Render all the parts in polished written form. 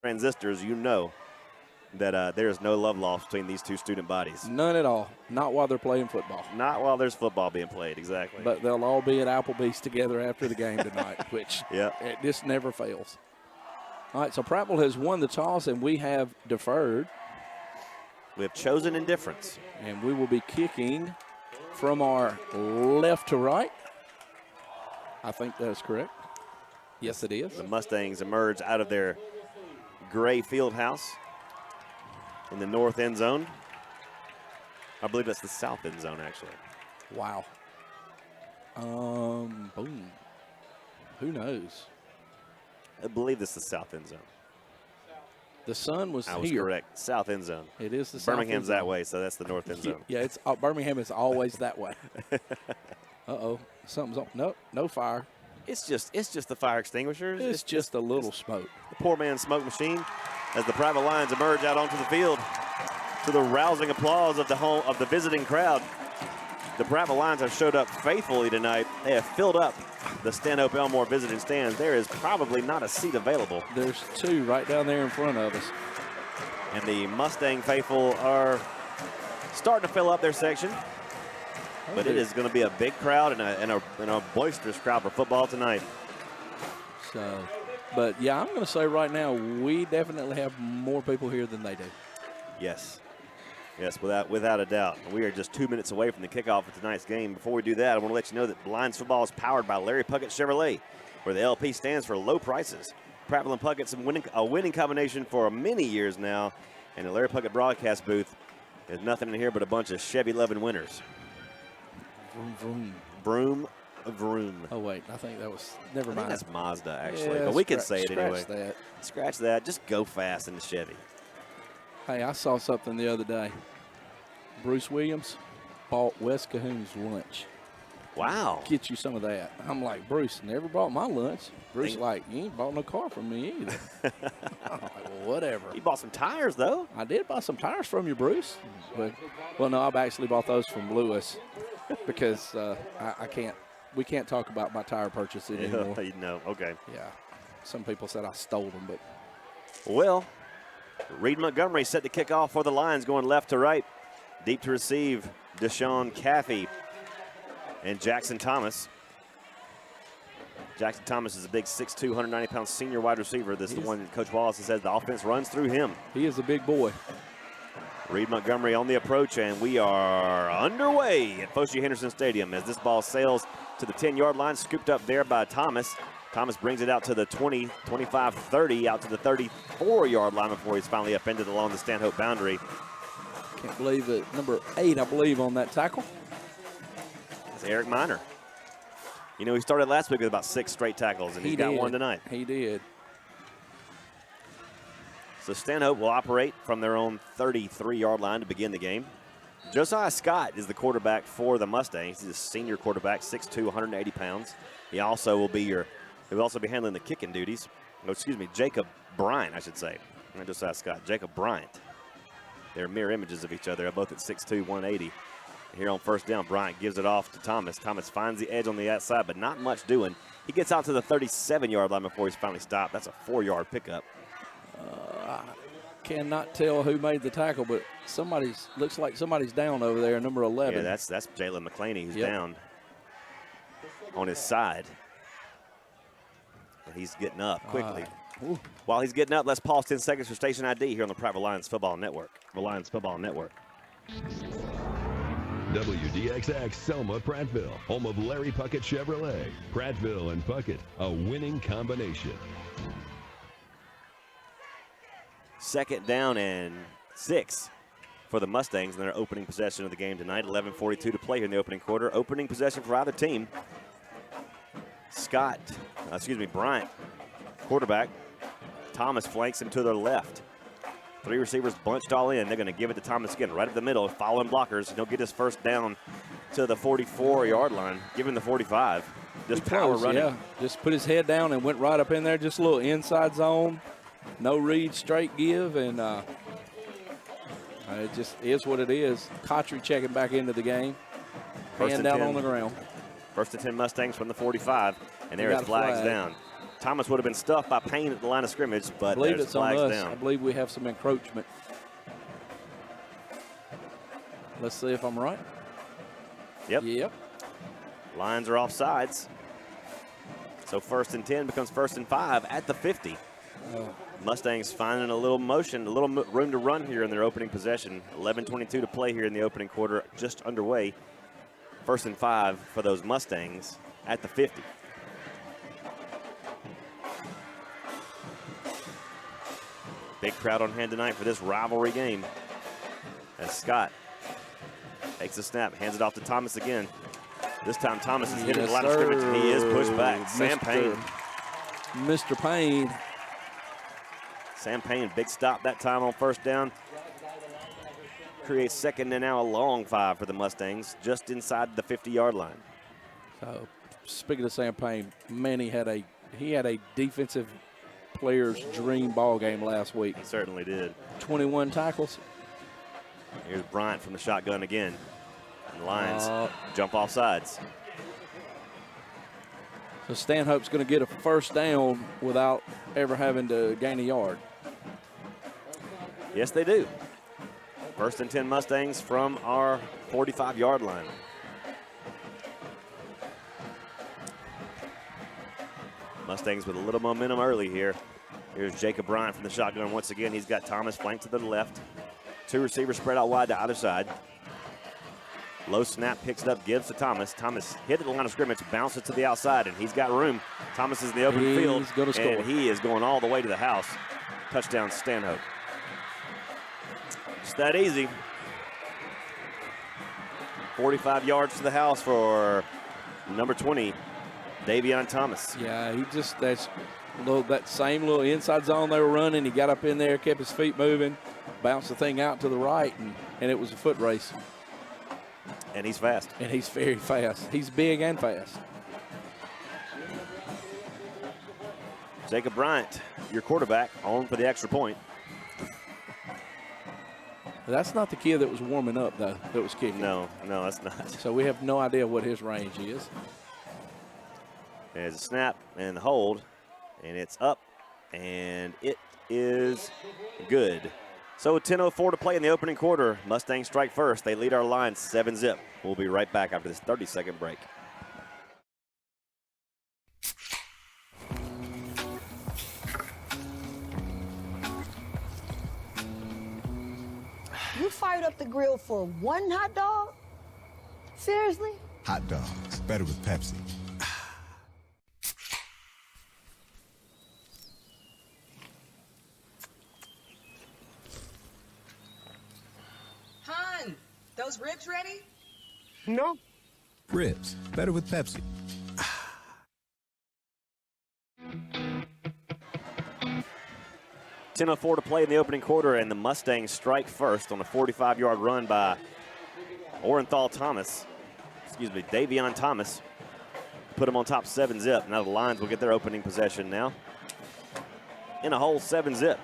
transistors, you know that there is no love lost between these two student bodies. None at all. Not while they're playing football. Not while there's football being played, exactly. But they'll all be at Applebee's together after the game tonight, which it just never fails. All right, so Prattville has won the toss, and we have deferred. We have chosen indifference. And we will be kicking from our left to right. I think that's correct. Yes, it is. The Mustangs emerge out of their gray field house in the north end zone. I believe that's the south end zone, actually. Wow. Boom. Who knows? I believe this is the south end zone. The sun was I was here. correct. South end zone. It is the Birmingham's south end that way, so that's the north end zone. Yeah, it's Birmingham is always that way. Uh-oh. Something's on. Nope, no fire. It's just the fire extinguishers. It's just a little smoke. The poor man's smoke machine as the Prattville Lions emerge out onto the field to the rousing applause of the visiting crowd. The Prattville Lions have showed up faithfully tonight. They have filled up the Stanhope Elmore visiting stands. There is probably not a seat available. There's two right down there in front of us. And the Mustang faithful are starting to fill up their section. But it is going to be a big crowd and a boisterous crowd for football tonight. So, but yeah, I'm going to say right now we definitely have more people here than they do. Yes. Yes, without a doubt. We are just 2 minutes away from the kickoff of tonight's game. Before we do that, I want to let you know that Lions football is powered by Larry Puckett Chevrolet, where the LP stands for low prices. Prattville and Puckett's a winning combination for many years now, and the Larry Puckett broadcast booth, there's nothing in here but a bunch of Chevy-loving winners. Vroom, vroom. Vroom, vroom. Oh, wait, I think that was, never mind. That's Mazda, actually, yeah, but we can say it anyway. That. Scratch that. Just go fast in the Chevy. Hey, I saw something the other day. Bruce Williams bought Wes Cahoon's lunch. Wow. Get you some of that. I'm like, Bruce never bought my lunch. Bruce like, you ain't bought no car from me either. I'm like, well, whatever. You bought some tires, though. I did buy some tires from you, Bruce. But, well, no, I've actually bought those from Lewis because we can't talk about my tire purchase anymore. No, okay. Yeah. Some people said I stole them, but. Well, Reed Montgomery set to kick off for the Lions, going left to right. Deep to receive, Deshaun Caffey and Jackson Thomas. Jackson Thomas is a big 6'2", 190-pound senior wide receiver. This is the one that Coach Wallace says the offense runs through him. He is a big boy. Reed Montgomery on the approach, and we are underway at Foshee Henderson Stadium as this ball sails to the 10-yard line, scooped up there by Thomas. Thomas brings it out to the 20, 25, 30, out to the 34-yard line before he's finally upended along the Stanhope boundary. Can't believe it. Number 8, I believe, on that tackle. It's Eric Miner. You know, he started last week with about 6 straight tackles, and he got one tonight. He did. So Stanhope will operate from their own 33-yard line to begin the game. Josiah Scott is the quarterback for the Mustangs. He's a senior quarterback, 6'2", 180 pounds. He'll also be handling the kicking duties. No, excuse me, Jacob Bryant, I should say. Not Josiah Scott, Jacob Bryant. They're mirror images of each other. They're both at 6'2", 180. Here on first down, Bryant gives it off to Thomas. Thomas finds the edge on the outside, but not much doing. He gets out to the 37-yard line before he's finally stopped. That's a 4-yard pickup. I cannot tell who made the tackle, but looks like somebody's down over there, number 11. Yeah, that's Jalen McClaney who's down on his side. But he's getting up quickly. While he's getting up, let's pause 10 seconds for station ID here on the Prattville Lions Football Network. The Lions Football Network. WDXX Selma Prattville, home of Larry Puckett Chevrolet. Prattville and Puckett, a winning combination. 2nd down and 6 for the Mustangs in their opening possession of the game tonight. 11:42 to play here in the opening quarter. Opening possession for either team. Bryant, quarterback. Thomas flanks him to their left. 3 receivers bunched all in. They're going to give it to Thomas again, right up the middle, following blockers. He'll get his first down to the 44-yard line, give him the 45. Just power running. Yeah, just put his head down and went right up in there, just a little inside zone. No read, straight give, and it just is what it is. Cotry checking back into the game. Hand down on the ground. 1st and 10 Mustangs from the 45, and there is flags down. Thomas would have been stuffed by Payne at the line of scrimmage, but I believe there's it's on flags us. down. I believe we have some encroachment. Let's see if I'm right. Yep. Yep. Lines are off sides. So 1st and 10 becomes 1st and 5 at the 50. Mustangs finding a little motion, a little room to run here in their opening possession. 11:22 to play here in the opening quarter, just underway. 1st and 5 for those Mustangs at the 50. Big crowd on hand tonight for this rivalry game. As Scott takes a snap, hands it off to Thomas again. This time Thomas is hitting the line of scrimmage, and he is pushed back. Sam Payne. Mr. Payne. Sam Payne, big stop that time on 1st down. Creates 2nd and now a long 5 for the Mustangs, just inside the 50-yard line. So, speaking of Sam Payne, man, he had a defensive player's dream ball game last week. He certainly did. 21 tackles. Here's Bryant from the shotgun again. And the Lions jump off sides. So Stanhope's going to get a 1st down without ever having to gain a yard. Yes, they do. 1st and 10 Mustangs from our 45-yard line. Mustangs with a little momentum early here. Here's Jacob Bryant from the shotgun once again. He's got Thomas flanked to the left. 2 receivers spread out wide to either side. Low snap, picks it up, gives to Thomas. Thomas hit at the line of scrimmage, bounces to the outside, and he's got room. Thomas is in the open field, and he is going all the way to the house. Touchdown, Stanhope. Just that easy. 45 yards to the house for number 20, Davion Thomas. Yeah, he just, that same little inside zone they were running, he got up in there, kept his feet moving, bounced the thing out to the right, and it was a foot race. And he's fast. And he's very fast. He's big and fast. Jacob Bryant, your quarterback, on for the extra point. That's not the kid that was warming up, though, that was kicking. No, that's not. So we have no idea what his range is. There's a snap and the hold, and it's up, and it is good. So 10:04 to play in the opening quarter. Mustangs strike first. They lead our line 7-0. We'll be right back after this 30-second break. You fired up the grill for 1 hot dog? Seriously? Hot dogs, better with Pepsi. Hun, those ribs ready? No. Ribs, better with Pepsi. 10:04 to play in the opening quarter, and the Mustangs strike first on a 45-yard run by Davion Thomas. Put him on top 7-0. Now the Lions will get their opening possession now. In a hole, 7-0.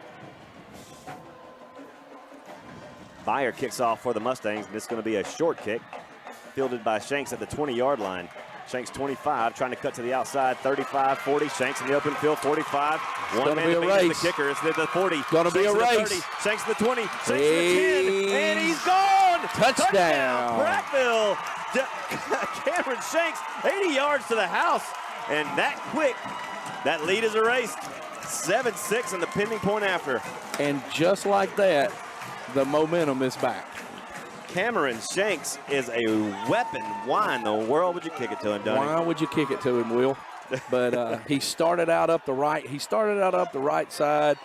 Byer kicks off for the Mustangs, and it's going to be a short kick, fielded by Shanks at the 20-yard line. Shanks 25, trying to cut to the outside, 35, 40. Shanks in the open field, 45. One man to beat the kicker. It's the 40. Going to be a race. 30, Shanks to the 20. Shanks to the 10, and he's gone. Touchdown. Prattville. Cameron Shanks, 80 yards to the house. And that quick, that lead is erased. 7-6 on the pending point after. And just like that, the momentum is back. Cameron Shanks is a weapon. Why in the world would you kick it to him, Donnie? Why would you kick it to him, Will? But he started out up the right. He started out up the right side.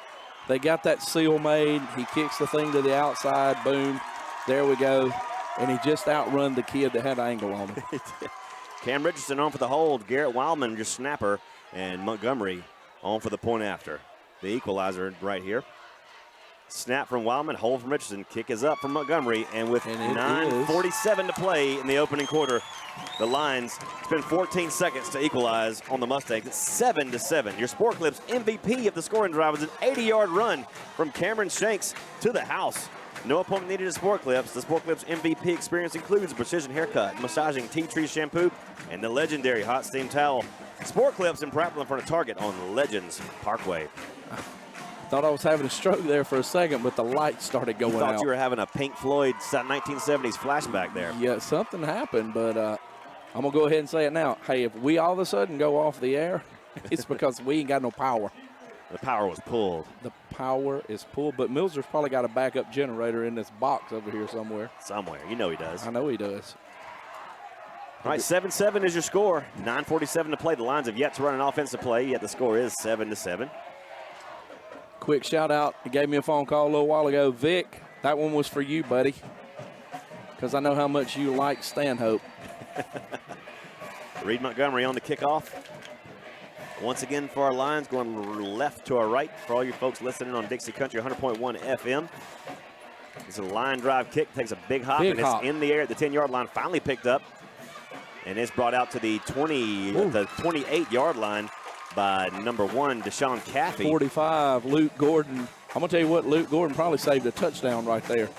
They got that seal made. He kicks the thing to the outside. Boom. There we go. And he just outrun the kid that had angle on him. Cam Richardson on for the hold. Garrett Wildman, your snapper. And Montgomery on for the point after. The equalizer right here. Snap from Wildman, hold from Richardson. Kick is up from Montgomery. And with 9:47 to play in the opening quarter, the Lions spend 14 seconds to equalize on the Mustangs. It's 7-7. Your Sport Clips MVP of the scoring drive was an 80-yard run from Cameron Shanks to the house. No opponent needed at Sport Clips. The Sport Clips MVP experience includes a precision haircut, massaging tea tree shampoo, and the legendary hot steam towel. Sport Clips in Prattville in front of Target on Legends Parkway. Thought I was having a stroke there for a second, but the lights started going out. Thought you were having a Pink Floyd 1970s flashback there. Yeah, something happened, but I'm going to go ahead and say it now. Hey, if we all of a sudden go off the air, it's because we ain't got no power. The power was pulled. The power is pulled, but Milzer's probably got a backup generator in this box over here somewhere. Somewhere. You know he does. I know he does. All right, 7-7 is your score. 9:47 to play. The Lions have yet to run an offensive play, yet the score is 7-7. Quick shout out. He gave me a phone call a little while ago. Vic, that one was for you, buddy, because I know how much you like Stanhope. Reed Montgomery on the kickoff. Once again for our Lions, going left to our right for all you folks listening on Dixie Country 100.1 FM. It's a line drive kick, takes a big hop, and it's in the air at the 10-yard line, finally picked up. And it's brought out to the 28-yard line by number 1, Deshaun Caffey. 45, Luke Gordon. I'm going to tell you what, Luke Gordon probably saved a touchdown right there.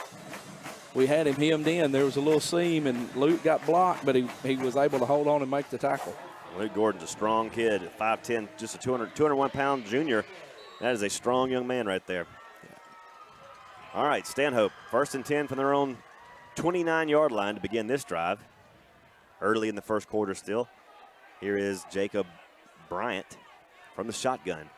We had him hemmed in. There was a little seam, and Luke got blocked, but he was able to hold on and make the tackle. Luke Gordon's a strong kid, 5'10", just a 201-pound junior. That is a strong young man right there. All right, Stanhope, 1st and 10 from their own 29-yard line to begin this drive. Early in the first quarter still. Here is Jacob Bryant from the shotgun.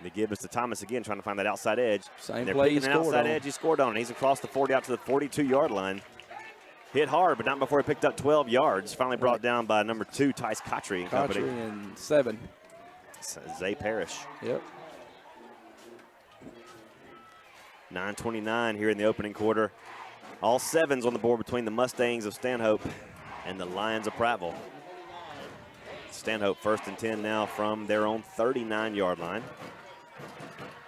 The give is to Thomas again, trying to find that outside edge. Same play he scored on. Outside edge he scored on. He's across the 40 out to the 42-yard line. Hit hard, but not before he picked up 12 yards. Finally brought down by number 2, Tice Cotry and company. Cotry and 7. Zay Parrish. Yep. 9:29 here in the opening quarter. All 7s on the board between the Mustangs of Stanhope and the Lions of Prattville. Stanhope 1st and 10 now from their own 39-yard line.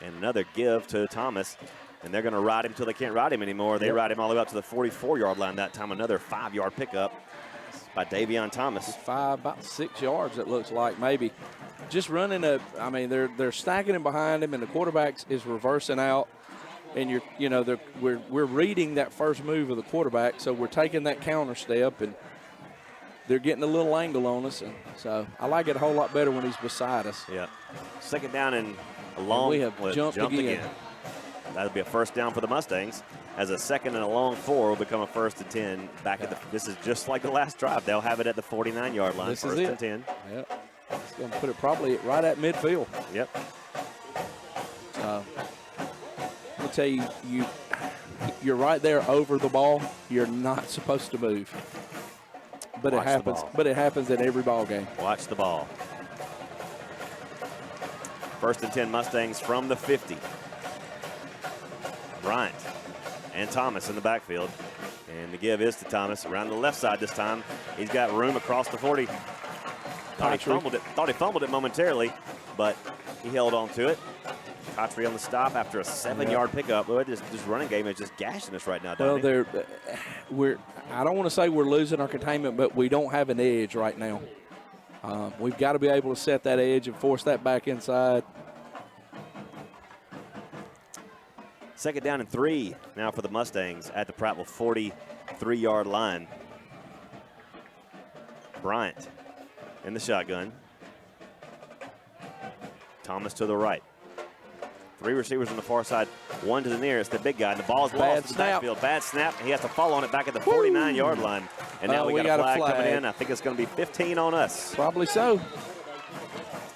And another give to Thomas. And they're going to ride him until they can't ride him anymore. They ride him all the way up to the 44-yard line that time. Another 5-yard pickup by Davion Thomas. About 6 yards, it looks like, maybe. Just running they're stacking him behind him, and the quarterback is reversing out. And we're reading that first move of the quarterback, so we're taking that counter step, and they're getting a little angle on us. And so I like it a whole lot better when he's beside us. Yeah. 2nd down and a long. We have jumped again. That'll be a 1st down for the Mustangs, as a 2nd and a long 4 will become a 1st and 10 back at the. This is just like the last drive. They'll have it at the 49-yard line. This 1st is it. and 10. Yep. It's going to put it probably right at midfield. Yep. I'll tell you, you're right there over the ball. You're not supposed to move. But it happens. But it happens in every ball game. Watch the ball. 1st and 10 Mustangs from the 50. Bryant and Thomas in the backfield. And the give is to Thomas around the left side this time. He's got room across the 40. Thought he fumbled it momentarily, but he held on to it. Cotry on the stop after a 7-yard pickup. This running game is just gashing us right now, Donnie. Well, I don't want to say we're losing our containment, but we don't have an edge right now. We've got to be able to set that edge and force that back inside. 2nd down and 3 now for the Mustangs at the Prattville 43-yard line. Bryant in the shotgun. Thomas to the right. 3 receivers on the far side, 1 to the nearest, the big guy. And the ball's lost in the backfield. Bad snap. He has to fall on it back at the 49-yard line. And now we got a flag coming in. I think it's going to be 15 on us. Probably so.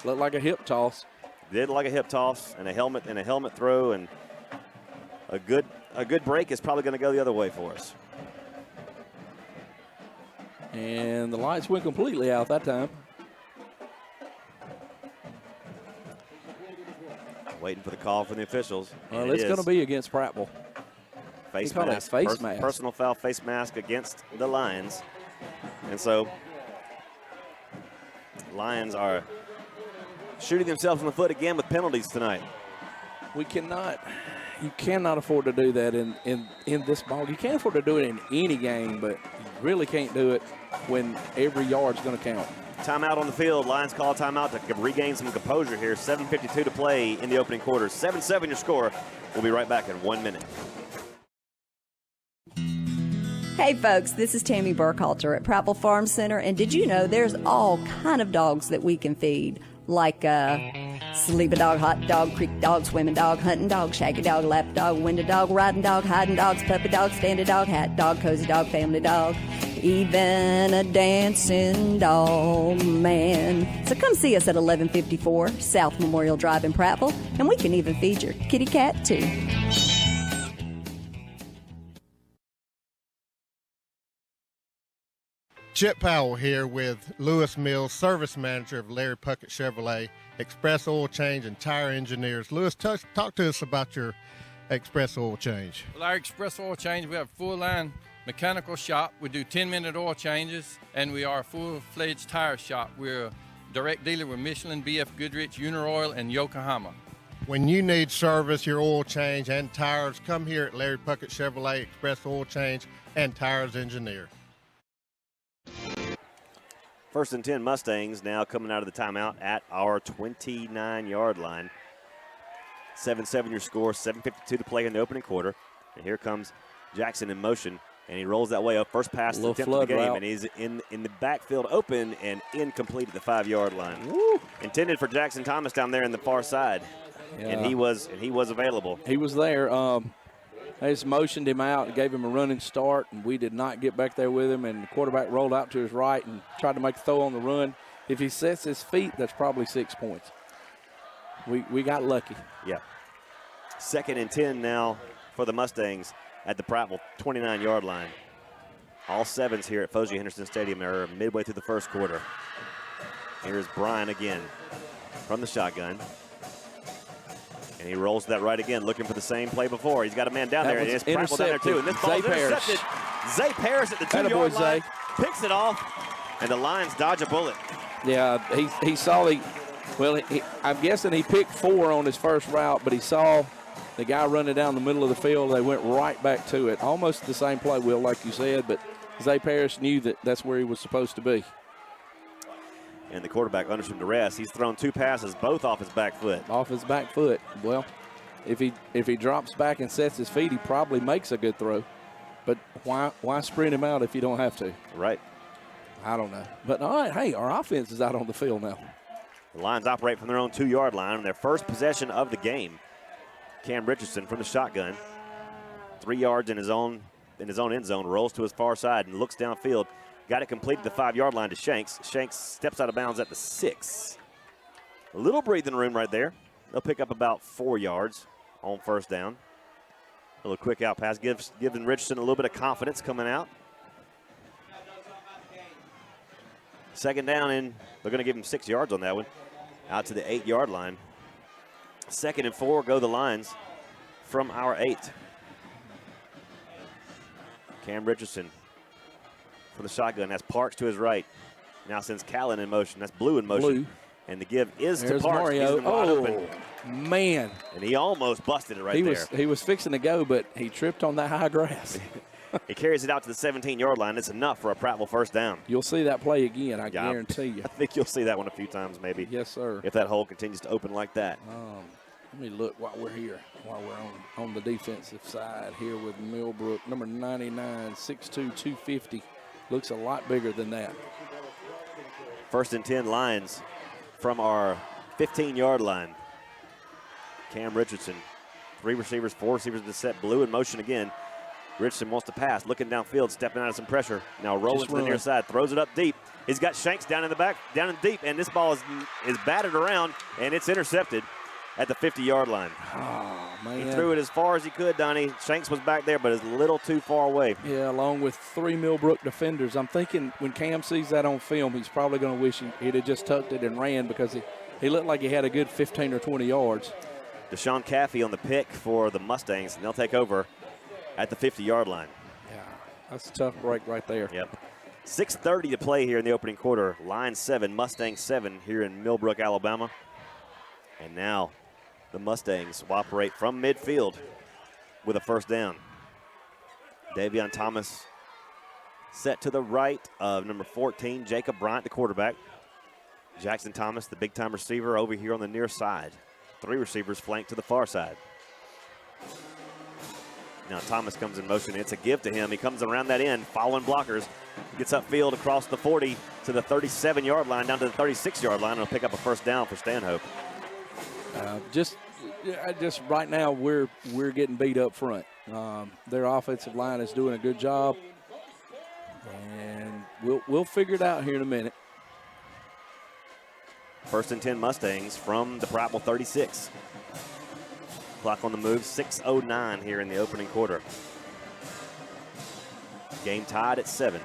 Looked like a hip toss. Did like a hip toss and a helmet throw, and a good break is probably going to go the other way for us. And the lights went completely out that time. Waiting for the call from the officials. Well, it's going to be against Prattville. Face mask. Personal foul face mask against the Lions. And so Lions are shooting themselves in the foot again with penalties tonight. You cannot afford to do that in this ball. You can't afford to do it in any game, but you really can't do it when every yard's going to count. Timeout on the field. Lions call timeout to regain some composure here. 7:52 to play in the opening quarter. 7-7 your score. We'll be right back in 1 minute. Hey folks, this is Tammy Burkhalter at Prattville Farm Center, and did you know there's all kind of dogs that we can feed? Like sleeping dog, hot dog, creek dog, swimming dog, hunting dog, shaggy dog, lap dog, window dog, riding dog, hiding dogs, puppy dog, standing dog, hat dog, cozy dog, family dog, even a dancing dog, man. So come see us at 1154 South Memorial Drive in Prattville, and we can even feed your kitty cat too. Chip Powell here with Lewis Mills, service manager of Larry Puckett Chevrolet, Express Oil Change and Tire Engineers. Lewis, talk to us about your Express Oil Change. Well, our Express Oil Change, we have a full-line mechanical shop. We do 10-minute oil changes, and we are a full-fledged tire shop. We're a direct dealer with Michelin, BF Goodrich, Uniroyal, and Yokohama. When you need service, your oil change and tires, come here at Larry Puckett Chevrolet, Express Oil Change and Tires Engineer. 1st and 10 Mustangs now coming out of the timeout at our 29-yard line. 7-7 your score, 7:52 to play in the opening quarter. And here comes Jackson in motion, and he rolls that way up. First pass attempt of the game, route. and he's in the backfield open and incomplete at the 5-yard line. Woo. Intended for Jackson Thomas down there in the far side, and he was available. He was there. They just motioned him out and gave him a running start, and we did not get back there with him, and the quarterback rolled out to his right and tried to make a throw on the run. If he sets his feet, that's probably 6 points. We got lucky. Yeah. 2nd and 10 now for the Mustangs at the Prattville 29-yard line. All sevens here at Fosie Henderson Stadium are midway through the first quarter. Here's Brian again from the shotgun. And he rolls that right again, looking for the same play before. He's got a man down there, and it's Prattville down there too. And this ball is intercepted. Zay Parrish at the 2-yard line picks it off, and the Lions dodge a bullet. Yeah, he saw I'm guessing he picked 4 on his first route, but he saw the guy running down the middle of the field. They went right back to it. Almost the same play, Will, like you said, but Zay Parrish knew that's where he was supposed to be. And the quarterback under some duress. He's thrown 2 passes, both off his back foot. Off his back foot. Well, if he drops back and sets his feet, he probably makes a good throw. But why sprint him out if you don't have to? Right. I don't know. But, all right, hey, our offense is out on the field now. The Lions operate from their own 2-yard line on their first possession of the game. Cam Richardson from the shotgun. 3 yards in his own end zone, rolls to his far side and looks downfield. Got it completed the 5-yard line to Shanks. Shanks steps out of bounds at the 6. A little breathing room right there. They'll pick up about 4 yards on first down. A little quick out pass giving Richardson a little bit of confidence coming out. 2nd down, and they're going to give him 6 yards on that one. Out to the 8-yard line. 2nd and 4 go the Lions from our 8. Cam Richardson for the shotgun. That's Parks to his right. Now sends Callen in motion. That's Blue in motion. Blue. And the give is There's to Parks. Mario. Oh, man. And he almost busted it right there. He was fixing to go, but he tripped on that high grass. He carries it out to the 17-yard line. It's enough for a Prattville first down. You'll see that play again, I guarantee you. I think you'll see that one a few times maybe. Yes, sir. If that hole continues to open like that. Let me look while we're here, while we're on the defensive side here with Millbrook, number 99, 6'2", 250. Looks a lot bigger than that. 1st and 10 Lions from our 15-yard line. Cam Richardson, 3 receivers, 4 receivers to set. Blue in motion again. Richardson wants to pass, looking downfield, stepping out of some pressure. Now rolling to the near side, throws it up deep. He's got Shanks down in the back, down in deep, and this ball is batted around, and it's intercepted at the 50-yard line. Oh, man. He threw it as far as he could, Donnie. Shanks was back there, but it's a little too far away. Yeah, along with 3 Millbrook defenders. I'm thinking when Cam sees that on film, he's probably going to wish he'd have just tucked it and ran because he looked like he had a good 15 or 20 yards. Deshaun Caffey on the pick for the Mustangs, and they'll take over at the 50-yard line. Yeah, that's a tough break right there. Yep. 6:30 to play here in the opening quarter. Line 7, Mustang 7 here in Millbrook, Alabama. And now the Mustangs will operate from midfield with a first down. Davion Thomas set to the right of number 14, Jacob Bryant, the quarterback. Jackson Thomas, the big-time receiver, over here on the near side. 3 receivers flanked to the far side. Now Thomas comes in motion. It's a give to him. He comes around that end, following blockers. Gets upfield across the 40 to the 37-yard line, down to the 36-yard line. And he'll pick up a first down for Stanhope. Just right now, we're getting beat up front. Their offensive line is doing a good job, and we'll figure it out here in a minute. First and 10 Mustangs from the Prattville 36. Clock on the move, 6:09 here in the opening quarter. Game tied at 7.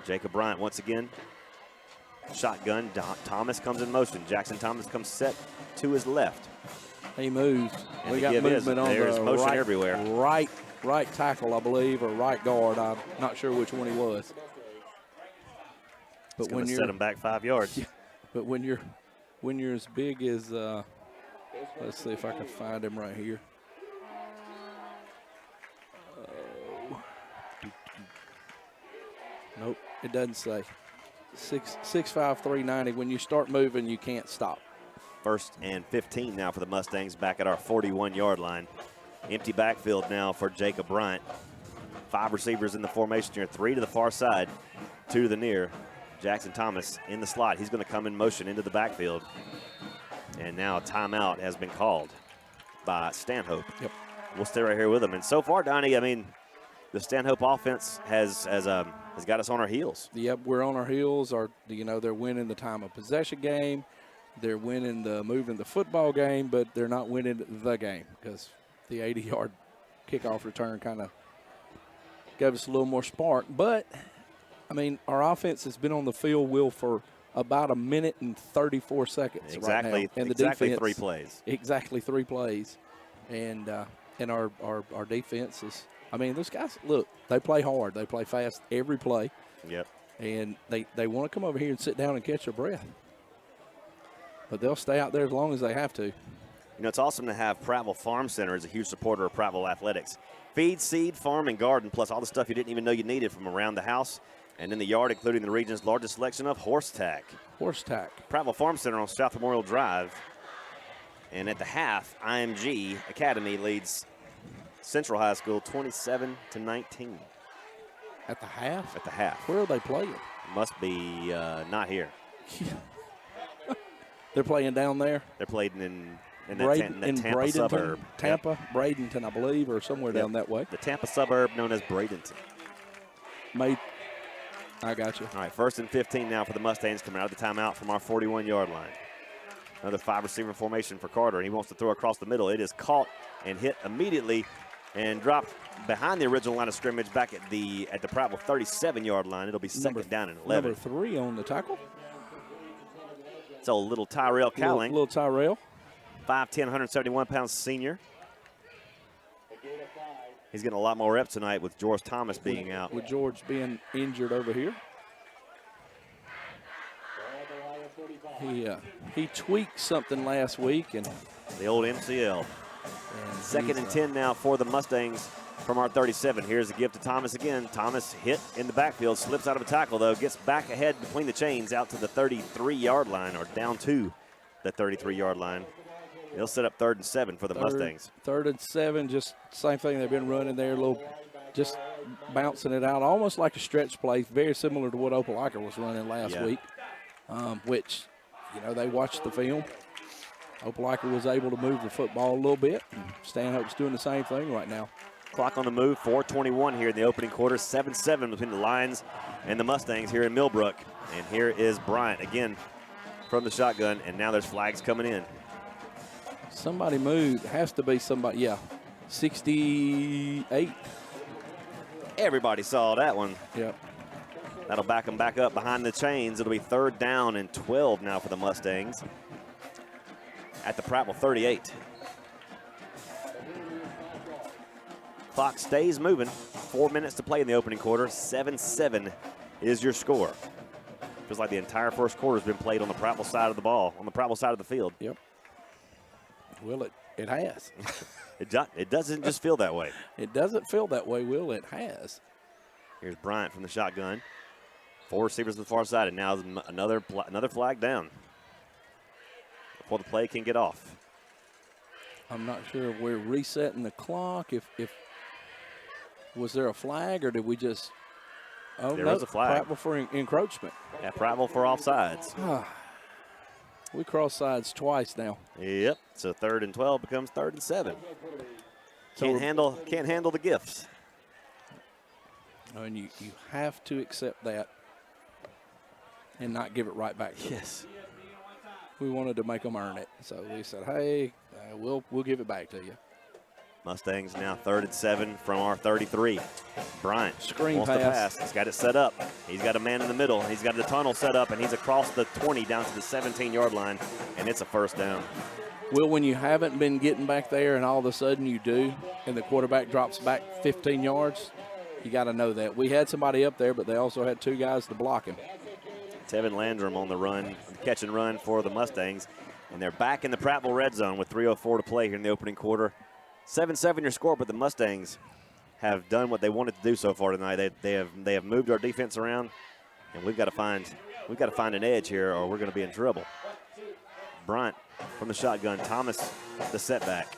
Jacob Bryant once again. Shotgun. Thomas comes in motion. Jackson Thomas comes set to his left. He moves. And we got movement on there's the motion everywhere. Right tackle, I believe, or right guard. I'm not sure which one he was. But when you're set him back 5 yards. Yeah, but when you're as big as let's see if I can find him right here. Nope, it doesn't say. 6'5", 390. When you start moving, you can't stop. First and 15 now for the Mustangs back at our 41-yard line. Empty backfield now for Jacob Bryant. 5 receivers in the formation here, 3 to the far side, 2 to the near. Jackson Thomas in the slot. He's going to come in motion into the backfield. And now a timeout has been called by Stanhope. Yep. We'll stay right here with him. And so far, Donnie, I mean, the Stanhope offense has got us on our heels. Yep, we're on our heels. They're winning the time of possession game. They're winning moving the football game, but they're not winning the game because the 80-yard kickoff return kind of gave us a little more spark. But, I mean, our offense has been on the field, Will, for about 1 minute and 34 seconds exactly, right now. And exactly defense, 3 plays. Exactly 3 plays. And our defense is, I mean, those guys, look, they play hard. They play fast every play. Yep. And they want to come over here and sit down and catch their breath. But they'll stay out there as long as they have to. You know, it's awesome to have Prattville Farm Center as a huge supporter of Prattville athletics. Feed, seed, farm, and garden, plus all the stuff you didn't even know you needed from around the house and in the yard, including the region's largest selection of horse tack. Horse tack. Prattville Farm Center on South Memorial Drive. And at the half, IMG Academy leads Central High School 27-19. At the half? At the half. Where are they playing? Must be not here. They're playing down there? They're playing in that Tampa suburb. Tampa, yep. Bradenton, I believe, or somewhere down that way. The Tampa suburb known as Bradenton. I got you. All right, first and 15 now for the Mustangs coming out of the timeout from our 41-yard line. Another 5-receiver formation for Carter, and he wants to throw across the middle. It is caught and hit immediately and dropped behind the original line of scrimmage back at the Prattville 37-yard line. It'll be second down and 11. Number 3 on the tackle. It's old little Tyrell Cowling. Little Tyrell. 5'10", 171-pound senior. He's getting a lot more reps tonight with George Thomas being out. With George being injured over here. He tweaked something last week. And the old MCL. And second and 10 now for the Mustangs from our 37. Here's a give to Thomas again. Thomas hit in the backfield, slips out of a tackle, though, gets back ahead between the chains out to the 33-yard line, or down to the 33-yard line. He'll set up 3rd and 7 for the Mustangs. 3rd and 7, just same thing they've been running there, just bouncing it out, almost like a stretch play, very similar to what Opelika was running last week, which, they watched the film. Opelika was able to move the football a little bit. Stanhope's doing the same thing right now. Clock on the move, 4:21 here in the opening quarter, 7-7 between the Lions and the Mustangs here in Millbrook. And here is Bryant again from the shotgun, and now there's flags coming in. Somebody moved. Has to be somebody. Yeah, 68. Everybody saw that one. Yep. That'll back them back up behind the chains. It'll be 3rd down and 12 now for the Mustangs at the Prattville 38. Clock stays moving. 4 minutes to play in the opening quarter. 7-7 is your score. Feels like the entire first quarter has been played on the Prattville side of the ball, on the Prattville side of the field. Yep. Will, it has. It doesn't just feel that way. It doesn't feel that way, Will. It has. Here's Bryant from the shotgun. 4 receivers to the far side, and now another flag down before the play can get off. I'm not sure if we're resetting the clock. If was there a flag or did we just? Oh, There no, was a flag. Prattville for encroachment. Yeah, Prattville for offsides. We cross sides twice now. Yep. So 3rd and 12 becomes 3rd and 7. Can't handle the gifts. And you have to accept that and not give it right back to them. Yes. We wanted to make them earn it, so we said, "Hey, we'll give it back to you." Mustangs now 3rd and 7 from our 33. Bryant Screen wants to pass. pass. He's got it set up. He's got a man in the middle. He's got the tunnel set up, and he's across the 20 down to the 17-yard line, and it's a first down. Well, when you haven't been getting back there and all of a sudden you do, and the quarterback drops back 15 yards, you got to know that. We had somebody up there, but they also had 2 guys to block him. Tevin Landrum on the run, catch and run for the Mustangs, and they're back in the Prattville red zone with 3:04 to play here in the opening quarter. 7-7 your score, but the Mustangs have done what they wanted to do so far tonight. They have moved our defense around, and we've got to find an edge here, or we're going to be in trouble. Bryant from the shotgun. Thomas the setback,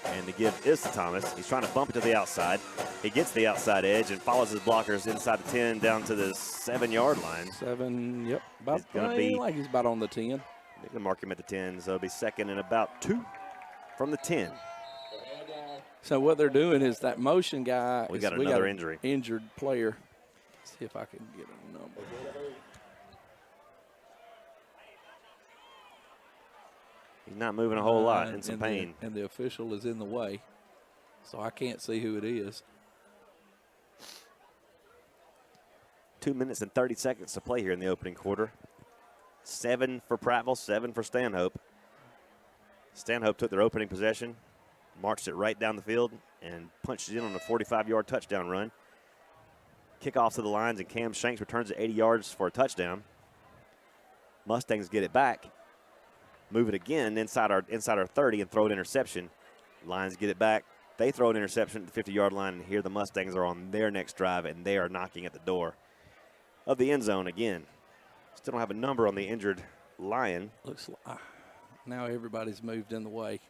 and the give is to Thomas. He's trying to bump it to the outside. He gets the outside edge and follows his blockers inside the 10 down to the 7-yard line. 7, yep. About He's gonna be like he's about on the 10. They're going to mark him at the 10, so it'll be 2nd and about 2 from the 10. So what they're doing is that motion guy. We got another injury. Injured player. Let's see if I can get a number. He's not moving a whole lot, in some pain. And the official is in the way, so I can't see who it is. 2 minutes and 30 seconds to play here in the opening quarter. 7 for Prattville, 7 for Stanhope. Stanhope took their opening possession, marched it right down the field, and punched it in on a 45-yard touchdown run. Kickoff to the lines, and Cam Shanks returns it 80 yards for a touchdown. Mustangs get it back, move it again inside our 30 and throw an interception. Lions get it back. They throw an interception at the 50-yard line, and here the Mustangs are on their next drive, and they are knocking at the door of the end zone again. Still don't have a number on the injured Lion. Looks like now everybody's moved in the way.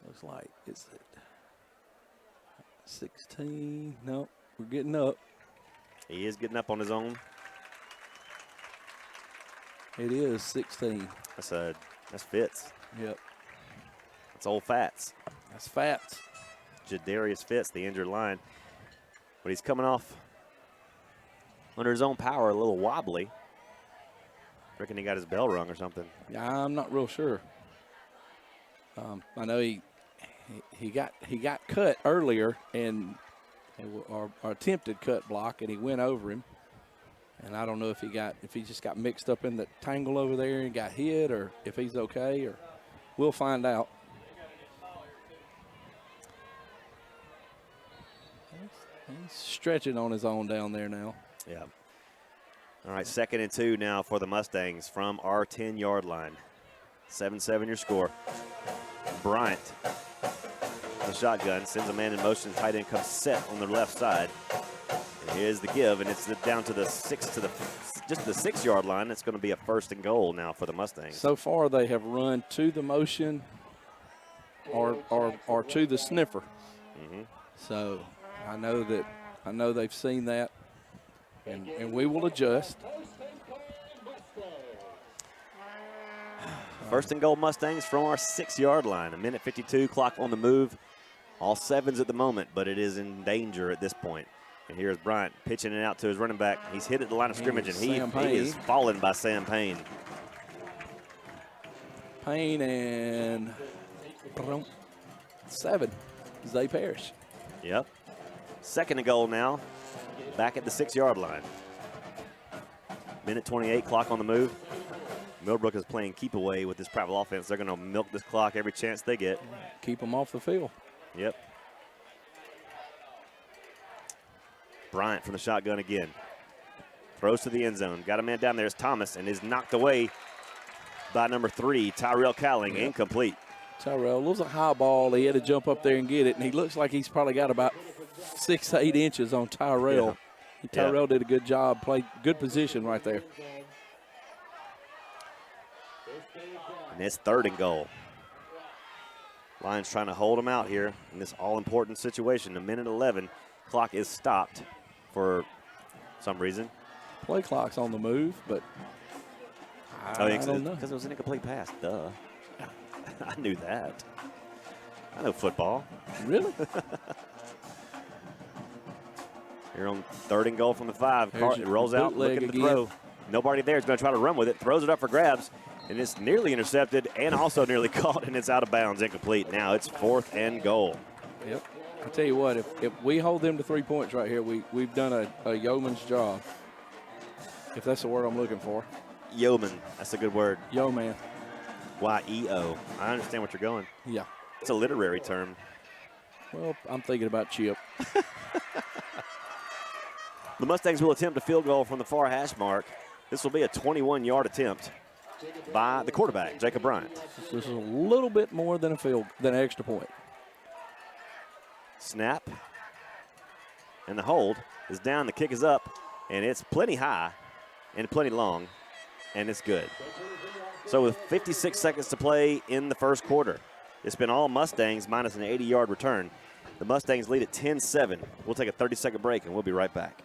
Looks like it's 16. No, we're getting up. He is getting up on his own. It is 16. That's Fitz. Yep. That's old Fats. That's Fats. Jadarius Fitz, the injured Lion. But he's coming off under his own power, a little wobbly. Reckon he got his bell rung or something. Yeah, I'm not real sure. I know he got cut earlier and or attempted cut block, and he went over him. And I don't know if he just got mixed up in the tangle over there and got hit, or if he's okay, or we'll find out. He's stretching on his own down there now. Yeah. All right, 2nd and 2 now for the Mustangs from our 10-yard line. 7-7 your score. Bryant, the shotgun, sends a man in motion. Tight end comes set on the left side. And here's the give, and it's down to the 6-yard line. It's going to be a 1st and goal now for the Mustangs. So far, they have run to the motion or to the sniffer. Mm-hmm. So I know they've seen that, and we will adjust. 1st and goal Mustangs from our 6-yard line. 1:52, clock on the move. All 7s at the moment, but it is in danger at this point. And here's Bryant pitching it out to his running back. He's hit at the line of scrimmage, and he is fallen by Sam Payne. Payne and 7. Zay Parrish. Yep. 2nd and goal now. Back at the 6-yard line. 1:28, clock on the move. Millbrook is playing keep away with this Prattville offense. They're going to milk this clock every chance they get. Keep them off the field. Yep. Bryant from the shotgun again. Throws to the end zone. Got a man down there. It's Thomas, and is knocked away by number 3, Tyrell Cowling. Yep. Incomplete. Tyrell, it was a high ball. He had to jump up there and get it, and he looks like he's probably got about 6 to 8 inches on Tyrell. Yeah. Tyrell did a good job, played good position right there. And it's 3rd and goal. Lions trying to hold them out here in this all-important situation. 1:11. Clock is stopped for some reason. Play clock's on the move, but I don't know. Because it was an incomplete pass. Duh. I knew that. I know football. Really? Here on 3rd and goal from the 5. It rolls out, looking to again. throw. Nobody there is going to try to run with it. Throws it up for grabs, and it's nearly intercepted and also nearly caught, and it's out of bounds, incomplete. Now it's 4th and goal. Yep. I tell you what, if we hold them to 3 points right here, we've done a yeoman's job. If that's the word I'm looking for. Yeoman. That's a good word. Yo, man. Y-E-O. I understand what you're going. Yeah. It's a literary term. Well, I'm thinking about Chip. The Mustangs will attempt a field goal from the far hash mark. This will be a 21-yard attempt by the quarterback, Jacob Bryant. This is a little bit more than an extra point. Snap. And the hold is down. The kick is up, and it's plenty high and plenty long, and it's good. So with 56 seconds to play in the first quarter, it's been all Mustangs minus an 80-yard return. The Mustangs lead at 10-7. We'll take a 30-second break, and we'll be right back.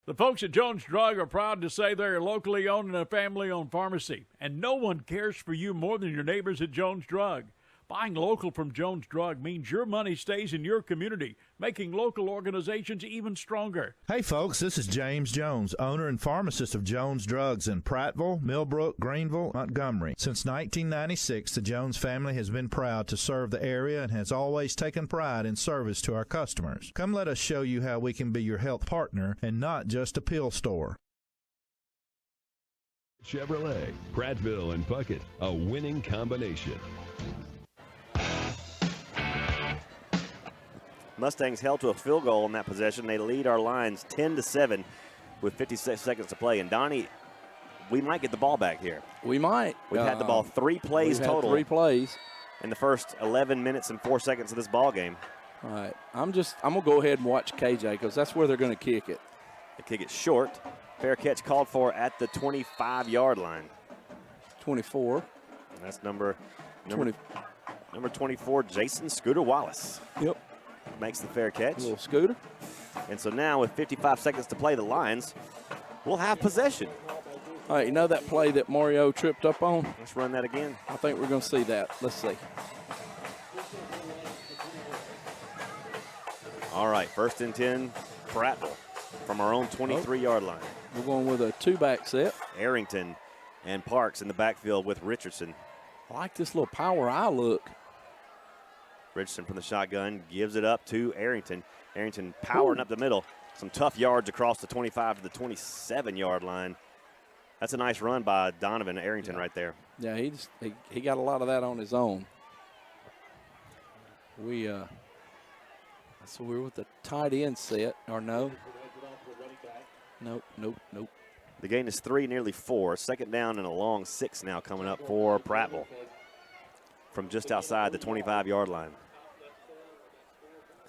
The folks at Jones Drug are proud to say they're a locally owned and a family-owned pharmacy, and no one cares for you more than your neighbors at Jones Drug. Buying local from Jones Drug means your money stays in your community, making local organizations even stronger. Hey folks, this is James Jones, owner and pharmacist of Jones Drugs in Prattville, Millbrook, Greenville, Montgomery. Since 1996, the Jones family has been proud to serve the area and has always taken pride in service to our customers. Come let us show you how we can be your health partner and not just a pill store. Chevrolet, Prattville and Puckett, a winning combination. Mustangs held to a field goal in that possession. They lead our Lions 10-7 with 56 seconds to play. And Donnie, we might get the ball back here. We might. We've had the ball 3 plays total. 3 plays in the first 11 minutes and 4 seconds of this ball game. All right. I'm gonna go ahead and watch KJ because that's where they're going to kick it. They kick it short. Fair catch called for at the 25-yard line. 24. And that's number 24, Jason Scooter Wallace. Yep. Makes the fair catch. A little Scooter. And so now with 55 seconds to play, the Lions will have possession. All right, you know that play that Mario tripped up on? Let's run that again. I think we're going to see that. Let's see. All right, 1st and 10, Prattville from our own 23-yard line. We're going with a 2-back set. Arrington and Parks in the backfield with Richardson. I like this little power eye look. Richardson from the shotgun gives it up to Arrington. Arrington powering up the middle. Some tough yards across the 25 to the 27-yard line. That's a nice run by Donovan Arrington right there. Yeah, he got a lot of that on his own. So we're with the tight end set, or no? Nope. The gain is 3, nearly 4. 2nd down and a long 6 now coming up for Prattville from just outside the 25-yard line.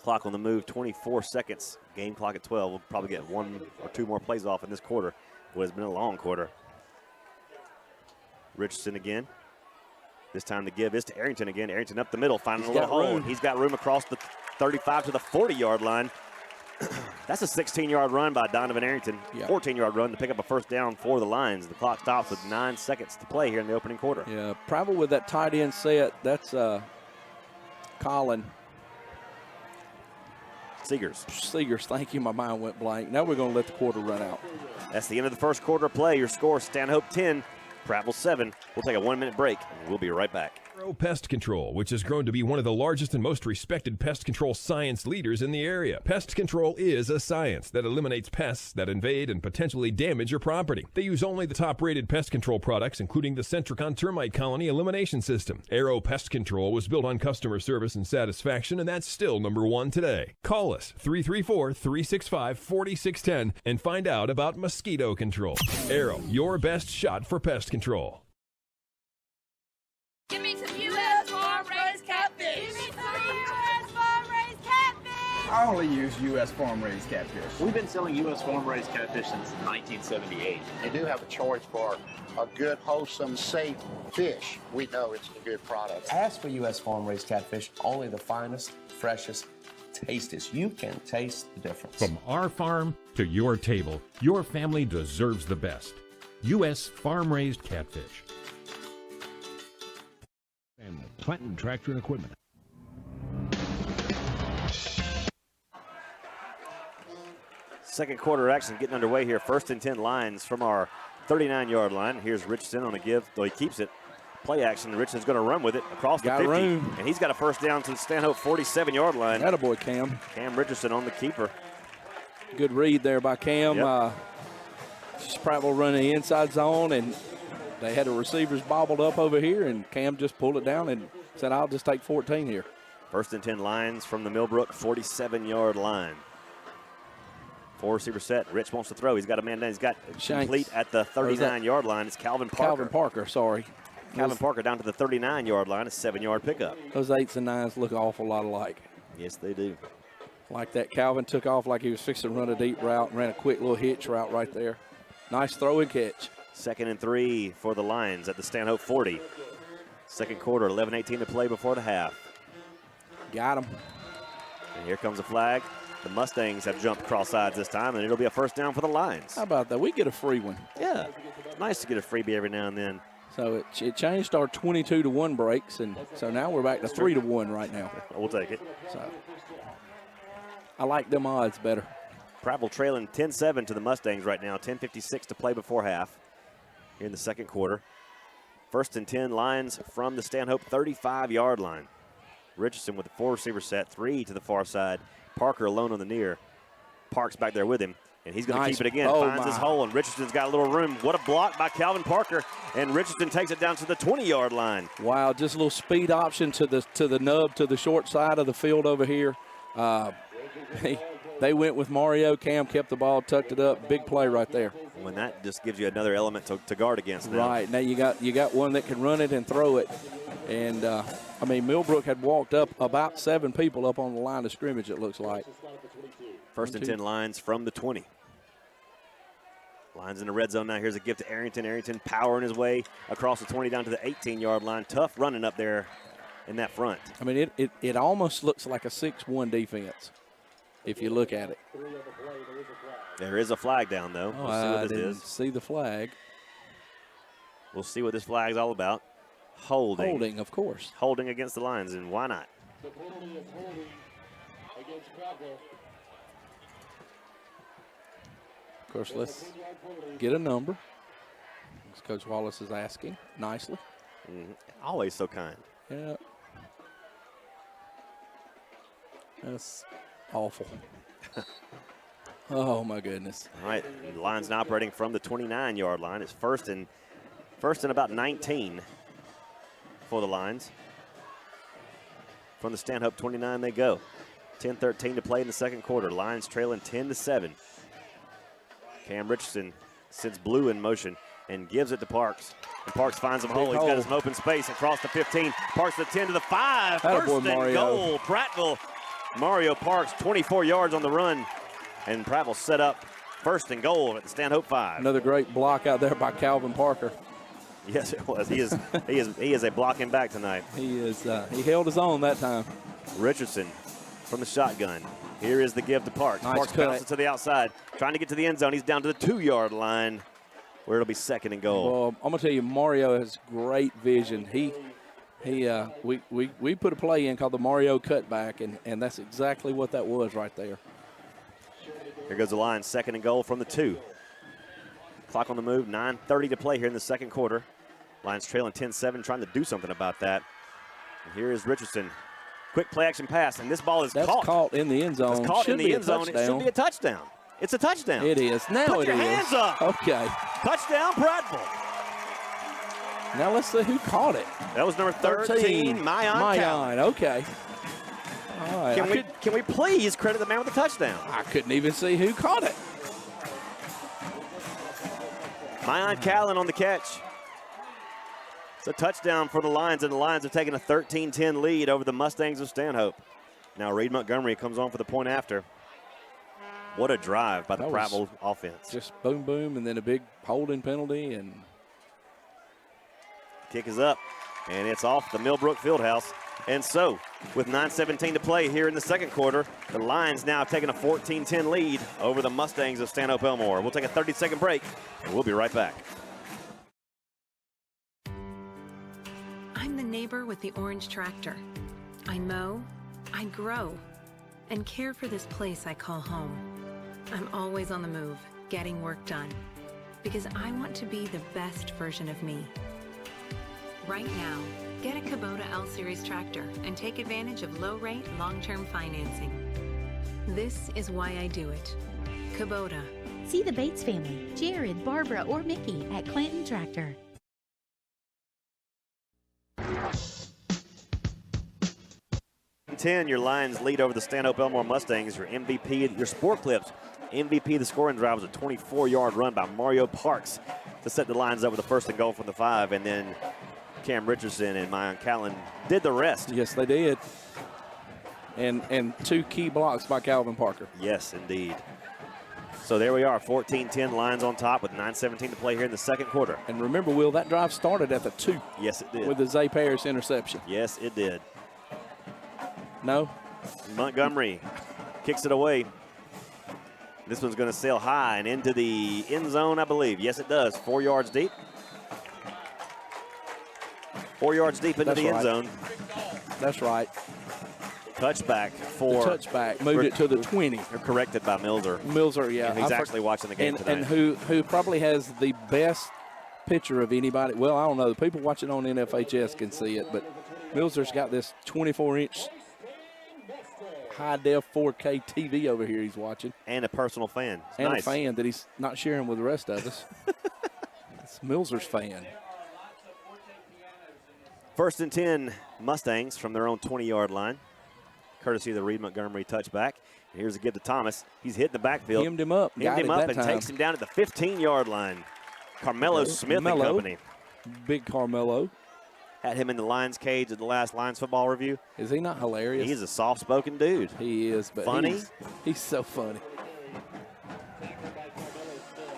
Clock on the move, 24 seconds. Game clock at 12. We'll probably get 1 or 2 more plays off in this quarter. What has been a long quarter. Richardson again. This time the give is to Arrington again. Arrington up the middle, finding a little hole. He's got room across the 35 to the 40-yard line. That's a 16-yard run by Donovan Arrington. 14-yard run to pick up a 1st down for the Lions. The clock stops with 9 seconds to play here in the opening quarter. Yeah, Prattville with that tight end set. That's Colin. Seegers, thank you. My mind went blank. Now we're going to let the quarter run out. That's the end of the first quarter of play. Your score, Stanhope 10, Prattville 7. We'll take a 1-minute break, and we'll be right back. Arrow Pest Control, which has grown to be one of the largest and most respected pest control science leaders in the area. Pest control is a science that eliminates pests that invade and potentially damage your property. They use only the top-rated pest control products, including the Centricon Termite Colony Elimination System. Arrow Pest Control was built on customer service and satisfaction, and that's still #1 today. Call us, 334-365-4610, and find out about mosquito control. Arrow, your best shot for pest control. Give me some U.S. farm-raised catfish. Give me some U.S. farm-raised catfish. only use U.S. farm-raised catfish. We've been selling U.S. farm-raised catfish since 1978. You do have a choice for a good, wholesome, safe fish. We know it's a good product. Ask for U.S. farm-raised catfish, only the finest, freshest, tastiest. You can taste the difference. From our farm to your table, your family deserves the best. U.S. farm-raised catfish. And Clinton Tractor and Equipment. Second quarter action getting underway here. 1st and 10 lines from our 39-yard line. Here's Richardson on a give, though he keeps it. Play action. Richardson's going to run with it across the 50. And he's got a first down to the Stanhope 47-yard line. Attaboy, Cam. Cam Richardson on the keeper. Good read there by Cam. Yep. Prattville running the inside zone, and they had the receivers bobbled up over here, and Cam just pulled it down and said, I'll just take 14 here. 1st and 10 lines from the Millbrook 47-yard line. 4-receiver set. Rich wants to throw. He's got a man down. He's got complete at the 39-yard line. It's Calvin Parker. Calvin Parker, sorry. Calvin Parker down to the 39-yard line. A 7-yard pickup. Those 8s and 9s look an awful lot alike. Yes, they do. Like that. Calvin took off like he was fixing to run a deep route and ran a quick little hitch route right there. Nice throw and catch. 2nd and 3 for the Lions at the Stanhope 40. Second quarter, 11:18 to play before the half. Got him. And here comes a flag. The Mustangs have jumped cross sides this time, and it'll be a first down for the Lions. How about that? We get a free one. Yeah. It's nice to get a freebie every now and then. So it changed our 22-1 breaks, and so now we're back to 3-1 right now. We'll take it. So I like them odds better. Prattville trailing 10-7 to the Mustangs right now. 10:56 to play before half here in the second quarter. 1st and 10 Lions from the Stanhope 35-yard line. Richardson with the 4-receiver set, 3 to the far side. Parker alone on the near. Parks back there with him, and he's going to keep it again. Finds his hole, and Richardson's got a little room. What a block by Calvin Parker, and Richardson takes it down to the 20-yard line. Wow, just a little speed option to the nub, to the short side of the field over here. They went with Mario. Cam kept the ball, tucked it up. Big play right there. When that just gives you another element to guard against now. Right, now you got one that can run it and throw it. And, I mean, Millbrook had walked up about 7 people up on the line of scrimmage, it looks like. 1st and 10 Lines from the 20. Lions in the red zone now. Here's a gift to Arrington. Arrington powering his way across the 20 down to the 18-yard line. Tough running up there in that front. I mean, it almost looks like a 6-1 defense if you look at it. There is a flag down, though. We'll see what this is. See the flag. We'll see what this flag's all about. Holding. Holding, of course. Holding against the Lions, and why not? Of course, let's get a number. As Coach Wallace is asking nicely. Always so kind. Yeah. That's awful. Oh, my goodness. All right, the Lions now operating from the 29-yard line. It's first and about 19 for the Lions. From the Stanhope 29 they go. 10:13 to play in the second quarter. Lions trailing 10-7. Cam Richardson sends Blue in motion and gives it to Parks. And Parks finds him hole. He's got some open space across the 15. Parks to the 10 to the 5. First and goal. Prattville. Mario Parks, 24 yards on the run. And Prattville set up 1st and goal at the Stanhope 5. Another great block out there by Calvin Parker. Yes, it was. He is a blocking back tonight. He is. He held his own that time. Richardson from the shotgun. Here is the give to Parks. Nice Parks cut. bounces to the outside, trying to get to the end zone. He's down to the 2-yard line, where it'll be 2nd and goal. Well, I'm gonna tell you, Mario has great vision. We put a play in called the Mario cutback, and that's exactly what that was right there. Here goes the line, 2nd and goal from the 2. Clock on the move, 9:30 to play here in the second quarter. Lions trailing 10-7, trying to do something about that. And here is Richardson. Quick play action pass, and this ball is That's caught in the end zone. It's caught in the end zone. It should be a touchdown. It's a touchdown. It is. Now Put it your is. hands up. Okay. Touchdown, Prattville. Now let's see who caught it. That was number 13, Mayan. Okay. All right. Can we please credit the man with the touchdown? I couldn't even see who caught it. Mayan Callan on the catch. It's a touchdown for the Lions, and the Lions have taken a 13-10 lead over the Mustangs of Stanhope. Now Reed Montgomery comes on for the point after. What a drive by the That Prattville offense. Just boom, boom, and then a big holding penalty. And kick is up, and it's off the Millbrook Fieldhouse. And so, with 9:17 to play here in the second quarter, the Lions now taking a 14-10 lead over the Mustangs of Stanhope Elmore. We'll take a 30-second break, and we'll be right back. I'm the neighbor with the orange tractor. I mow, I grow, and care for this place I call home. I'm always on the move, getting work done, because I want to be the best version of me. Right now, get a Kubota L-Series tractor and take advantage of low-rate, long-term financing. This is why I do it. Kubota. See the Bates family, Jared, Barbara, or Mickey at Clanton Tractor. Your Lions lead over the Stanhope Elmore Mustangs. Your MVP, your Sport Clips MVP of the scoring drive was a 24-yard run by Mario Parks to set the Lions up with the first and goal from the 5, and then Cam Richardson and Mayan Callan did the rest. Yes, they did. And 2 key blocks by Calvin Parker. Yes, indeed. So there we are, 14-10, Lions on top with 9:17 to play here in the second quarter. And remember, Will, that drive started at the 2. Yes, it did. With the Zay Parrish interception. Yes, it did. No. Montgomery kicks it away. This one's going to sail high and into the end zone, I believe. Yes, it does. 4 yards deep. 4 yards deep into the end zone. That's right. Touchback for. The touchback moved it to the 20. Corrected by Milzer. Milzer, yeah. And he's actually watching the game tonight. And who probably has the best picture of anybody. Well, I don't know. The people watching on NFHS can see it, but Milzer's got this 24-inch high-def 4K TV over here he's watching. And a personal fan. It's and nice. A fan that he's not sharing with the rest of us. It's Milzer's fan. 1st and 10 Mustangs from their own 20-yard line, courtesy of the Reed Montgomery touchback. And here's a give to Thomas. He's hitting the backfield. Hemmed him up. Hemmed him up and takes him down at the 15-yard line. Carmelo Smith and company. Big Carmelo. Had him in the Lions cage at the last Lions football review. Is he not hilarious? He's a soft-spoken dude. He is, but funny. He's so funny.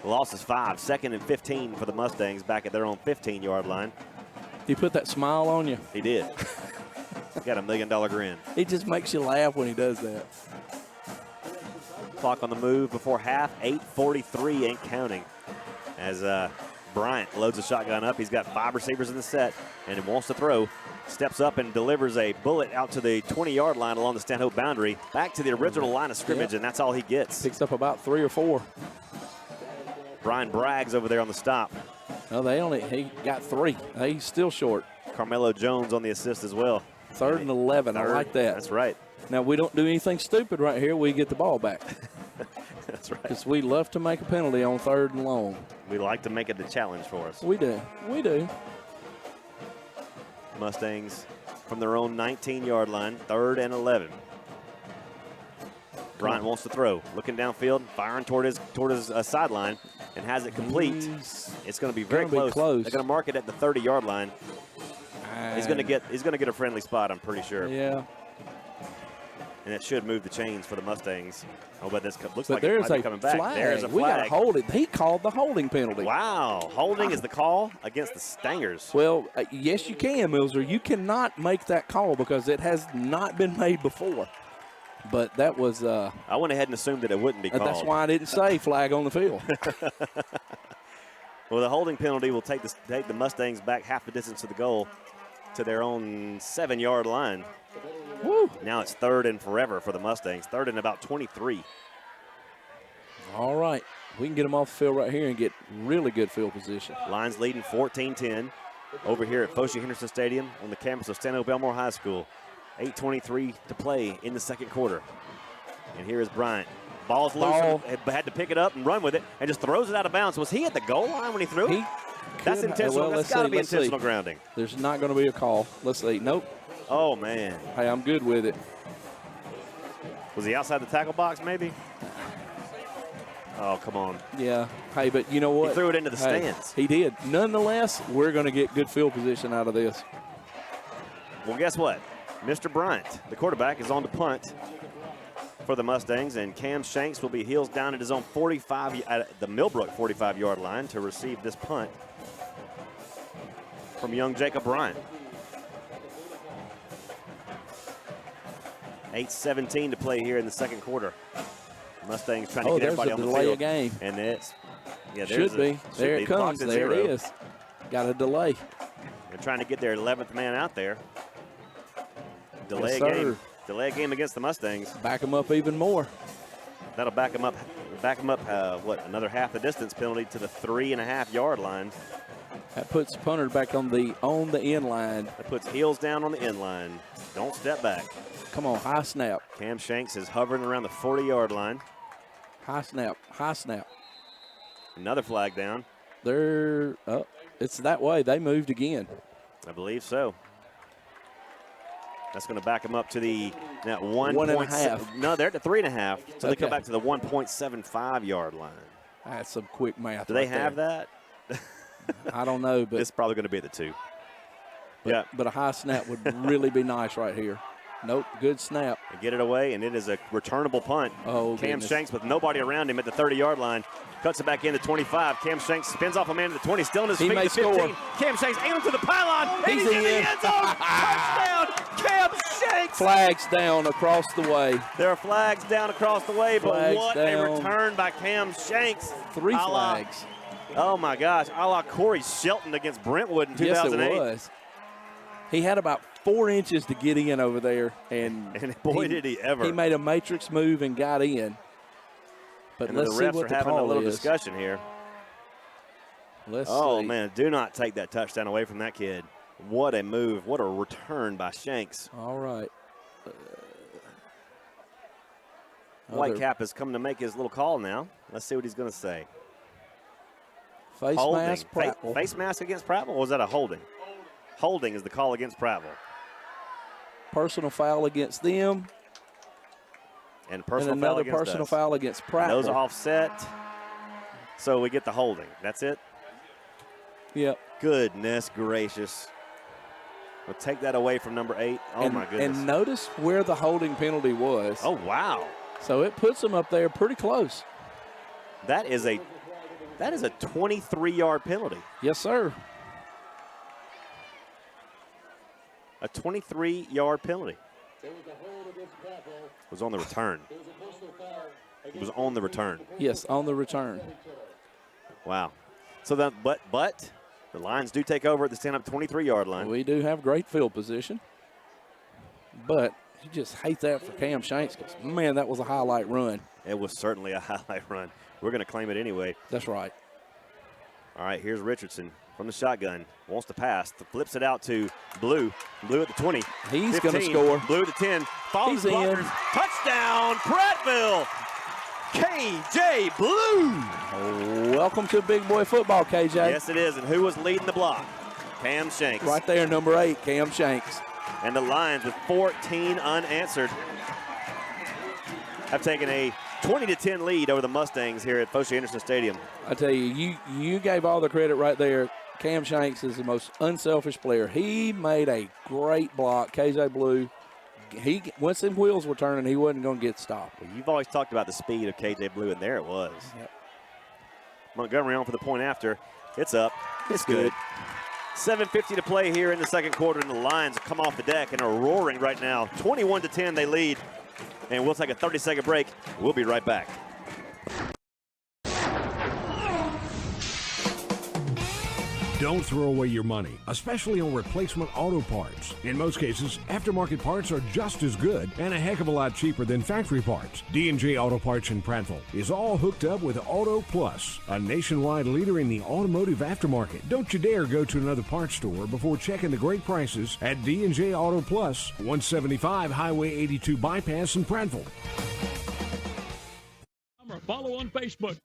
Loss is 5. 2nd and 15 for the Mustangs back at their own 15-yard line. He put that smile on you. He did. He's got $1 million grin. He just makes you laugh when he does that. Clock on the move before half, 8:43 and counting. As Bryant loads the shotgun up. He's got 5 receivers in the set and wants to throw. Steps up and delivers a bullet out to the 20-yard line along the Stanhope boundary. Back to the original line of scrimmage, and that's all he gets. Picks up about 3 or 4. Brian Braggs over there on the stop. No, he got 3. He's still short. Carmelo Jones on the assist as well. 3rd and 11. I like that. That's right. Now, we don't do anything stupid right here. We get the ball back. That's right. Because we love to make a penalty on 3rd and long. We like to make it a challenge for us. We do. We do. Mustangs from their own 19-yard line, 3rd and 11. Bryant wants to throw. Looking downfield, firing toward his sideline, and has it complete. It's going to be very close. They're going to mark it at the 30-yard line. He's going to get a friendly spot, I'm pretty sure. Yeah. And it should move the chains for the Mustangs. Oh, but this looks but like it might be coming back. Flag. There's a flag. We got to hold it. He called the holding penalty. Wow. Holding is the call against the Stangers. Well, yes, you can, Milzer. You cannot make that call because it has not been made before. But that was I went ahead and assumed that it wouldn't be called. That's why I didn't say flag on the field. Well, the holding penalty will take the Mustangs back half the distance to the goal to their own 7-yard line. Woo. Now it's 3rd and forever for the Mustangs. 3rd and about 23. All right. We can get them off the field right here and get really good field position. Lions leading 14-10 over here at Foshie Henderson Stadium on the campus of Stanhope Elmore High School. 8:23 to play in the second quarter. And here is Bryant. Ball's loose. Had to pick it up and run with it and just throws it out of bounds. Was he at the goal line when he threw it? That's intentional. That's got to be intentional grounding. There's not going to be a call. Let's see. Nope. Oh, man. Hey, I'm good with it. Was he outside the tackle box maybe? Oh, come on. Yeah. Hey, but you know what? He threw it into the stands. He did. Nonetheless, we're going to get good field position out of this. Well, guess what? Mr. Bryant, the quarterback, is on to punt for the Mustangs, and Cam Shanks will be heels down at his own 45, at the Millbrook 45-yard line to receive this punt from young Jacob Bryant. 8:17 to play here in the second quarter. Mustangs trying to get everybody on the delay field. of game. And it's should be. There it comes. There it is. Got a delay. They're trying to get their 11th man out there. Delay Yes, a game. sir. Delay a game against the Mustangs. Back them up even more. That'll back them up. Another half the distance penalty to the 3.5-yard line. That puts punter back on the end line. That puts heels down on the end line. Don't step back. Come on, high snap. Cam Shanks is hovering around the 40-yard line. High snap, high snap. Another flag down. It's that way. They moved again. I believe so. That's going to back them up to the 1.5. No, they're at the 3.5. So they Okay. come back to the 1.75-yard line. That's some quick math. Do they have that? I don't know, but it's probably going to be the 2. But a high snap would really be nice right here. Nope, good snap. They get it away, and it is a returnable punt. Oh, Cam goodness. Shanks with nobody around him at the 30-yard line. Cuts it back into 25. Cam Shanks spins off a man to the 20, still in his He feet may to 15. score. Cam Shanks aims to the pylon. And He's he's in the in. end zone. Touchdown, Cam Shanks. Flags down across the way. There are flags down across the way, but Flags what down. a return by Cam Shanks. 3 A la- flags. Oh, my gosh. A la Corey Shelton against Brentwood in 2008. Yes, it was. He had about 4 inches to get in over there, and boy, did he ever. He made a matrix move and got in. But And let's the see refs what are the having a call little is. discussion here. Let's Oh, see. man, do not take that touchdown away from that kid. What a move. What a return by Shanks. All right. Whitecap has come to make his little call now. Let's see what he's going to say. Face Holding. mask, Prattville. Face mask against Prattville, or was that a holding? Holding is the call against Prattville. Personal foul against them. And personal and foul another against personal us. foul against And Prattville. those are offset. So we get the holding. That's it? Yep. Goodness gracious. We'll take that away from number 8. Oh, my goodness. And notice where the holding penalty was. Oh, wow. So it puts them up there pretty close. That is a 23-yard penalty. Yes, sir. A 23-yard penalty. It was on the return. It was on the return. Yes, on the return. Wow. So that, but the Lions do take over at the stand-up 23-yard line. We do have great field position. But you just hate that for Cam Shanks because, man, that was a highlight run. It was certainly a highlight run. We're going to claim it anyway. That's right. All right, here's Richardson from the shotgun. Wants to pass. Flips it out to Blue. Blue at the 20. He's 15. going to score. Blue at the 10. Follows He's blockers. in. Touchdown, Prattville. KJ Blue. Welcome to big boy football, KJ. Yes, it is. And who was leading the block? Cam Shanks. Right there, number 8, Cam Shanks. And the Lions with 14 unanswered have taken a 20-10 lead over the Mustangs here at Foch Anderson Stadium. I tell you, you gave all the credit right there. Cam Shanks is the most unselfish player. He made a great block. KJ Blue, once them wheels were turning, he wasn't going to get stopped. Well, you've always talked about the speed of KJ Blue, and there it was. Yep. Montgomery on for the point after. It's up. It's good. 7:50 to play here in the second quarter, and the Lions have come off the deck and are roaring right now. 21-10 they lead. And we'll take a 30-second break. We'll be right back. Don't throw away your money, especially on replacement auto parts. In most cases, aftermarket parts are just as good and a heck of a lot cheaper than factory parts. D&J Auto Parts in Prattville is all hooked up with Auto Plus, a nationwide leader in the automotive aftermarket. Don't you dare go to another parts store before checking the great prices at D&J Auto Plus, 175 Highway 82 Bypass in Prattville. Follow on Facebook.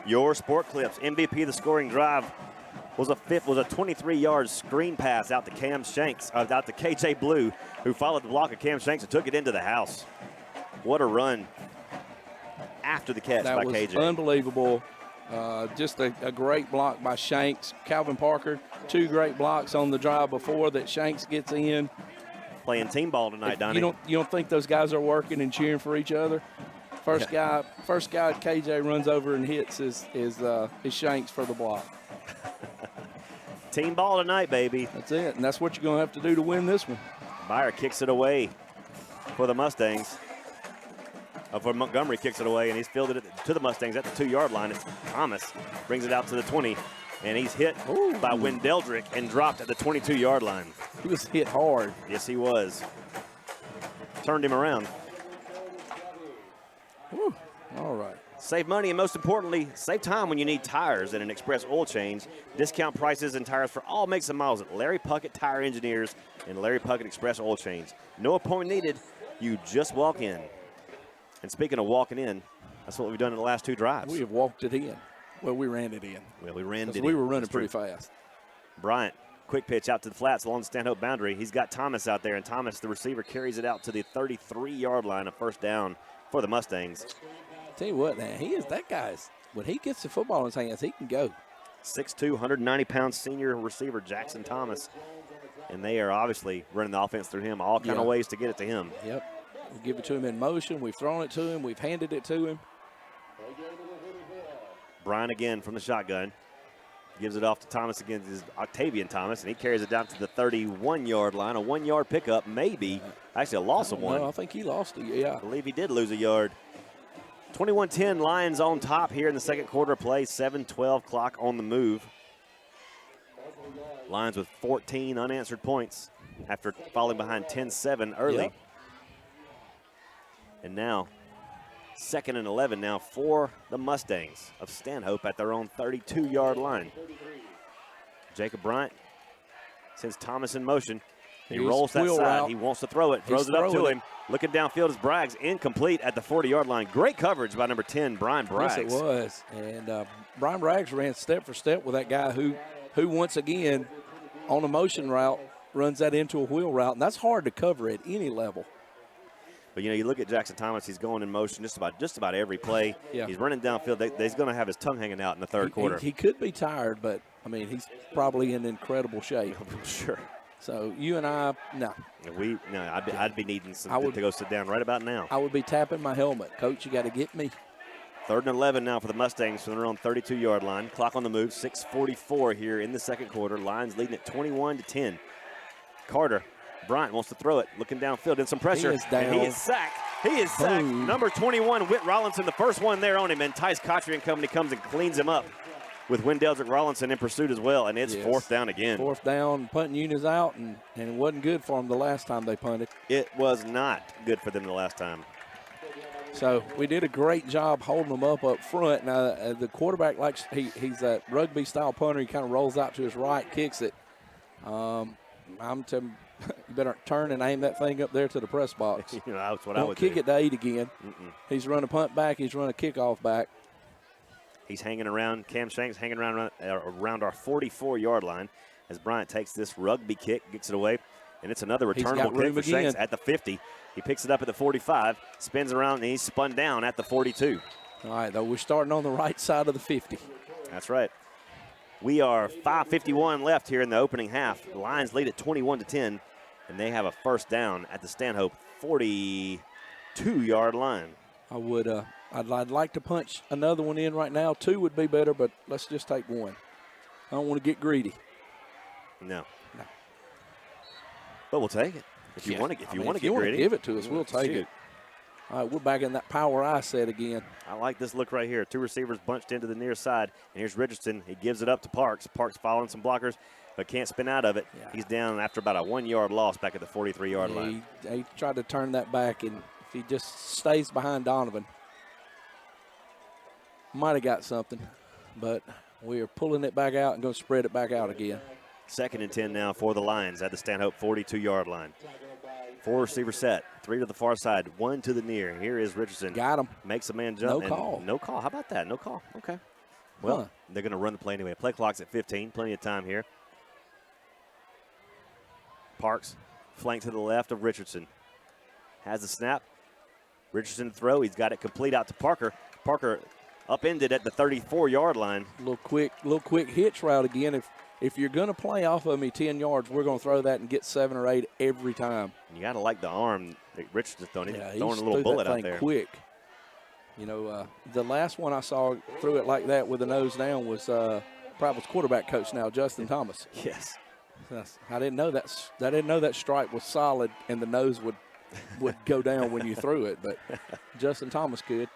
Your Sport Clips MVP of the scoring drive was a 23-yard screen pass out to Cam Shanks, out to KJ Blue, who followed the block of Cam Shanks and took it into the house. What a run after the catch by KJ. That was unbelievable. Just a great block by Shanks. Calvin Parker, 2 great blocks on the drive before that Shanks gets in. Playing team ball tonight, Donnie. You don't think those guys are working and cheering for each other? First guy KJ runs over and hits is Shanks for the block. Team ball tonight, baby. That's it, and that's what you're going to have to do to win this one. Meyer kicks it away for the Mustangs. For Montgomery kicks it away, and he's fielded it to the Mustangs at the 2-yard line. It's Thomas brings it out to the 20, and he's hit by Wendeldrick and dropped at the 22-yard line. He was hit hard. Yes, he was. Turned him around. Whew. All right. Save money and, most importantly, save time when you need tires at an Express Oil Change. Discount prices and tires for all makes and models at Larry Puckett Tire Engineers and Larry Puckett Express Oil Change. No appointment needed. You just walk in. And speaking of walking in, that's what we've done in the last 2 drives. We have walked it in. Well, we ran it in. Well, we ran it in. We were running pretty fast. Bryant, quick pitch out to the flats along the Stanhope boundary. He's got Thomas out there, and Thomas, the receiver, carries it out to the 33-yard line, a first down for the Mustangs. Tell you what, man, when he gets the football in his hands, he can go. 6'2", 190-pound senior receiver Jackson Thomas. And they are obviously running the offense through him, all kind of ways to get it to him. Yep. We give it to him in motion. We've thrown it to him. We've handed it to him. Brian again from the shotgun. Gives it off to Thomas again. This is Octavian Thomas, and he carries it down to the 31-yard line. A 1-yard pickup, maybe. Actually, a loss of 1. No, I think he lost it, yeah. I believe he did lose a yard. 21-10, Lions on top here in the second quarter of play. 7-12 clock on the move. Lions with 14 unanswered points after falling behind 10-7 early. Yep. And now, 2nd and 11 now for the Mustangs of Stanhope at their own 32-yard line. Jacob Bryant sends Thomas in motion. He rolls that side. Route. He wants to throw it. Throws it up to him. Looking downfield is Braggs. Incomplete at the 40-yard line. Great coverage by number 10, Brian Braggs. Yes, it was. And Brian Braggs ran step for step with that guy who once again, on a motion route, runs that into a wheel route. And that's hard to cover at any level. But, you look at Jackson Thomas. He's going in motion just about every play. Yeah. He's running downfield. He's going to have his tongue hanging out in the third quarter. He could be tired, but, I mean, he's probably in incredible shape. I'm sure. So you and I, no. I'd be needing to go sit down right about now. I would be tapping my helmet. Coach, you got to get me. 3rd and 11 now for the Mustangs from their own 32-yard line. Clock on the move, 6:44 here in the second quarter. Lions leading at 21-10. Carter Bryant wants to throw it, looking downfield in some pressure. He is down. And he is sacked. He is sacked. Boom. Number 21, Whit Rollinson, the first one there on him, and Tice Cotchery and company comes and cleans him up with Wendeldrick Rollinson in pursuit as well, and it's 4th down again. 4th down, punting units out, and it wasn't good for them the last time they punted. It was not good for them the last time. So we did a great job holding them up front. Now, the quarterback, he's a rugby-style punter. He kind of rolls out to his right, kicks it. I'm telling you better turn and aim that thing up there to the press box. That's what I would kick do. it to 8 again. He's run a punt back. He's run a kickoff back. He's hanging around, Cam Shanks hanging around our 44-yard line as Bryant takes this rugby kick, gets it away, and it's another returnable kick for Shanks at the 50. He picks it up at the 45, spins around, and he's spun down at the 42. All right, though, we're starting on the right side of the 50. That's right. We are 5:51 left here in the opening half. The Lions lead at 21-10, and they have a first down at the Stanhope 42-yard line. I'd like to punch another one in right now. 2 would be better, but let's just take 1. I don't want to get greedy. No. But we'll take it. If you want to get greedy, give it to us, we'll take it. All right, we're back in that power I set again. I like this look right here. 2 receivers bunched into the near side, and here's Richardson. He gives it up to Parks. Parks following some blockers, but can't spin out of it. Yeah. He's down after about a 1-yard loss back at the 43-yard line. He tried to turn that back, and if he just stays behind Donovan, might have got something, but we are pulling it back out and going to spread it back out again. 2nd and 10 now for the Lions at the Stanhope 42-yard line. 4 receiver set, 3 to the far side, 1 to the near. Here is Richardson. Got him. Makes a man jump. No call. No call. How about that? No call. Okay. Well, they're going to run the play anyway. Play clock's at 15. Plenty of time here. Parks, flank to the left of Richardson. Has the snap. Richardson throw. He's got it complete out to Parker. Parker upended at the 34-yard line. Little quick hitch route again. If you're going to play off of me 10 yards, we're going to throw that and get 7 or 8 every time. You got to like the arm that Richardson's throwing. Yeah, He's throwing a little bullet that out thing there. Quick. You know, the last one I saw threw it like that with the nose down was Prattville's quarterback coach now, Justin Thomas. Yes. I didn't know that stripe was solid and the nose would go down when you threw it, but Justin Thomas could.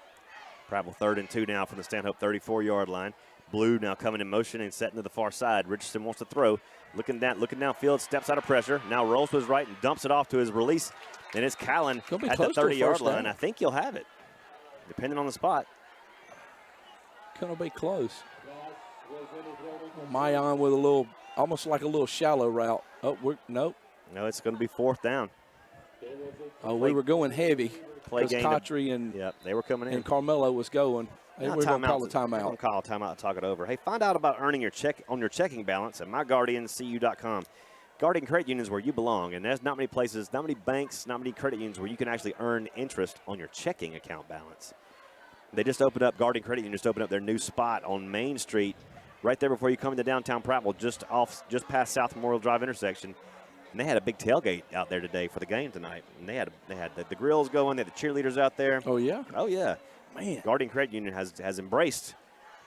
Prattville 3rd and 2 now from the Stanhope 34-yard line. Blue now coming in motion and setting to the far side. Richardson wants to throw. Looking downfield, steps out of pressure. Now rolls to his right and dumps it off to his release. And it's Callan at the 30-yard line. I think he'll have it, depending on the spot. Gonna be close. Mayan with a little, almost like a little shallow route. Oh, No, it's going to be 4th down. Oh, we were going heavy. Play because Cotry and they were coming in. And Carmelo was going. They were going to call a timeout. Don't call a timeout to talk it over. Hey, find out about earning your checking balance at myguardiancu.com. Guardian Credit Union is where you belong, and there's not many places, not many banks, not many credit unions where you can actually earn interest on your checking account balance. They just opened up, Guardian Credit Union just opened up their new spot on Main Street, right there before you come into downtown Prattville, just past South Memorial Drive intersection. And they had a big tailgate out there today for the game tonight. And they had the grills going, they had the cheerleaders out there. Oh, yeah? Oh, yeah. Man. Guardian Credit Union has embraced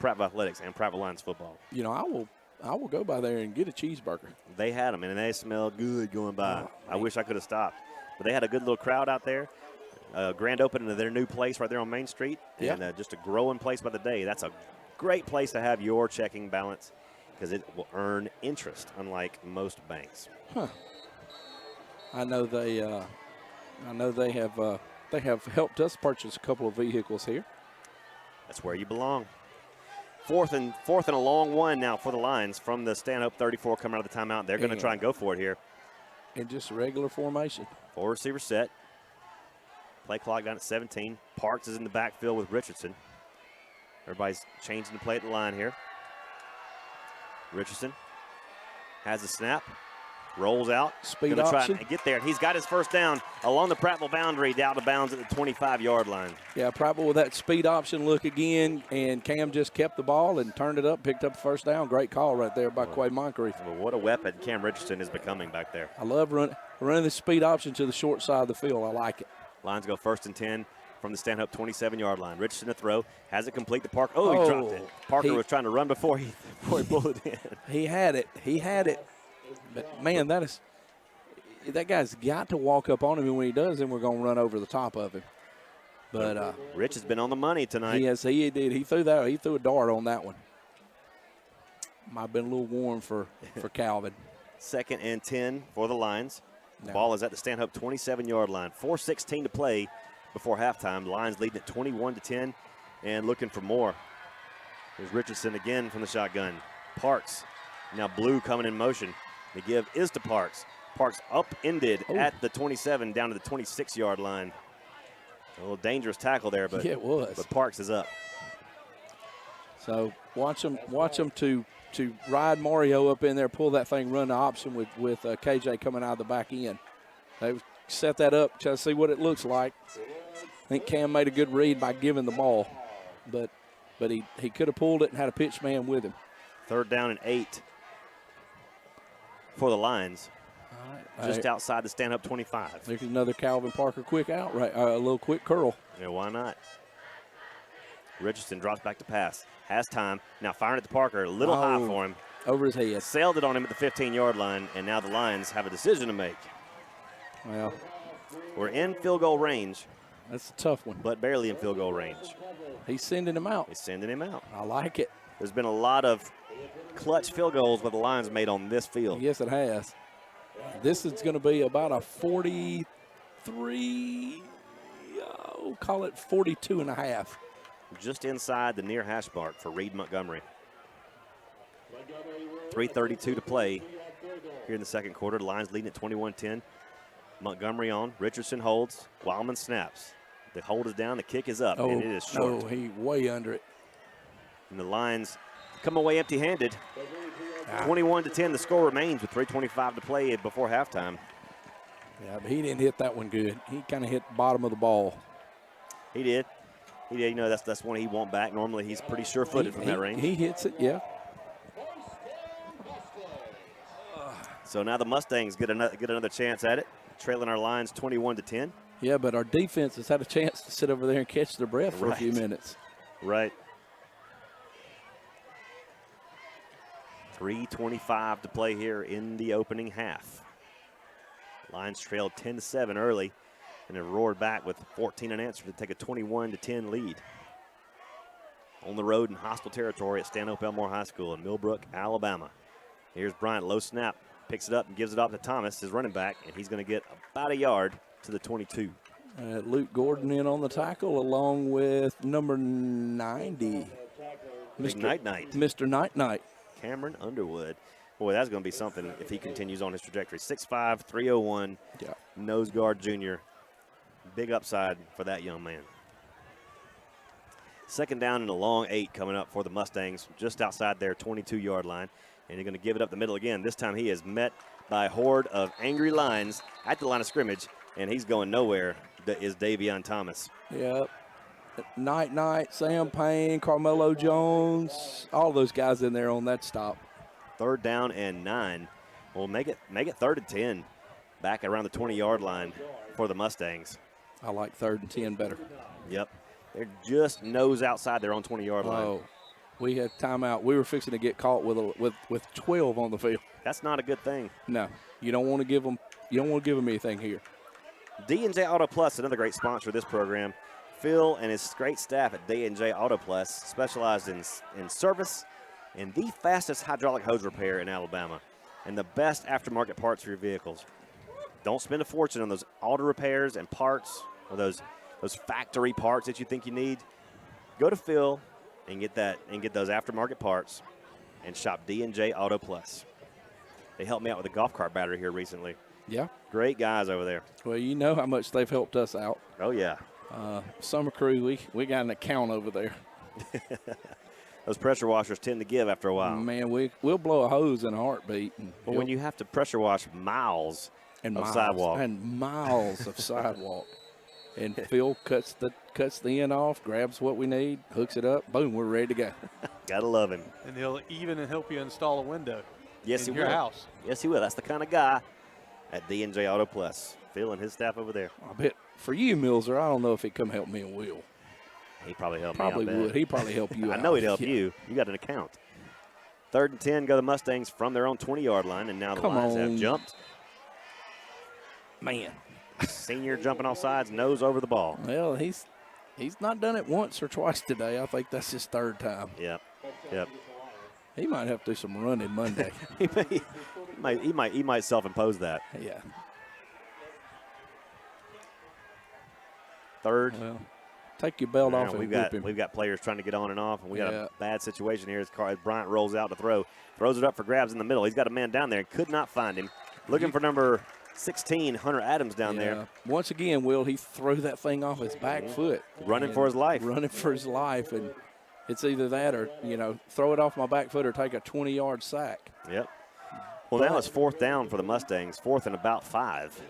Prattville Athletics and Prattville Lions football. You know, I will go by there and get a cheeseburger. They had them, and they smelled good going by. I wish I could have stopped. But they had a good little crowd out there. Grand opening of their new place right there on Main Street. Yeah. And just a growing place by the day. That's a great place to have your checking balance because it will earn interest, unlike most banks. Huh. I know they have helped us purchase a couple of vehicles here. That's where you belong. Fourth and a long one now for the Lions from the Stanhope 34 coming out of the timeout. They're going to try and go for it here. In just regular formation. 4 receiver set. Play clock down at 17. Parks is in the backfield with Richardson. Everybody's changing the play at the line here. Richardson has the snap. Rolls out. Speed option. option. Try and get there. He's got his first down along the Prattville boundary, down to bounds at the 25-yard line. Yeah, Prattville with that speed option look again, and Cam just kept the ball and turned it up, picked up the first down. Great call right there by Quay Moncrief. Well, what a weapon Cam Richardson is becoming back there. I love running the speed option to the short side of the field. I like it. Lions go 1st and 10 from the Stanhope 27-yard line. Richardson to throw. Has it complete to Parker. Oh, he dropped it. Parker was trying to run before he pulled it in. He had it. But, man, that guy's got to walk up on him, and when he does, then we're going to run over the top of him. But Rich has been on the money tonight. Yes, he did. He threw a dart on that one. Might have been a little warm for Calvin. 2nd and 10 for the Lions. The No. ball is at the Stanhope 27-yard line. 4:16 to play before halftime. Lions leading at 21-10 and looking for more. Here's Richardson again from the shotgun. Parks, now Blue coming in motion. The give is to Parks. Parks upended at the 27 down to the 26-yard line. A little dangerous tackle there, but yeah, it was. But Parks is up. So watch them to ride Mario up in there, pull that thing, run the option with KJ coming out of the back end. They set that up, try to see what it looks like. I think Cam made a good read by giving the ball, but he could have pulled it and had a pitch man with him. 3rd down and 8 for the Lions. Just outside the Stanhope 25. There's another Calvin Parker quick out, right? A little quick curl. Yeah, why not? Richardson drops back to pass. Has time. Now firing at the Parker. A little high for him. Over his head. Sailed it on him at the 15-yard line, and now the Lions have a decision to make. Well, we're in field goal range. That's a tough one. But barely in field goal range. He's sending him out. He's sending him out. I like it. There's been a lot of clutch field goals with the Lions made on this field. Yes, it has. This is going to be about a 43, call it 42 and a half. Just inside the near hash mark for Reed Montgomery. 3:32 to play here in the second quarter. The Lions leading at 21-10. Montgomery on. Richardson holds. Wildman snaps. The hold is down. The kick is up, and it is short. Oh, he way under it. And the Lions come away empty-handed. 21-10, the score remains with 3:25 to play before halftime. Yeah, but he didn't hit that one good. He kind of hit the bottom of the ball. He did. That's one he won't back. Normally he's pretty sure-footed from that range. He hits it, yeah. So now the Mustangs get another chance at it, trailing our lines 21-10. Yeah, but our defense has had a chance to sit over there and catch their breath for a few minutes. Right. 3:25 to play here in the opening half. Lions trailed 10-7 early, and have roared back with 14 unanswered to take a 21-10 lead. On the road in hostile territory at Stanhope Elmore High School in Millbrook, Alabama. Here's Bryant, low snap, picks it up and gives it off to Thomas, his running back, and he's going to get about a yard to the 22. Luke Gordon in on the tackle along with number 90. Mr. Night. Mr. Night. Cameron Underwood. Boy, that's going to be something if he continues on his trajectory. 6'5", 301, nose guard junior. Big upside for that young man. Second down and a long 8 coming up for the Mustangs just outside their 22-yard line. And they're going to give it up the middle again. This time he is met by a horde of angry Lions at the line of scrimmage, and he's going nowhere. That is Davion Thomas. Yep. Night, Sam Payne, Carmelo Jones, all those guys in there on that stop. Third down and 9. We'll make it 3rd and 10 back around the 20-yard line for the Mustangs. I like 3rd and 10 better. Yep. They're just nose outside their own 20-yard line. Oh, we had timeout. We were fixing to get caught with 12 on the field. That's not a good thing. No, you don't want to give them. You don't want to give them anything here. D&J Auto Plus, another great sponsor of this program. Phil and his great staff at D&J Auto Plus specialized in service and the fastest hydraulic hose repair in Alabama and the best aftermarket parts for your vehicles. Don't spend a fortune on those auto repairs and parts or those factory parts that you think you need. Go to Phil and get those aftermarket parts and shop D&J Auto Plus. They helped me out with a golf cart battery here recently. Yeah. Great guys over there. Well, you know how much they've helped us out. Oh, yeah. Summer crew, we got an account over there. Those pressure washers tend to give after a while. Man, we'll blow a hose in a heartbeat. But when you have to pressure wash miles of sidewalk. And miles of sidewalk. And Phil cuts the end off, grabs what we need, hooks it up, boom, we're ready to go. Gotta love him. And he'll even help you install a window. Yes, in he your will. House. Yes, he will. That's the kind of guy at D&J Auto Plus. Phil and his staff over there. I bet for you, Milzer, I don't know if he'd come help me and Will. He'd probably help me. Would. He'd probably help you I out. know he'd help you. You got an account. 3rd and 10 go the Mustangs from their own 20-yard line, and now the Lions have jumped. Man. Senior jumping off sides, nose over the ball. Well, he's not done it once or twice today. I think that's his 3rd time. Yep. He might have to do some running Monday. he might self-impose that. Yeah. 3rd. Well, take your belt off and whip him. We've got players trying to get on and off, and we got a bad situation here as Bryant rolls out to throw. Throws it up for grabs in the middle. He's got a man down there and could not find him. Looking for number 16, Hunter Adams down there. Once again, Will, he threw that thing off his back foot. Running for his life. Running for his life, and it's either that or, throw it off my back foot or take a 20-yard sack. Yep. Well, now it's 4th down for the Mustangs, 4th and about 5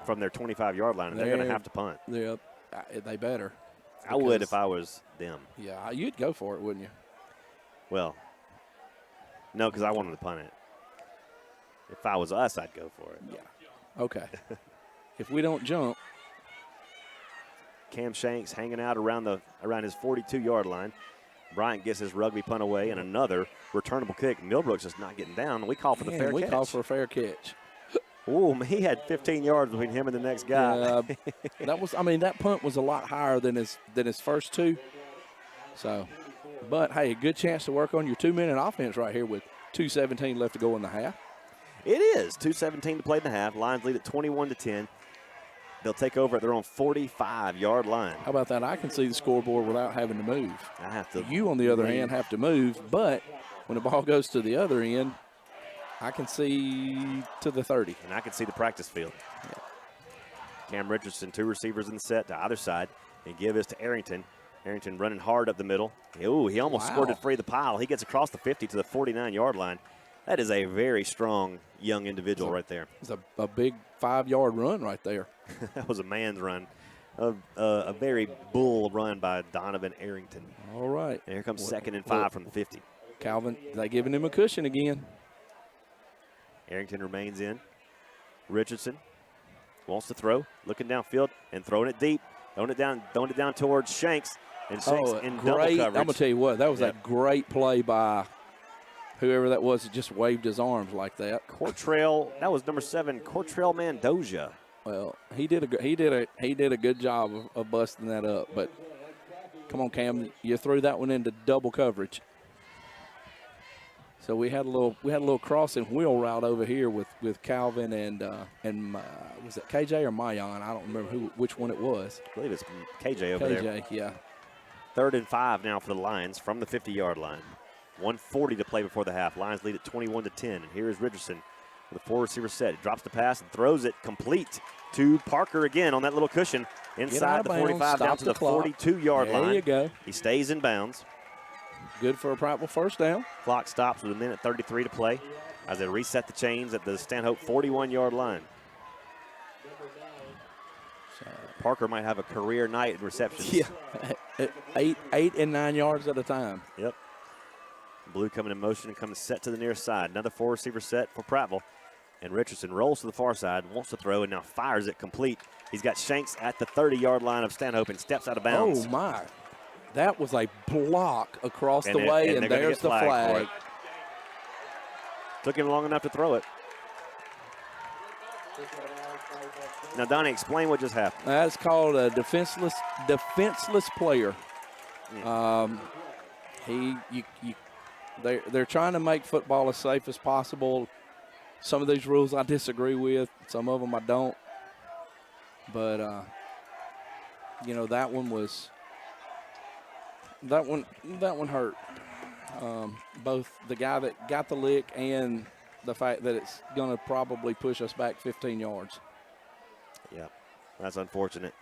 from their 25-yard line, and they're going to have to punt. Yep, they better. I would if I was them. Yeah, you'd go for it, wouldn't you? Well, no, because I wanted to punt it. If I was us, I'd go for it. Yeah. Okay. If we don't jump. Cam Shanks hanging out around his 42-yard line. Bryant gets his rugby punt away, and another returnable kick. Millbrook's just not getting down. We call for the fair catch. We call for a fair catch. Oh, he had 15 yards between him and the next guy. That punt was a lot higher than his first 2. So, but hey, a good chance to work on your 2-minute offense right here with 2:17 left to go in the half. It is 2:17 to play in the half. Lions lead at 21-10. They'll take over at their own 45-yard line. How about that? I can see the scoreboard without having to move. I have to. You, on the other hand, have to move, but when the ball goes to the other end, I can see to the 30. And I can see the practice field. Yeah. Cam Richardson, 2 receivers in the set to either side. And give this to Arrington. Arrington running hard up the middle. Ooh, he almost squirted free of the pile. He gets across the 50 to the 49-yard line. That is a very strong young individual right there. It's a big 5-yard run right there. That was a man's run. a very bull run by Donovan Arrington. All right. And here comes 2nd and 5 from the 50. Calvin, they giving him a cushion again. Arrington remains in. Richardson wants to throw, looking downfield and throwing it deep, throwing it down towards Shanks. And Shanks in double great. coverage. I'm going to tell you what, that was a great play by whoever that was that just waved his arms like that. Cortrell, that was number 7, Cortrell Mendoza. Well, he did a good job of busting that up. But come on, Cam, you threw that one into double coverage. So we had a little crossing wheel route over here with Calvin and was it KJ or Mayan? I don't remember which one it was. I believe it's KJ over there. KJ, yeah. 3rd and 5 now for the Lions from the 50-yard line. 1:40 to play before the half. Lions lead at 21-10. And here is Richardson with a 4-receiver set. He drops the pass and throws it complete to Parker again on that little cushion inside the 45 down to the 42-yard line. There you go. He stays in bounds. Good for a Prattville first down. Clock stops with 1:33 to play as they reset the chains at the Stanhope 41-yard line. Parker might have a career night in receptions. Yeah, 8 and 9 yards at a time. Yep. Blue coming in motion and coming set to the near side. Another 4-receiver set for Prattville. And Richardson rolls to the far side, wants to throw, and now fires it complete. He's got Shanks at the 30-yard line of Stanhope and steps out of bounds. Oh, my. That was a block across the way, and there's the flag. Took him long enough to throw it. Now, Donnie, explain what just happened. That's called a defenseless player. Yeah. They're trying to make football as safe as possible. Some of these rules I disagree with. Some of them I don't. But that one hurt. Both the guy that got the lick and the fact that it's going to probably push us back 15 yards. Yeah, that's unfortunate.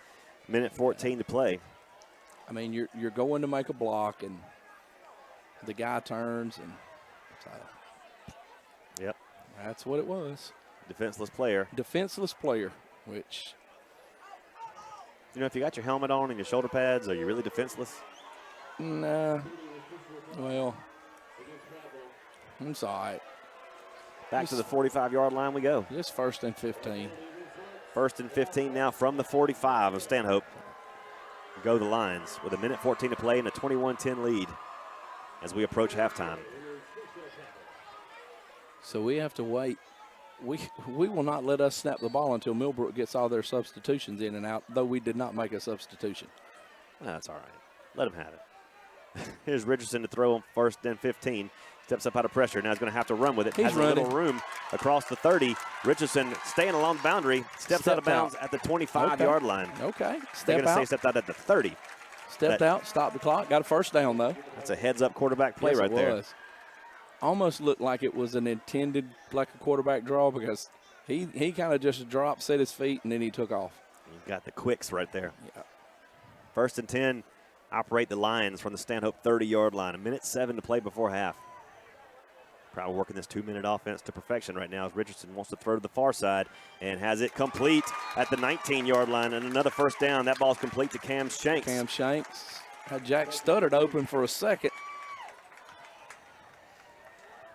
1:14 to play. I mean, you're going to make a block, and the guy turns, and so yep, that's what it was. Defenseless player. Defenseless player, which, if you got your helmet on and your shoulder pads, are you really defenseless? Nah. Well, it's all right. Back to the 45-yard line we go. Just 1st and 15. 1st and 15 now from the 45 of Stanhope. Go the Lions with 1:14 to play and a 21-10 lead as we approach halftime. So we have to wait. We will not let us snap the ball until Millbrook gets all their substitutions in and out, though we did not make a substitution. That's all right. Let them have it. Here's Richardson to throw on 1st and 15. Steps up out of pressure. Now he's going to have to run with it. He's Has running. a little room across the 30. Richardson staying along the boundary. Steps out of bounds at the 25-yard line. Okay. They're going to say stepped out at the 30. Stepped out, stopped the clock. Got a first down, though. That's a heads-up quarterback play right there. Was. Almost looked like it was an intended, like a quarterback draw, because he kind of just dropped, set his feet, and then he took off. You got the quicks right there. Yeah. 1st and 10. Operate the Lions from the Stanhope 30-yard line. 1:07 to play before half. Probably working this 2-minute offense to perfection right now as Richardson wants to throw to the far side and has it complete at the 19-yard line. And another first down. That ball's complete to Cam Shanks. Cam Shanks had Jack Studdard open for a second.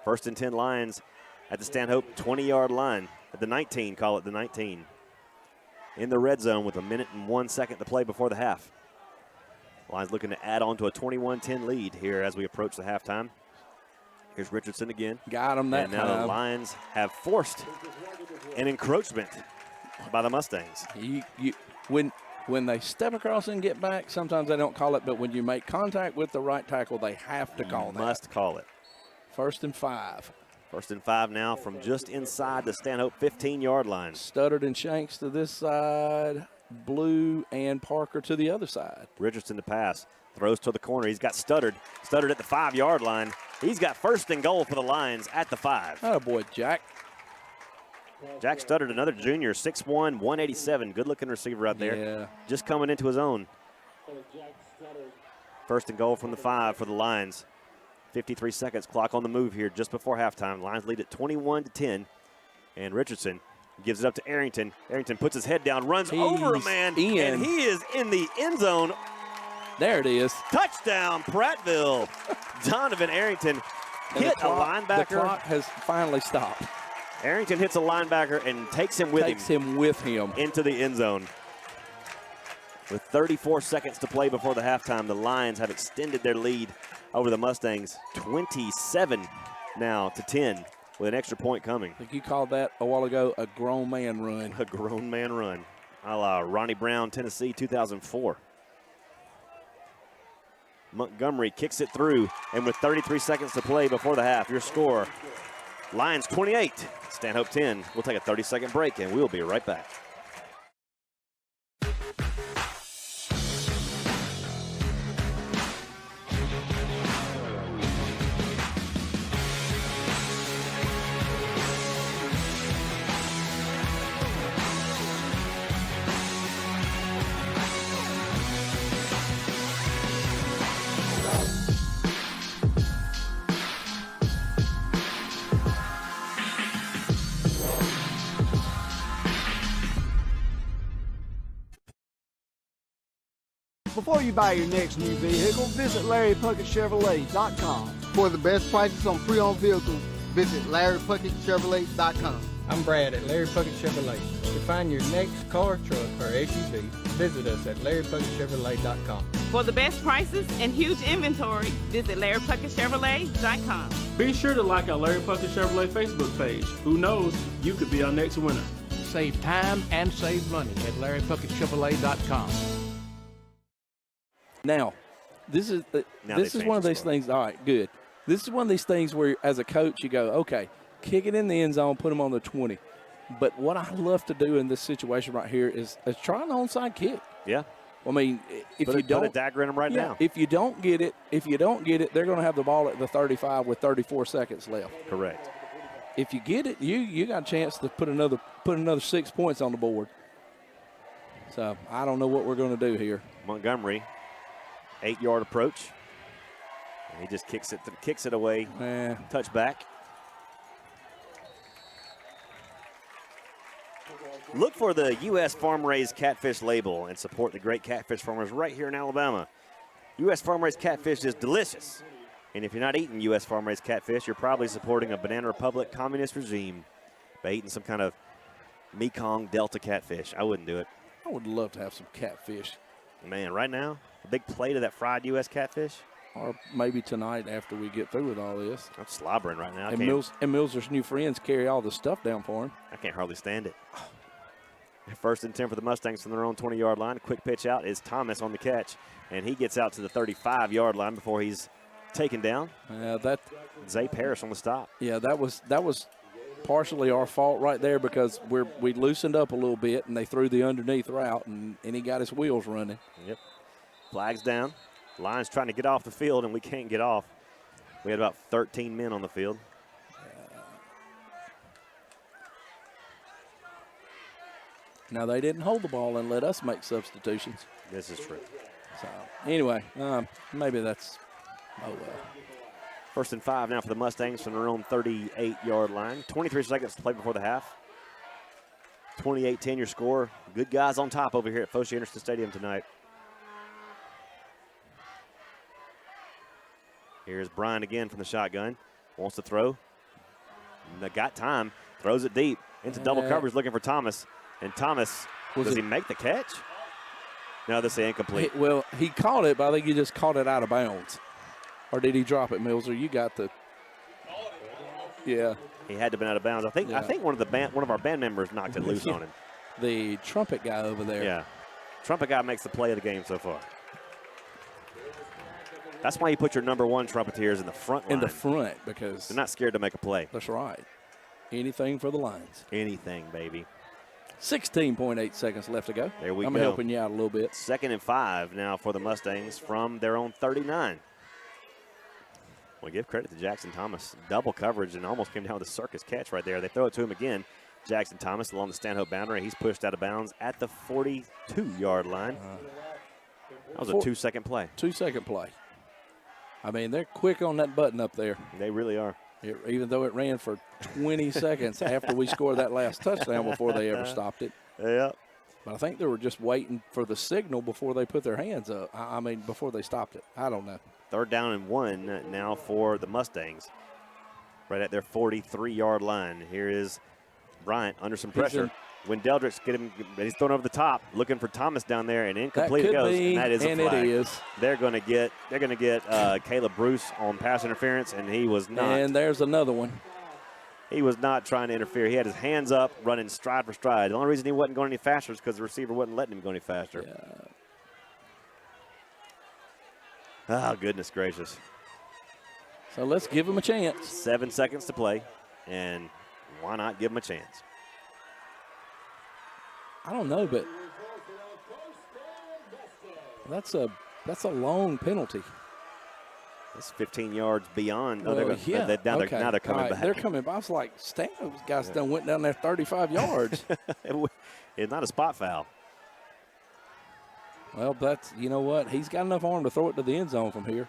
1st and 10 Lions at the Stanhope 20-yard line. At the 19, call it the 19. In the red zone with 1:01 to play before the half. Lions looking to add on to a 21-10 lead here as we approach the halftime. Here's Richardson again. Got him that time. And now the Lions have forced an encroachment by the Mustangs. When they step across and get back, sometimes they don't call it, but when you make contact with the right tackle, they have to call that. Must call it. 1st and 5. 1st and 5 now from just inside the Stanhope 15-yard line. Studdard and Shanks to this side. Blue and Parker to the other side. Richardson to pass. Throws to the corner. He's got Studdard. Studdard at the 5-yard line. He's got 1st and goal for the Lions at the 5. Oh, boy, Jack. Jack Studdard, another junior, 6'1", 187. Good-looking receiver out there. Yeah. Just coming into his own. 1st and goal from the 5 for the Lions. 53 seconds. Clock on the move here just before halftime. Lions lead at 21-10. And Richardson Gives it up to Arrington. Arrington puts his head down, runs over a man, and he is in the end zone. There it is. Touchdown, Prattville. Donovan Arrington hit a linebacker. The clock has finally stopped. Arrington hits a linebacker and takes him with him into the end zone. With 34 seconds to play before the halftime, the Lions have extended their lead over the Mustangs 27 now to 10 with an extra point coming. I think you called that a while ago a grown man run. A grown man run, a la Ronnie Brown, Tennessee, 2004. Montgomery kicks it through, and with 33 seconds to play before the half, your score, Lions 28, Stanhope 10. We'll take a 30-second break, and we'll be right back. Before you buy your next new vehicle, visit LarryPuckettChevrolet.com. For the best prices on pre-owned vehicles, visit LarryPuckettChevrolet.com. I'm Brad at Larry Puckett Chevrolet. To find your next car, truck, or SUV, visit us at LarryPuckettChevrolet.com. For the best prices and huge inventory, visit LarryPuckettChevrolet.com. Be sure to like our Larry Puckett Chevrolet Facebook page. Who knows, you could be our next winner. Save time and save money at LarryPuckettChevrolet.com. Now, this is one of these things. All right, good. This is one of these things where, as a coach, you go, okay, kick it in the end zone, put them on the 20. But what I love to do in this situation right here is try an onside kick. Yeah. I mean, if you don't put a dagger in them right now. If you don't get it, they're going to have the ball at the 35 with 34 seconds left. Correct. If you get it, you got a chance to put another 6 points on the board. So I don't know what we're going to do here. Montgomery. 8-yard approach. And he just kicks it away. Touchback. Look for the U.S. Farm-Raised Catfish label and support the great catfish farmers right here in Alabama. U.S. Farm-Raised Catfish is delicious. And if you're not eating U.S. Farm-Raised Catfish, you're probably supporting a Banana Republic communist regime by eating some kind of Mekong Delta catfish. I wouldn't do it. I would love to have some catfish. Man, right now, a big plate of that fried U.S. catfish. Or maybe tonight after we get through with all this. I'm slobbering right now. And Mills's new friends carry all the stuff down for him. I can't hardly stand it. 1st and 10 for the Mustangs from their own 20-yard line. Quick pitch out is Thomas on the catch, and he gets out to the 35-yard line before he's taken down. Zay Parrish on the stop. Yeah, that was partially our fault right there because we loosened up a little bit, and they threw the underneath route, and he got his wheels running. Yep. Flags down. Lions trying to get off the field, and we can't get off. We had about 13 men on the field. Now, they didn't hold the ball and let us make substitutions. This is true. So, anyway, maybe that's, oh well. 1st and 5 now for the Mustangs from their own 38-yard line. 23 seconds to play before the half. 28-10 your score. Good guys on top over here at Foch Anderson Stadium tonight. Here's Brian again from the shotgun. Wants to throw. Got time. Throws it deep into double coverage looking for Thomas. And Thomas, does he make the catch? No, this is incomplete. Well, he caught it, but I think he just caught it out of bounds. Or did he drop it, Mills? Or you got the? Yeah. He had to have been out of bounds. I think one of our band members knocked it loose on him. The trumpet guy over there. Yeah. Trumpet guy makes the play of the game so far. That's why you put your number one trumpeteers in the front line. In the front, because they're not scared to make a play. That's right. Anything for the Lions. Anything, baby. 16.8 seconds left to go. There we go. I'm helping you out a little bit. 2nd and 5 now for the Mustangs from their own 39. Well, give credit to Jackson Thomas. Double coverage and almost came down with a circus catch right there. They throw it to him again. Jackson Thomas along the Stanhope boundary. He's pushed out of bounds at the 42-yard line. That was a 2-second play. 2-second play. I mean, they're quick on that button up there. They really are. Even though it ran for 20 seconds after we scored that last touchdown before they ever stopped it. Yeah. But I think they were just waiting for the signal before they put their hands up. I mean, before they stopped it. I don't know. 3rd down and 1 now for the Mustangs. Right at their 43-yard line. Here is Bryant under some pressure. When Deldrick's he's thrown over the top, looking for Thomas down there, and incomplete it goes. And that is a flag. It is. They're going to get Caleb Bruce on pass interference, and he was not. And there's another one. He was not trying to interfere. He had his hands up, running stride for stride. The only reason he wasn't going any faster is because the receiver wasn't letting him go any faster. Yeah. Oh, goodness gracious. So let's give him a chance. 7 seconds to play, and why not give him a chance? I don't know, but that's a long penalty. That's 15 yards beyond. Well, now they're coming back. They're coming back. I was like, Stanhope's guys done went down there 35 yards. It's not a spot foul. Well, you know what? He's got enough arm to throw it to the end zone from here.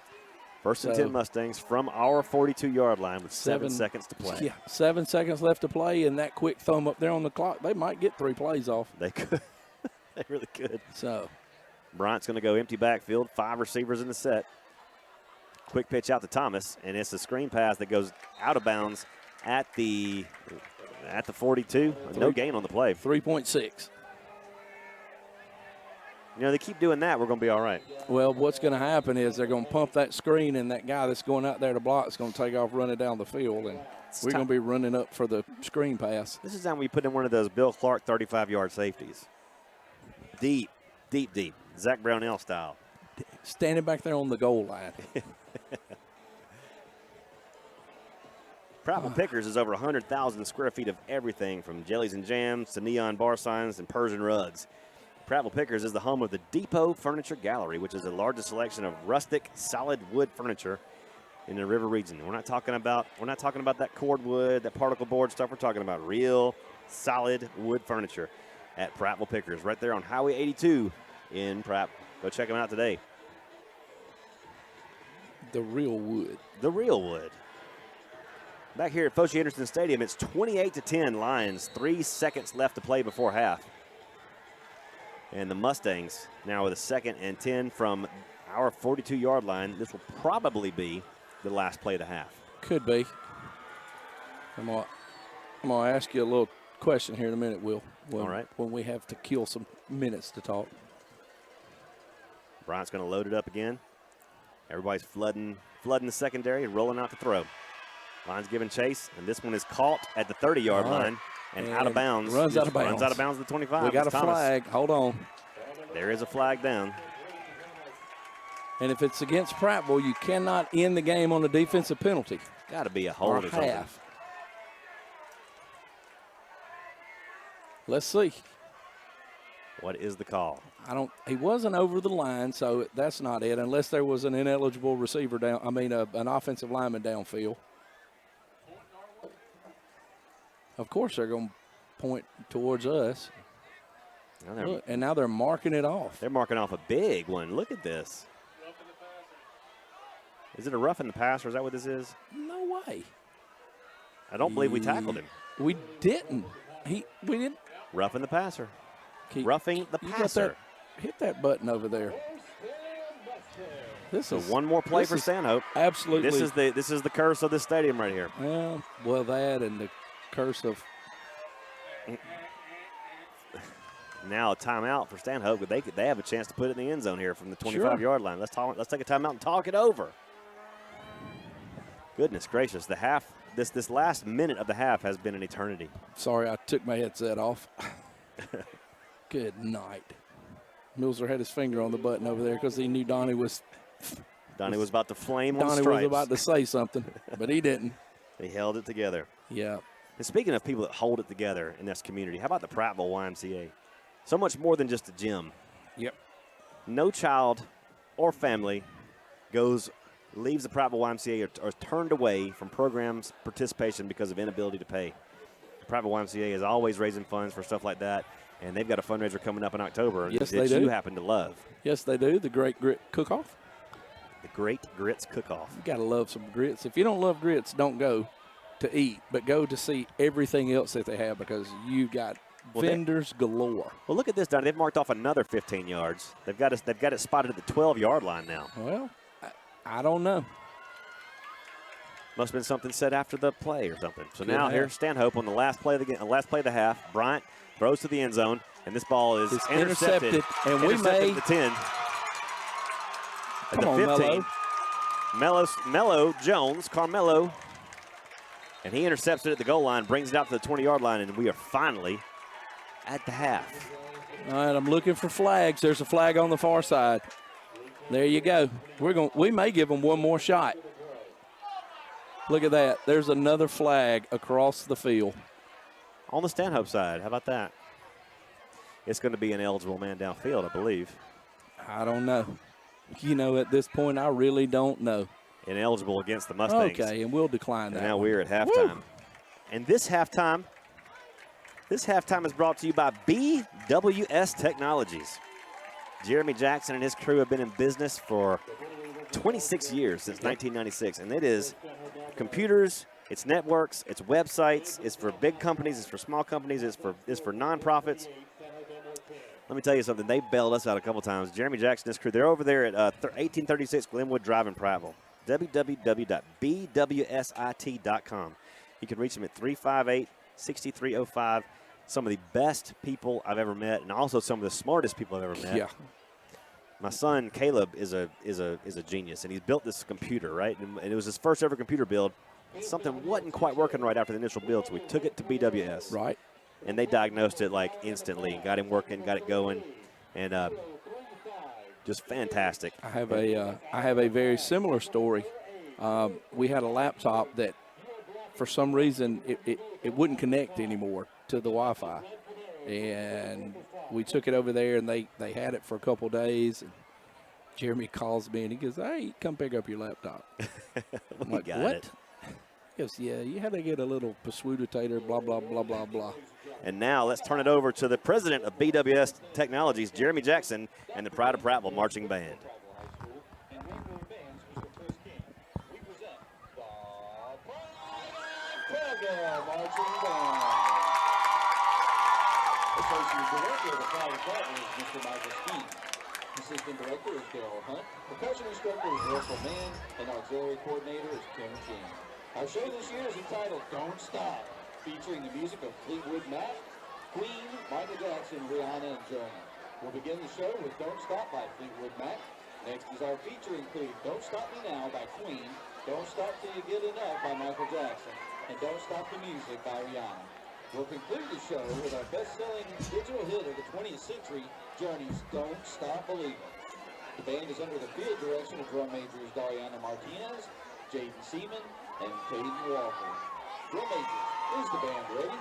1st and 10 Mustangs from our 42-yard line with 7 seconds to play. Yeah, 7 seconds left to play, and that quick thumb up there on the clock, they might get 3 plays off. They could. They really could. So Bryant's going to go empty backfield, 5 receivers in the set. Quick pitch out to Thomas, and it's a screen pass that goes out of bounds at the 42. No gain on the play. 3.6. You know, they keep doing that, we're going to be all right. Well, what's going to happen is they're going to pump that screen, and that guy that's going out there to block is going to take off running down the field, and we're going to be running up for the screen pass. This is time we put in one of those Bill Clark 35-yard safeties. Deep, deep, deep. Zach Brownell style. Standing back there on the goal line. Prattville Pickers is over 100,000 square feet of everything from jellies and jams to neon bar signs and Persian rugs. Prattville Pickers is the home of the Depot Furniture Gallery, which is the largest selection of rustic, solid wood furniture in the River region. We're not talking about that cordwood, that particle board stuff. We're talking about real, solid wood furniture at Prattville Pickers, right there on Highway 82 in Prattville. Go check them out today. The real wood. The real wood. Back here at Fochie Anderson Stadium, it's 28-10 Lions. 3 seconds left to play before half. And the Mustangs now with a 2nd and 10 from our 42-yard line. This will probably be the last play of the half. Could be. I'm going to ask you a little question here in a minute, Will. All right. When we have to kill some minutes to talk. Bryant's going to load it up again. Everybody's flooding the secondary, rolling out to throw. Line's giving chase, and this one is caught at the 30-yard line. And out of bounds. Runs out of bounds. Runs out of bounds at the 25. We got a flag. Hold on. There is a flag down. And if it's against Prattville, you cannot end the game on a defensive penalty. Got to be a hold or something. Half. Let's see. What is the call? He wasn't over the line, so that's not it, unless there was an ineligible receiver down. An offensive lineman downfield. Of course, they're going to point towards us. Look, and now they're marking it off. They're marking off a big one. Look at this. Is it a rough in the passer? Is that what this is? No way. I don't believe we tackled him. We didn't. We didn't. Rough in the passer. Roughing the passer. Hit that button over there. This is one more play for Stanhope. Absolutely. This is the curse of this stadium right here. Well, that and the curse of. Now a timeout for Stanhope, but they have a chance to put it in the end zone here from the 25-yard line. Let's take a timeout and talk it over. Goodness gracious, the half. This last minute of the half has been an eternity. Sorry, I took my headset off. Good night. Milzer had his finger on the button over there because he knew Donnie was about to flame on stripes. Donnie was about to say something, but he didn't. He held it together. Yeah. And speaking of people that hold it together in this community, how about the Prattville YMCA? So much more than just a gym. Yep. No child or family leaves the Prattville YMCA or turned away from programs participation because of inability to pay. The Prattville YMCA is always raising funds for stuff like that, and they've got a fundraiser coming up in October that you happen to love. Yes, they do. The Great Grit Cook-Off. The Great Grits Cook-Off. You got to love some grits. If you don't love grits, don't go. to eat, but go to see everything else that they have because you got vendors galore. Well, look at this, Donnie. They've marked off another 15 yards. They've got it spotted at the 12-yard line now. Well, I don't know. Must have been something said after the play or something. So now here's Stanhope on the last play of the game, last play of the half. Bryant throws to the end zone, and this ball is intercepted. And we may at the 10. At Come the on, 15. Mello Jones, Carmelo. And he intercepts it at the goal line, brings it out to the 20-yard line, and we are finally at the half. All right, I'm looking for flags. There's a flag on the far side. There you go. We may give them one more shot. Look at that. There's another flag across the field. On the Stanhope side. How about that? It's going to be an eligible man downfield, I believe. I don't know. You know, at this point, I really don't know. Ineligible against the Mustangs. Okay, and we'll decline that. And now we're at halftime. Woo! And this halftime is brought to you by BWS Technologies. Jeremy Jackson and his crew have been in business for 26 years, since 1996, and it is computers, it's networks, it's websites, it's for big companies, it's for small companies, it's for nonprofits. Let me tell you something. They bailed us out a couple times. Jeremy Jackson and his crew, they're over there at 1836 Glenwood Drive in Prattville. www.bwsit.com. You can reach them at 358-6305. Some of the best people I've ever met, and also some of the smartest people I've ever met. Yeah. My son Caleb is a genius, and he's built this computer, right? And it was his first ever computer build. Something wasn't quite working right after the initial build, so we took it to BWS. Right. And they diagnosed it like instantly, and got him working, got it going, and just fantastic. I have a very similar story. We had a laptop that, for some reason, it wouldn't connect anymore to the Wi-Fi, and we took it over there, and they had it for a couple days. And Jeremy calls me, and he goes, "Hey, come pick up your laptop." I'm like, "What?" It. He goes, "Yeah, you had to get a little persuadutator, blah, blah, blah, blah, blah." And now let's turn it over to the president of BWS Technologies, Jeremy Jackson, and the Pride of Prattville Marching Band. Associate Director of the Pride of Prattville is Mr. Michael Speed. Assistant Director is Daryl Hunt. Percussion Instructor is Russell Mann. And Auxiliary Coordinator is Kim King. Our show this year is entitled Don't Stop, featuring the music of Fleetwood Mac, Queen, Michael Jackson, Rihanna, and Journey. We'll begin the show with Don't Stop by Fleetwood Mac. Next is our feature include Don't Stop Me Now by Queen, Don't Stop Till You Get Enough by Michael Jackson, and Don't Stop the Music by Rihanna. We'll conclude the show with our best-selling digital hit of the 20th century, Journey's Don't Stop Believing. The band is under the field direction of drum majors Dariana Martinez, Jaden Seaman, and Caden Walker. Drum majors, is the band ready?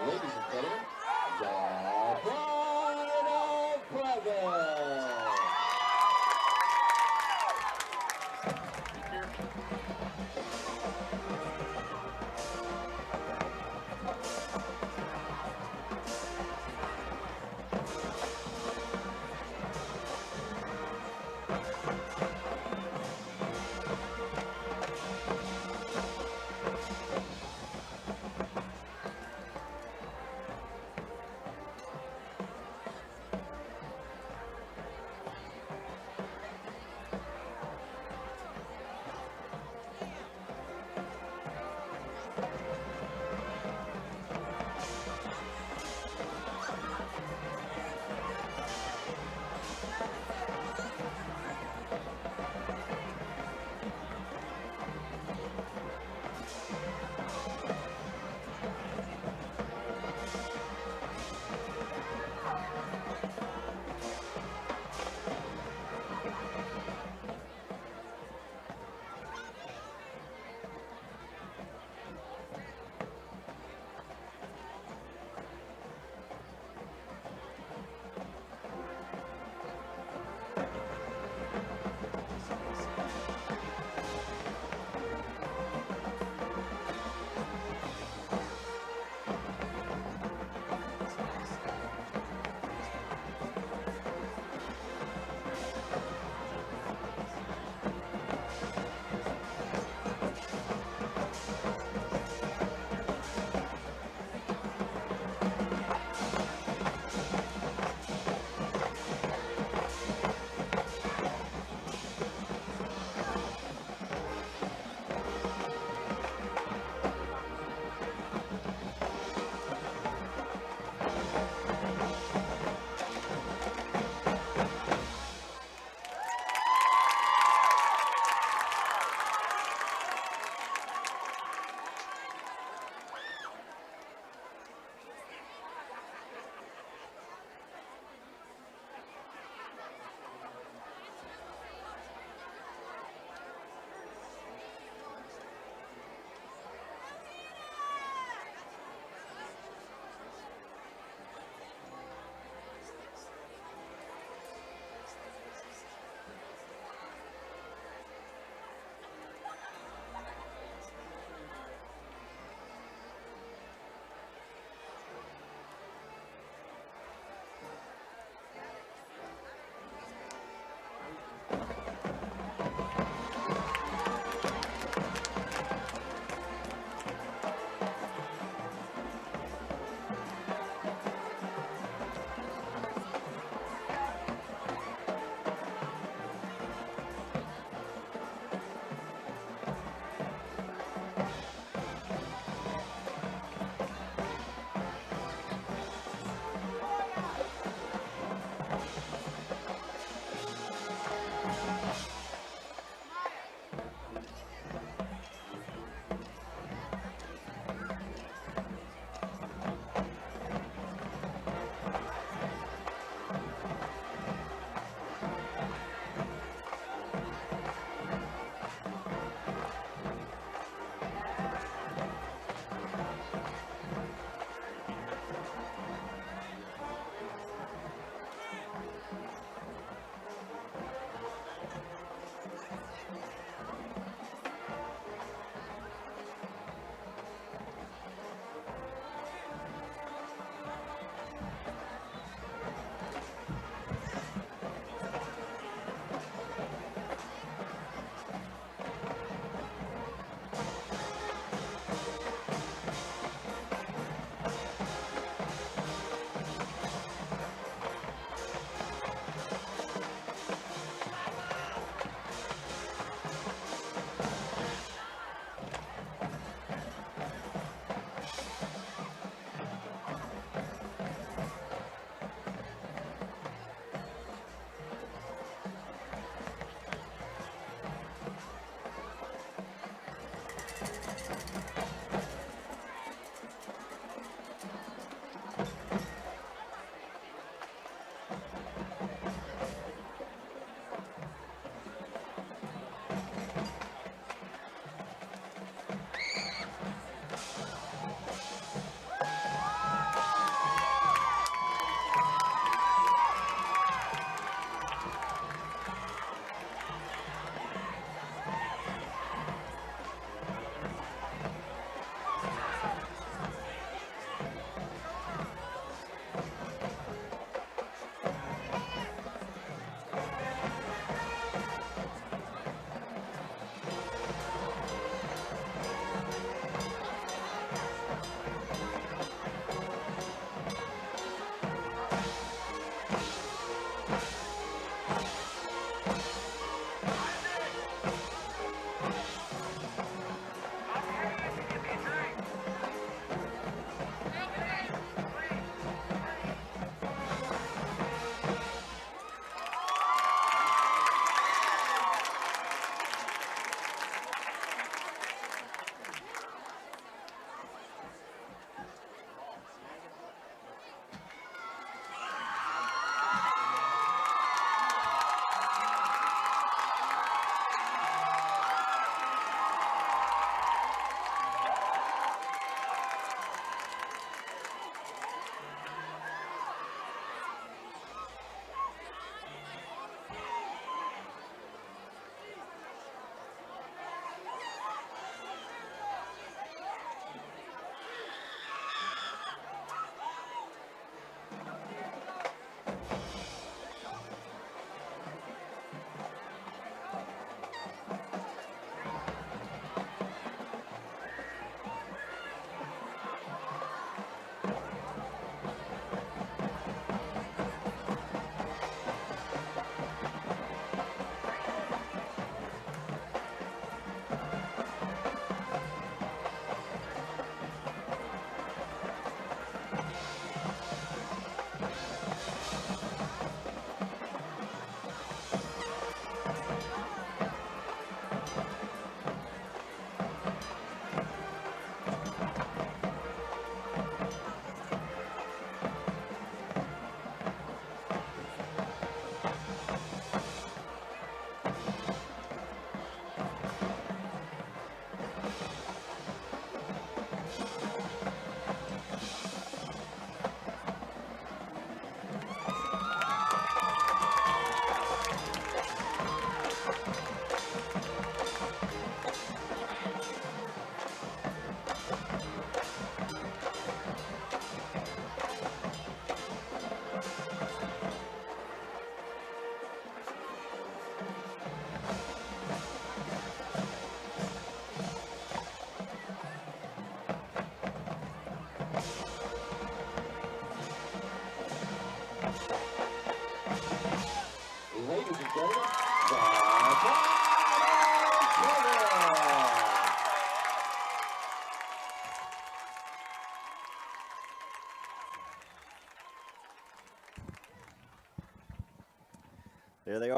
Ladies and gentlemen, the Pride of Prattville.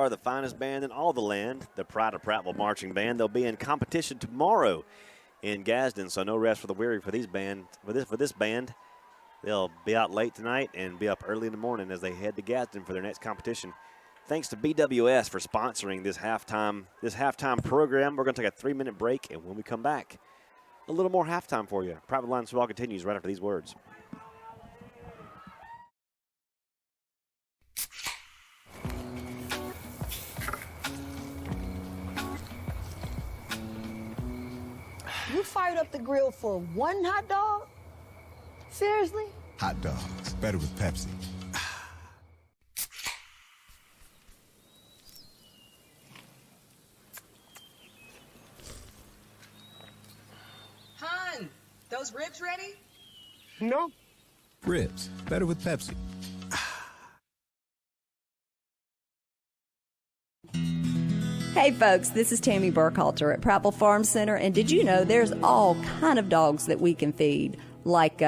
are the finest band in all the land, the Pride of Prattville Marching Band. They'll be in competition tomorrow in Gadsden, so no rest for the weary for this band. They'll be out late tonight and be up early in the morning as they head to Gadsden for their next competition. Thanks to BWS for sponsoring this halftime program. We're going to take a 3-minute break, and when we come back, a little more halftime for you. Private Line Football continues right after these words. You fired up the grill for one hot dog? Seriously? Hot dogs, better with Pepsi. Hun, those ribs ready? No. Ribs, better with Pepsi. Hey folks, this is Tammy Burkhalter at Prattville Farm Center, and did you know there's all kind of dogs that we can feed, like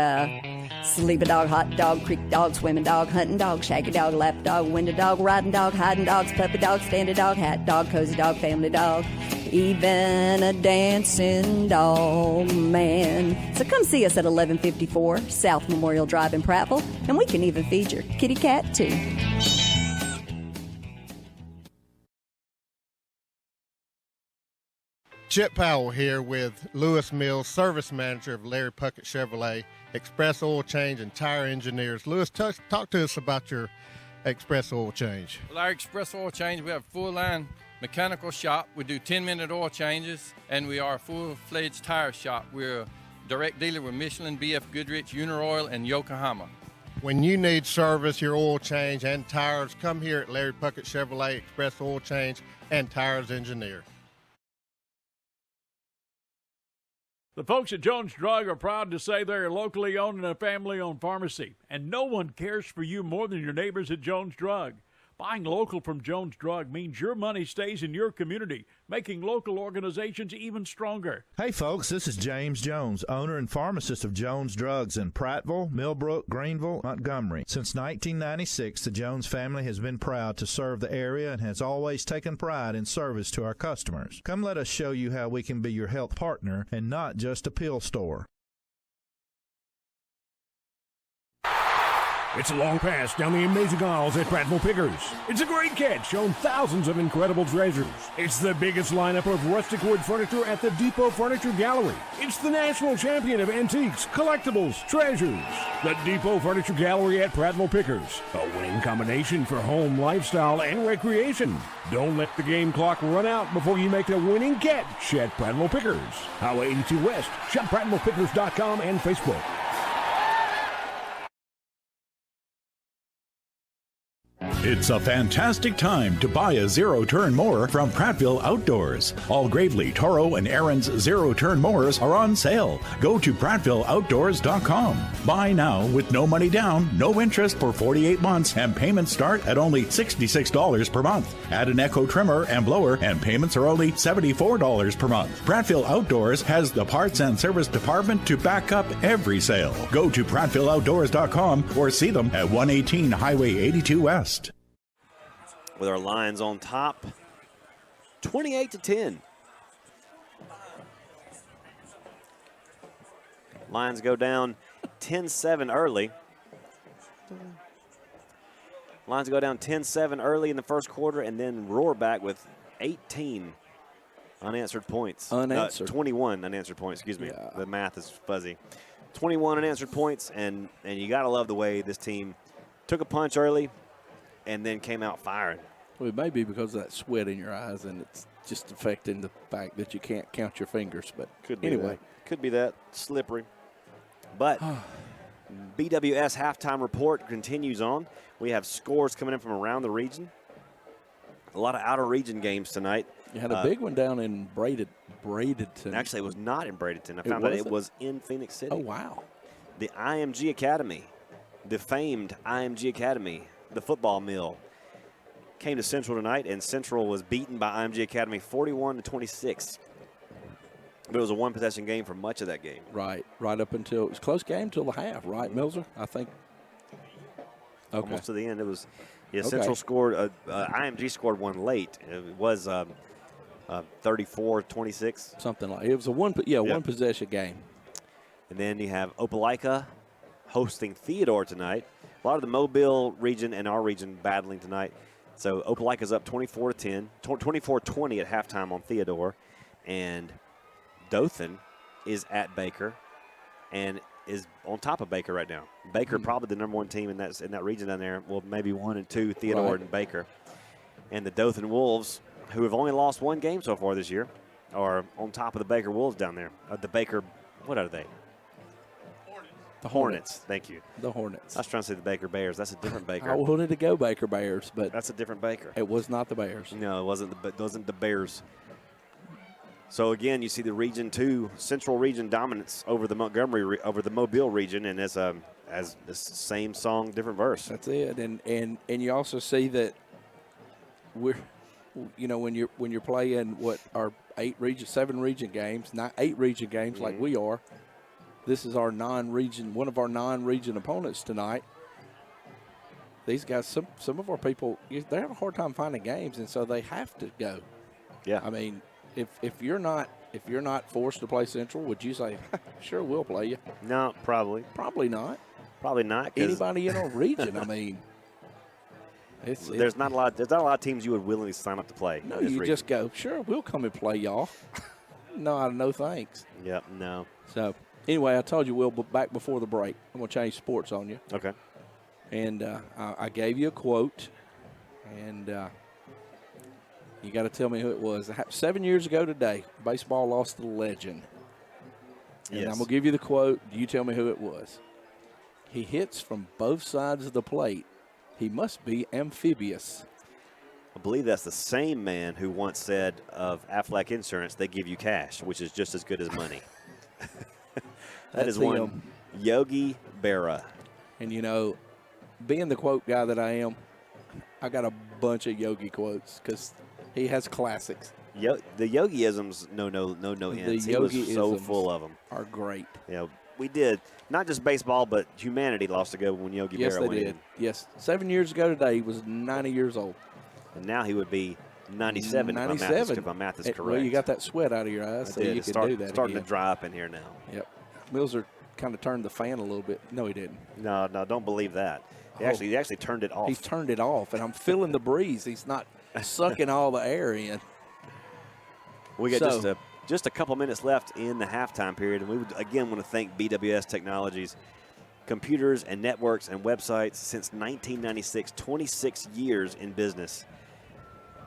sleeping dog, hot dog, creek dog, swimming dog, hunting dog, shaggy dog, lap dog, window dog, riding dog, hiding dogs, puppy dog, standing dog, hat dog, cozy dog, family dog, even a dancing dog, man. So come see us at 1154 South Memorial Drive in Prattville, and we can even feed your kitty cat too. Chip Powell here with Lewis Mills, Service Manager of Larry Puckett Chevrolet, Express Oil Change, and Tire Engineers. Lewis, talk to us about your Express Oil Change. Well, our Express Oil Change, we have a full-line mechanical shop. We do 10-minute oil changes, and we are a full-fledged tire shop. We're a direct dealer with Michelin, BF Goodrich, Uniroyal, and Yokohama. When you need service, your oil change, and tires, come here at Larry Puckett Chevrolet, Express Oil Change, and Tires Engineer. The folks at Jones Drug are proud to say they're a locally owned and a family-owned pharmacy, and no one cares for you more than your neighbors at Jones Drug. Buying local from Jones Drug means your money stays in your community, making local organizations even stronger. Hey folks, this is James Jones, owner and pharmacist of Jones Drugs in Prattville, Millbrook, Greenville, Montgomery. Since 1996, the Jones family has been proud to serve the area and has always taken pride in service to our customers. Come let us show you how we can be your health partner and not just a pill store. It's a long pass down the amazing aisles at Prattville Pickers. It's a great catch, showing thousands of incredible treasures. It's the biggest lineup of rustic wood furniture at the Depot Furniture Gallery. It's the national champion of antiques, collectibles, treasures. The Depot Furniture Gallery at Prattville Pickers. A winning combination for home, lifestyle, and recreation. Don't let the game clock run out before you make the winning catch at Prattville Pickers. Highway 82 West. Shop PrattvillePickers.com and Facebook. It's a fantastic time to buy a zero-turn mower from Prattville Outdoors. All Gravely, Toro, and Aaron's zero-turn mowers are on sale. Go to PrattvilleOutdoors.com. Buy now with no money down, no interest for 48 months, and payments start at only $66 per month. Add an Echo trimmer and blower, and payments are only $74 per month. Prattville Outdoors has the parts and service department to back up every sale. Go to PrattvilleOutdoors.com or see them at 118 Highway 82 West. With our Lions on top, 28-10. Lions go down 10-7 early. Lions go down 10-7 early in the first quarter and then roar back with 18 unanswered points. 21 unanswered points, excuse me. Yeah. The math is fuzzy. 21 unanswered points, and you got to love the way this team took a punch early and then came out firing. Well, it may be because of that sweat in your eyes, and it's just affecting the fact that you can't count your fingers. But could be anyway. Could be that slippery. But BWS halftime report continues on. We have scores coming in from around the region. A lot of outer region games tonight. You had a big one down in Bradenton. Actually, it was not in Bradenton. I found out it was in Phoenix City. Oh, wow. The IMG Academy, the famed IMG Academy, the football mill, came to Central tonight, and Central was beaten by IMG Academy 41-26. But it was a one-possession game for much of that game. Right up until it was a close game till the half, right, Milzer? I think. Okay. Almost to the end. It was Yeah, Okay. Central scored. IMG scored one late. It was 34-26. Something like it was a one possession game. And then you have Opelika hosting Theodore tonight. A lot of the Mobile region and our region battling tonight. So Opelika's up 24-10, 24-20 at halftime on Theodore. And Dothan is at Baker and is on top of Baker right now. Baker probably the number one team in that region down there. Well, maybe 1 and 2, Theodore and Baker. And the Dothan Wolves, who have only lost one game so far this year, are on top of the Baker Wolves down there. The Baker, what are they? The Hornets. Thank you. The Hornets. I was trying to say the Baker Bears. That's a different Baker. I wanted to go Baker Bears, but that's a different Baker. It was not the Bears. No, it wasn't the Bears. So again, you see the Region 2 Central Region dominance over the over the Mobile region, and as the same song, different verse. That's it, and you also see that we're, when you're playing what are 7 region games, not 8 region games like we are. This is our one of our non-region opponents tonight. These guys, some of our people, they have a hard time finding games, and so they have to go. Yeah. I mean, if you're not forced to play Central, would you say, sure, we'll play you? No, probably. Probably not. Probably not. Anybody in our region, I mean. There's not a lot of teams you would willingly sign up to play. No, you just go, sure, we'll come and play y'all. No thanks. Yep, no. So, anyway, I told you, Will, back before the break, I'm going to change sports on you. Okay. And I gave you a quote, and you got to tell me who it was. 7 years ago today, baseball lost a legend. And I'm going to give you the quote. You tell me who it was. He hits from both sides of the plate. He must be amphibious. I believe that's the same man who once said of Aflac Insurance, they give you cash, which is just as good as money. That is one Yogi Berra. And, being the quote guy that I am, I got a bunch of Yogi quotes because he has classics. The Yogiisms, no ends. He was so full of them. Are great. We did not just baseball, but humanity lost a good one when Yogi Berra went in. Yes, they did. Yes. 7 years ago today, he was 90 years old. And now he would be 97 if my math is correct. Well, you got that sweat out of your eyes, so you can do that. It's starting to dry up in here now. Yep. Milzer kind of turned the fan a little bit. No, he didn't. No, don't believe that. He actually turned it off. He's turned it off, and I'm feeling the breeze. He's not sucking all the air in. We got just a couple minutes left in the halftime period, and we would again want to thank BWS Technologies. Computers and networks and websites since 1996, 26 years in business.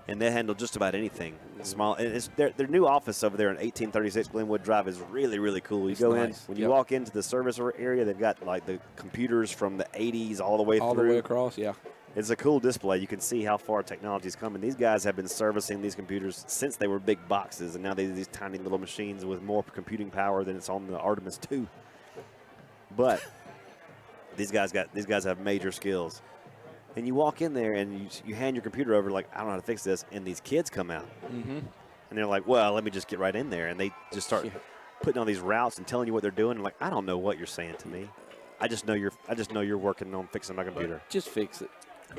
And they handle just about anything small. And it's their new office over there in 1836 Glenwood Drive is really, really cool. You go in, when you walk into the service area, they've got like the computers from the 80s all the way through. All the way across, yeah. It's a cool display. You can see how far technology's come. And these guys have been servicing these computers since they were big boxes, and now they're these tiny little machines with more computing power than it's on the Artemis II. But these guys have major skills. And you walk in there and you hand your computer over like, I don't know how to fix this, and these kids come out. Mm-hmm. And they're like, well, let me just get right in there. And they just start putting on these routes and telling you what they're doing. And like, I don't know what you're saying to me. I just know you're working on fixing my computer. Just fix it.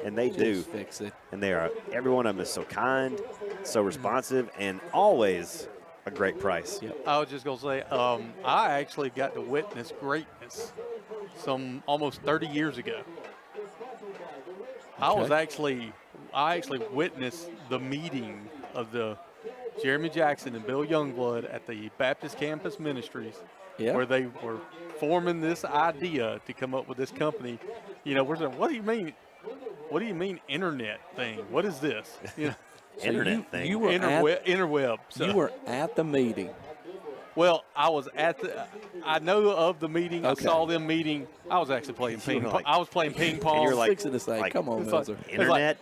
And they do. Just fix it. And every one of them is so kind, so responsive, and always a great price. Yep. I was just going to say, I actually got to witness greatness almost 30 years ago. I actually witnessed the meeting of the Jeremy Jackson and Bill Youngblood at the Baptist Campus Ministries, where they were forming this idea to come up with this company. We're saying, what do you mean? What do you mean internet thing? What is this? Internet thing. You were interweb. So. You were at the meeting. Well, I was I know of the meeting. Okay. I saw them meeting. I was actually playing ping pong. I was playing ping pong. And you're like, fixing this thing. Come on, Milzer. Internet.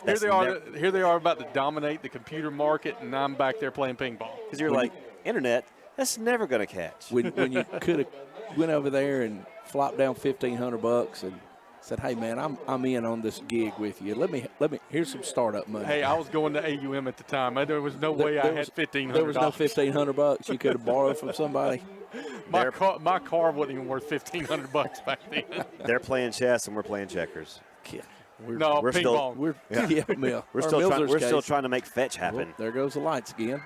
Here they are about to dominate the computer market, and I'm back there playing ping pong. Because you're like, internet, that's never going to catch. When you could have went over there and flopped down $1,500 and said, hey, man, I'm in on this gig with you. Let me. Here's some startup money. Hey, I was going to AUM at the time. There was no way I had $1,500. There was no $1,500 you could have borrowed from somebody. My car wasn't even worth $1,500 back then. They're playing chess and we're playing checkers. Yeah. We're ping still, pong. We're We're still trying to make fetch happen. Well, there goes the lights again.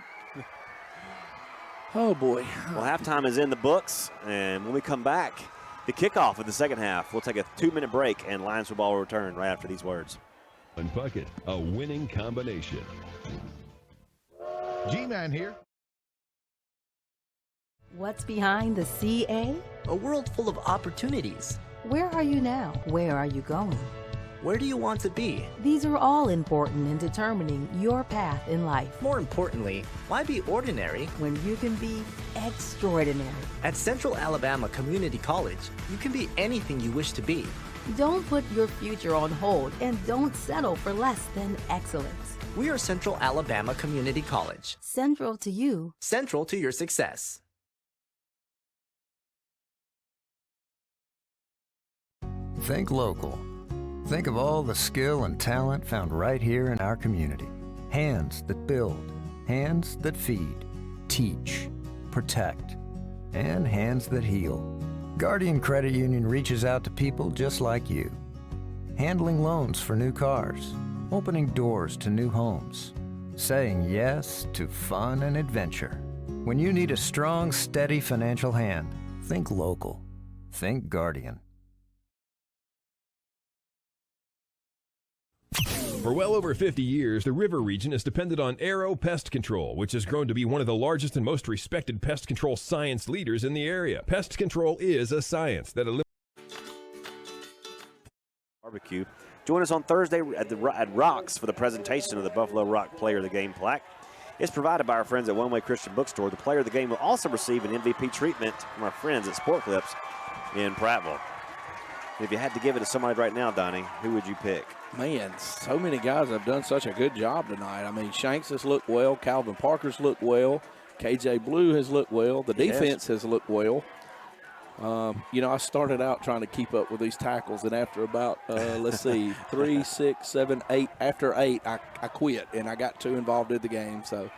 Oh, boy. Well, halftime is in the books, and when we come back, the kickoff of the second half, we'll take a 2-minute break, and Lions football will return right after these words. Bucket, a winning combination. G-Man here. What's behind the CA? A world full of opportunities. Where are you now? Where are you going? Where do you want to be? These are all important in determining your path in life. More importantly, why be ordinary when you can be extraordinary? At Central Alabama Community College, you can be anything you wish to be. Don't put your future on hold and don't settle for less than excellence. We are Central Alabama Community College. Central to you. Central to your success. Think local. Think of all the skill and talent found right here in our community. Hands that build, hands that feed, teach, protect, and hands that heal. Guardian Credit Union reaches out to people just like you. Handling loans for new cars, opening doors to new homes, saying yes to fun and adventure. When you need a strong, steady financial hand, think local. Think Guardian. For well over 50 years, the river region has depended on Arrow Pest Control, which has grown to be one of the largest and most respected pest control science leaders in the area. Pest control is a science that eliminates barbecue. Join us on Thursday at Rocks for the presentation of the Buffalo Rock Player of the Game plaque. It's provided by our friends at One Way Christian Bookstore. The Player of the Game will also receive an MVP treatment from our friends at Sport Clips in Prattville. If you had to give it to somebody right now, Donnie, who would you pick? Man, so many guys have done such a good job tonight. I mean, Shanks has looked well. Calvin Parker's looked well. KJ Blue has looked well. The defense has looked well. I started out trying to keep up with these tackles, and after about, 3, 6, 7, 8, after 8, I quit, and I got too involved in the game. So,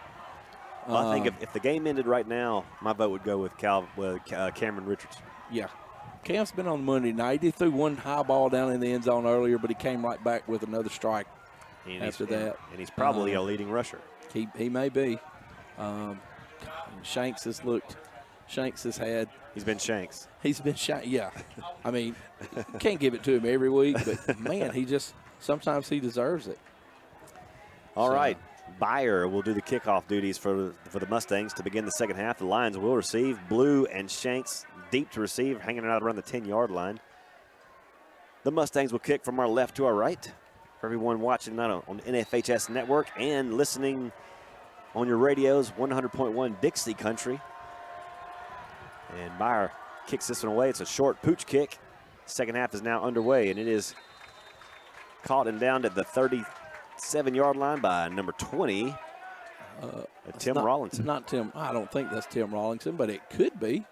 I think if the game ended right now, my vote would go with Cameron Richardson. Yeah. Cam's been on Monday night. He threw one high ball down in the end zone earlier, but he came right back with another strike after that. And he's probably a leading rusher. He may be. Shanks has looked. Shanks has had. He's been Shanks. He's been Shanks. Yeah. I mean, can't give it to him every week, but man, sometimes he deserves it. All right. Byer will do the kickoff duties for the Mustangs to begin the second half. The Lions will receive. Blue and Shanks deep to receive, hanging out around the 10-yard line. The Mustangs will kick from our left to our right. For everyone watching on NFHS Network and listening on your radios, 100.1 Dixie Country. And Byer kicks this one away. It's a short pooch kick. Second half is now underway, and it is caught and down at the 37-yard line by number 20, Tim Rawlinson. Not Tim. I don't think that's Tim Rawlinson, but it could be.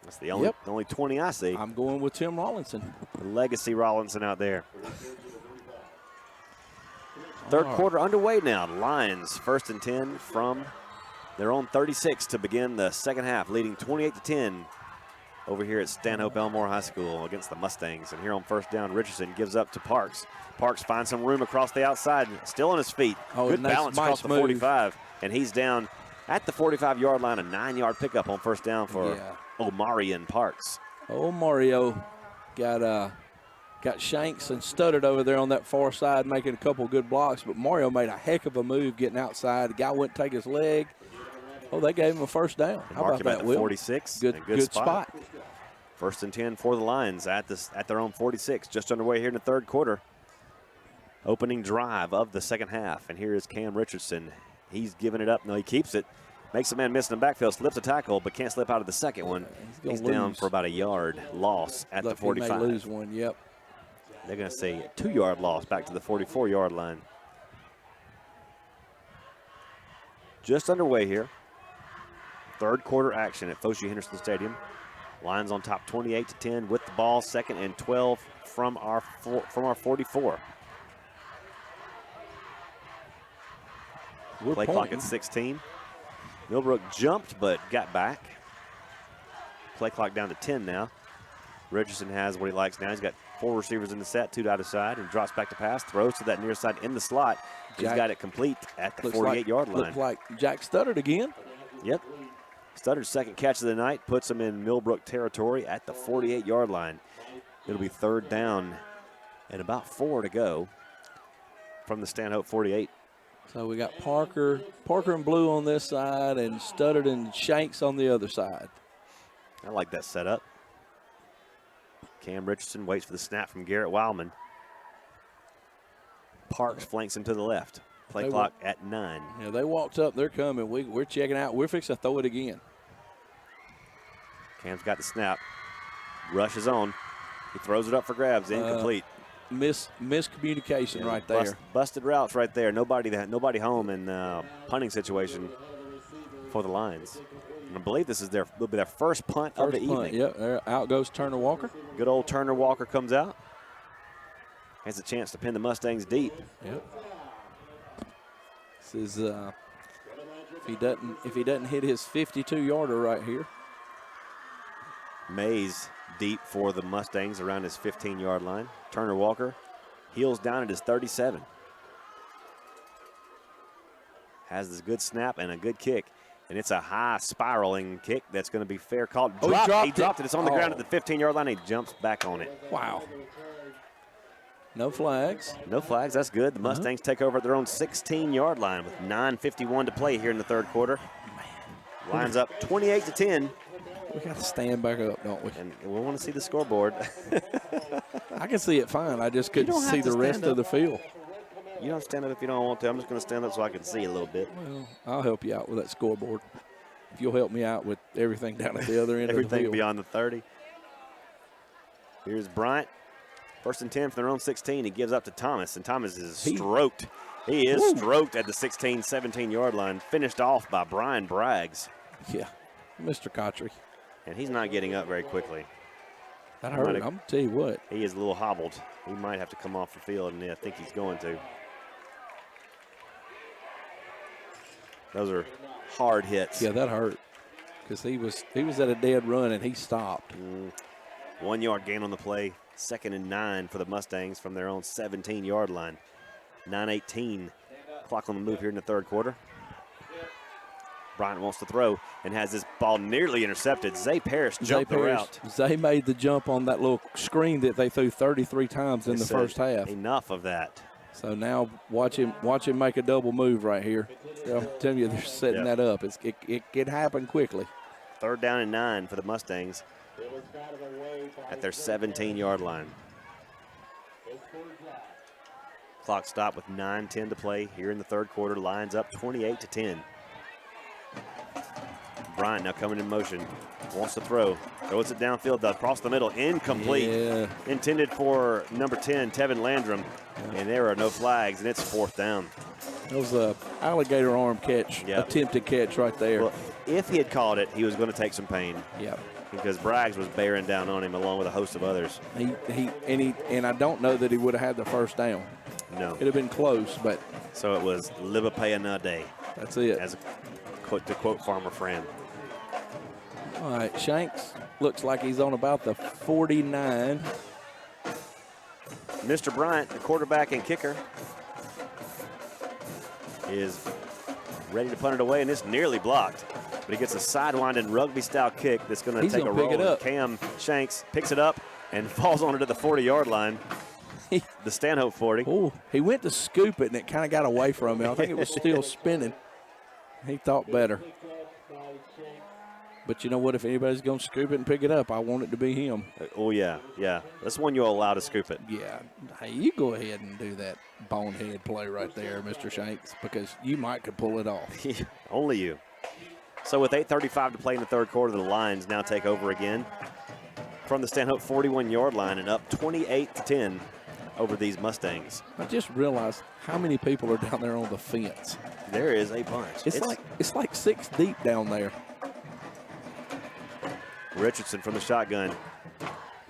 That's the only 20 I see. I'm going with Tim Rawlinson. The legacy Rawlinson out there. Third quarter underway now. Lions 1st and 10 from their own 36 to begin the second half, leading 28-10 over here at Stanhope Elmore High School against the Mustangs. And here on first down, Richardson gives up to Parks. Parks finds some room across the outside, still on his feet. Good balance across the 45, and he's down at the 45-yard line, a 9-yard pickup on first down for Omarion Parks. Mario got Shanks and stuttered over there on that far side, making a couple good blocks, but Mario made a heck of a move getting outside. The guy wouldn't take his leg. They gave him a first down. How about that, Will? 46. Good spot. 1st and 10 for the Lions at their own 46. Just underway here in the third quarter. Opening drive of the second half. And here is Cam Richardson. He's giving it up. No, he keeps it. Makes a man miss in the backfield. Slips a tackle, but can't slip out of the second one. He's down for about a yard loss at the 45. He may lose one, yep. They're going to say a 2-yard loss back to the 44-yard line. Just underway here. Third quarter action at Foshee Henderson Stadium. Lions on top 28-10 with the ball, 2nd and 12 from our 44. Play clock at 16. Millbrook jumped but got back. Play clock down to 10 now. Richardson has what he likes now. He's got 4 receivers in the set, 2 to either side, and drops back to pass, throws to that near side in the slot. He's got it complete at the 48-yard line. Looks like Jack stuttered again. Yep. Stutter's second catch of the night puts him in Millbrook territory at the 48-yard line. It'll be 3rd down and about 4 to go from the Stanhope 48. So we got Parker and Blue on this side and Studdard and Shanks on the other side. I like that setup. Cam Richardson waits for the snap from Garrett Wildman. Parks flanks him to the left. Play clock at 9. Yeah, they walked up. They're coming. We're checking out. We're fixing to throw it again. Cam's got the snap. Rushes on. He throws it up for grabs. Incomplete. Miscommunication right there. Busted routes right there. Nobody home in punting situation for the Lions. And I believe this will be their first punt of the evening. Yep, out goes Turner Walker. Good old Turner Walker comes out. Has a chance to pin the Mustangs deep. Yep. This is if he doesn't hit his 52-yarder right here. Mays deep for the Mustangs around his 15-yard line. Turner Walker heels down at his 37. Has this good snap and a good kick. And it's a high spiraling kick that's going to be fair called. He dropped it. It's on the ground at the 15-yard line. He jumps back on it. Wow. No flags. No flags. That's good. The Mustangs take over at their own 16-yard line with 9:51 to play here in the 3rd quarter. Lines up 28-10. We got to stand back up, don't we? And we want to see the scoreboard. I can see it fine. I just couldn't see the rest of the field. You don't stand up if you don't want to. I'm just going to stand up so I can see a little bit. Well, I'll help you out with that scoreboard. If you'll help me out with everything down at the other end of the field. Everything beyond the 30. Here's Bryant. 1st and 10 from their own 16. He gives up to Thomas, and Thomas is stroked. He is stroked at the 16, 17-yard line. Finished off by Brian Braggs. Yeah, Mr. Cotry. And he's not getting up very quickly. That hurt. I'm going to tell you what. He is a little hobbled. He might have to come off the field, and I think he's going to. Those are hard hits. Yeah, that hurt because he was at a dead run, and he stopped. 1 yard gain on the play. 2nd and 9 for the Mustangs from their own 17-yard line. 9:18 clock on the move here in the 3rd quarter. Bryant wants to throw and has this ball nearly intercepted. Zay Parrish jumped the route. Zay made the jump on that little screen that they threw 33 times in the first half. Enough of that. So now watch him make a double move right here. I'm telling you, they're setting that up. It can happen quickly. 3rd down and 9 for the Mustangs at their 17-yard line. Clock stopped with 9:10 to play here in the 3rd quarter. Lines up 28-10. Bryant now coming in motion. Wants to throw. Throws it downfield across the middle. Incomplete. Yeah. Intended for number 10, Tevin Landrum. And there are no flags, and it's 4th down. It was a alligator arm catch, attempted catch right there. Well, if he had called it, he was going to take some pain. Yep. Because Braggs was bearing down on him along with a host of others. And I don't know that he would have had the first down. No. It'd have been close, but. So it was Libapaya Day. That's it. To quote Farmer Fran. All right, Shanks looks like he's on about the 49. Mr. Bryant, the quarterback and kicker, is ready to punt it away, and it's nearly blocked. But he gets a sidewinding rugby-style kick that's going to take a roll. And Cam Shanks picks it up and falls on it at the 40-yard line. The Stanhope 40. Oh, he went to scoop it, and it kind of got away from him. I think it was still spinning. He thought better. But you know what? If anybody's going to scoop it and pick it up, I want it to be him. Oh, yeah. That's one you'll allow to scoop it. Yeah. Hey, you go ahead and do that bonehead play right there, Mr. Shanks, because you could pull it off. Only you. So with 8:35 to play in the 3rd quarter, the Lions now take over again from the Stanhope 41-yard line and up 28-10 over these Mustangs. I just realized how many people are down there on the fence. There is a bunch. It's like 6 deep down there. Richardson from the shotgun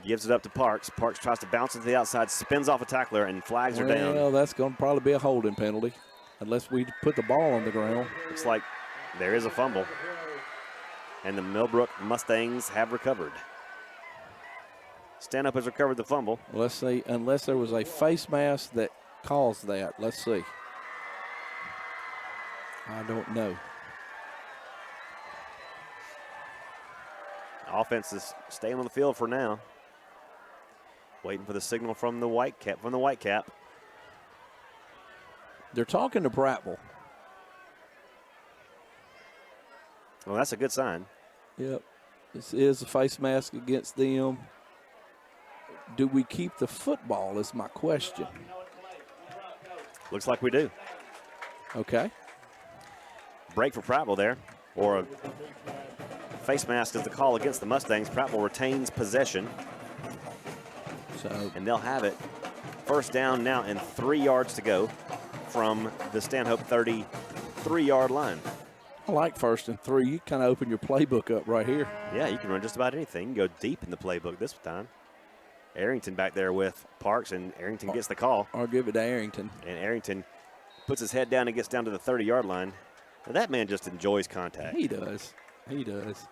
gives it up to Parks. Parks tries to bounce it to the outside, spins off a tackler, and flags are down. Well, that's going to probably be a holding penalty unless we put the ball on the ground. Looks like there is a fumble, and the Millbrook Mustangs have recovered. Stanhope has recovered the fumble. Let's see, unless there was a face mask that caused that. Let's see. I don't know. Offense is staying on the field for now. Waiting for the signal from the Whitecap. They're talking to Prattville. Well, that's a good sign. Yep. This is a face mask against them. Do we keep the football is my question. Looks like we do. Okay. Break for Prattville there, or a face mask is the call against the Mustangs. Prattville retains possession. And they'll have it. First down now and 3 yards to go from the Stanhope 33-yard line. I like 1st and 3. You kind of open your playbook up right here. Yeah, you can run just about anything. You can go deep in the playbook this time. Arrington back there with Parks, and Arrington gets the call. I'll give it to Arrington. And Arrington puts his head down and gets down to the 30-yard line. Now that man just enjoys contact. He does. He does.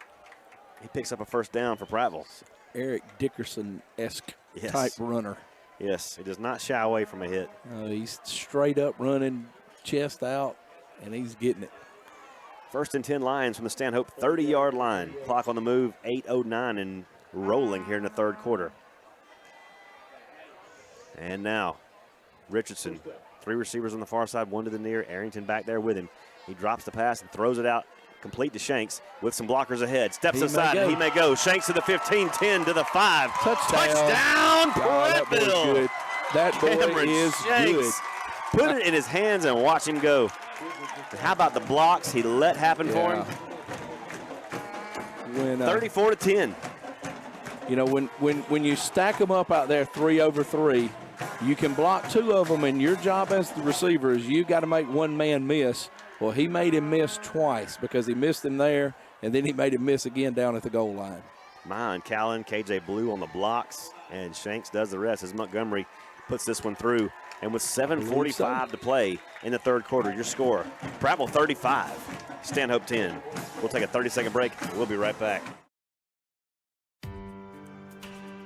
He picks up a first down for Prattville. Eric Dickerson-esque type runner. Yes, he does not shy away from a hit. He's straight up running, chest out, and he's getting it. 1st and 10 Lions from the Stanhope 30-yard line. Clock on the move, 8:09 and rolling here in the 3rd quarter. And now, Richardson, 3 receivers on the far side, 1 to the near. Arrington back there with him. He drops the pass and throws it out, complete to Shanks with some blockers ahead. Steps aside and he may go. Shanks to the 15, 10 to the 5. Touchdown, Prattville. That boy is good. Put it in his hands and watch him go. And how about the blocks he let happen for him? 34 to 10. You know, when you stack them up out there 3 over 3, you can block 2 of them, and your job as the receiver is you got to make one man miss. Well, he made him miss twice because he missed him there, and then he made him miss again down at the goal line. Mine, Callan, KJ Blue on the blocks, and Shanks does the rest as Montgomery puts this one through. And with 7:45 to play in the 3rd quarter, your score, Prattville 35, Stanhope 10. We'll take a 30-second break. We'll be right back.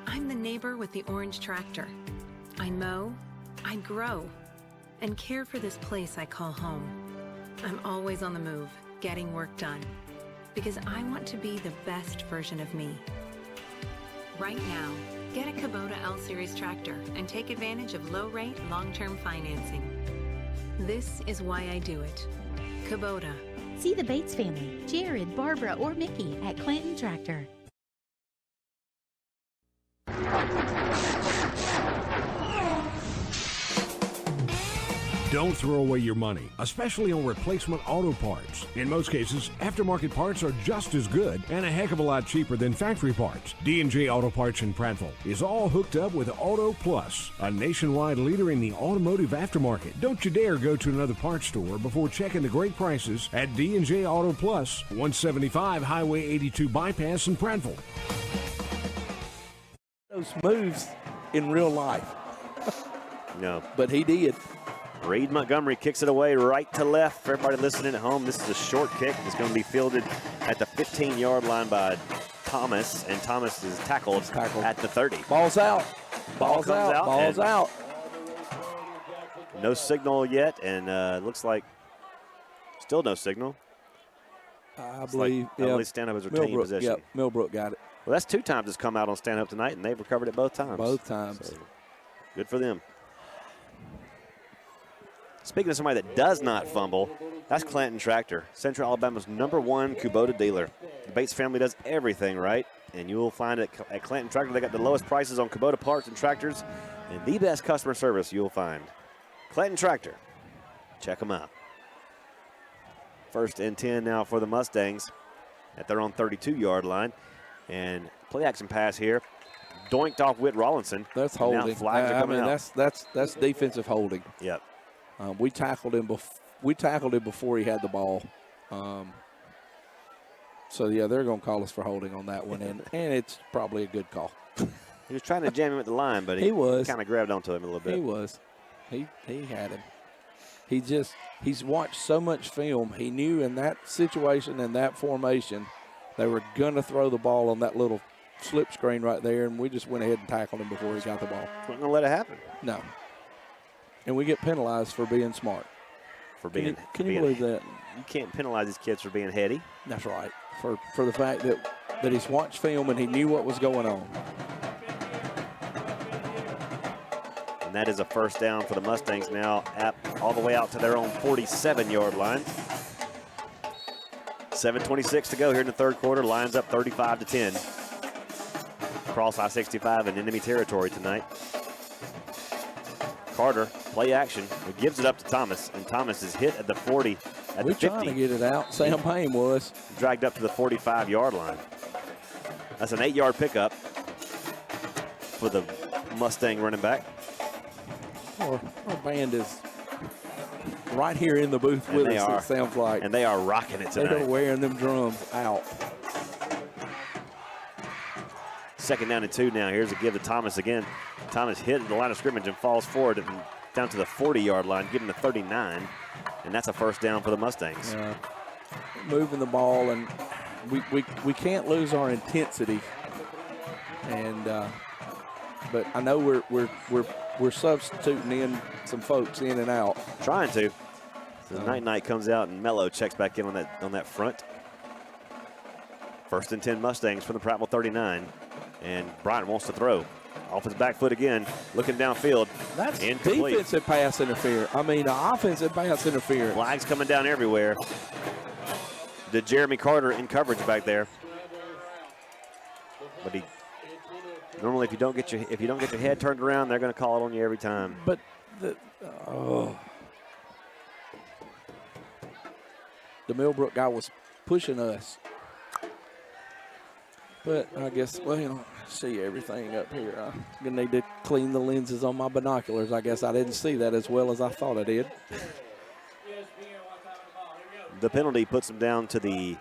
I'm the neighbor with the orange tractor. I mow, I grow, and care for this place I call home. I'm always on the move, getting work done, because I want to be the best version of me. Right now, get a Kubota L-Series tractor and take advantage of low-rate, long-term financing. This is why I do it. Kubota. See the Bates family, Jared, Barbara, or Mickey at Clinton Tractor. Don't throw away your money, especially on replacement auto parts. In most cases, aftermarket parts are just as good and a heck of a lot cheaper than factory parts. D&J Auto Parts in Prattville is all hooked up with Auto Plus, a nationwide leader in the automotive aftermarket. Don't you dare go to another parts store before checking the great prices at D&J Auto Plus, 175 Highway 82 Bypass in Prattville. Those moves in real life. No. But he did. Reed Montgomery kicks it away right to left. For everybody listening at home, this is a short kick. It's going to be fielded at the 15-yard line by Thomas, and Thomas is tackled at the 30. Ball's out. Ball comes out. Ball's out. No signal yet, and looks like still no signal. I believe Stanhope has retained possession. Yep, Millbrook got it. Well, that's 2 times it's come out on Stanhope tonight, and they've recovered it both times. Both times. So, good for them. Speaking of somebody that does not fumble, that's Clanton Tractor, Central Alabama's #1 Kubota dealer. The Bates family does everything right, and you will find it at Clanton Tractor. They got the lowest prices on Kubota parts and tractors, and the best customer service you'll find. Clanton Tractor, check them out. 1st and 10 now for the Mustangs at their own 32-yard line, and play action pass here. Doinked off Whit Rawlinson. That's holding. Now flags are coming out. That's defensive holding. Yep. We tackled him. We tackled him before he had the ball. So yeah, they're going to call us for holding on that one, and it's probably a good call. He was trying to jam him at the line, but he kind of grabbed onto him a little bit. He was. He had him. He's watched so much film. He knew in that situation and that formation, they were going to throw the ball on that little slip screen right there, and we just went ahead and tackled him before he got the ball. Wasn't going to let it happen. No. And we get penalized for being smart. Can you believe that? You can't penalize these kids for being heady. That's right. For the fact that he's watched film and he knew what was going on. And that is a first down for the Mustangs now, all the way out to their own 47-yard line. 7:26 to go here in the third quarter. Lions up 35-10. Across I-65 in enemy territory tonight. Carter, play action. It gives it up to Thomas, and Thomas is hit at the 40, at the 50. We're trying to get it out. Sam Payne was. Dragged up to the 45-yard line. That's an 8-yard pickup for the Mustang running back. Our band is right here in the booth with us, it sounds like. And they are rocking it tonight. They're wearing them drums out. Second down and 2 now. Here's a give to Thomas again. Thomas hit at the line of scrimmage and falls forward and down to the 40-yard line, getting the 39. And that's a first down for the Mustangs. Moving the ball, and we can't lose our intensity. And but I know we're substituting in some folks in and out. Trying to. So Night comes out and Mello checks back in on that front. First and 10 Mustangs from the Prattville 39. And Bryant wants to throw. Off his back foot again, looking downfield. That's incomplete. Defensive pass interference. Offensive pass interference. Flags coming down everywhere. Did Jeremy Carter in coverage back there. But normally if you don't get your head turned around, they're going to call it on you every time. But the Millbrook guy was pushing us. But I guess, see everything up here. I'm going to need to clean the lenses on my binoculars. I guess I didn't see that as well as I thought I did. The penalty puts them down to the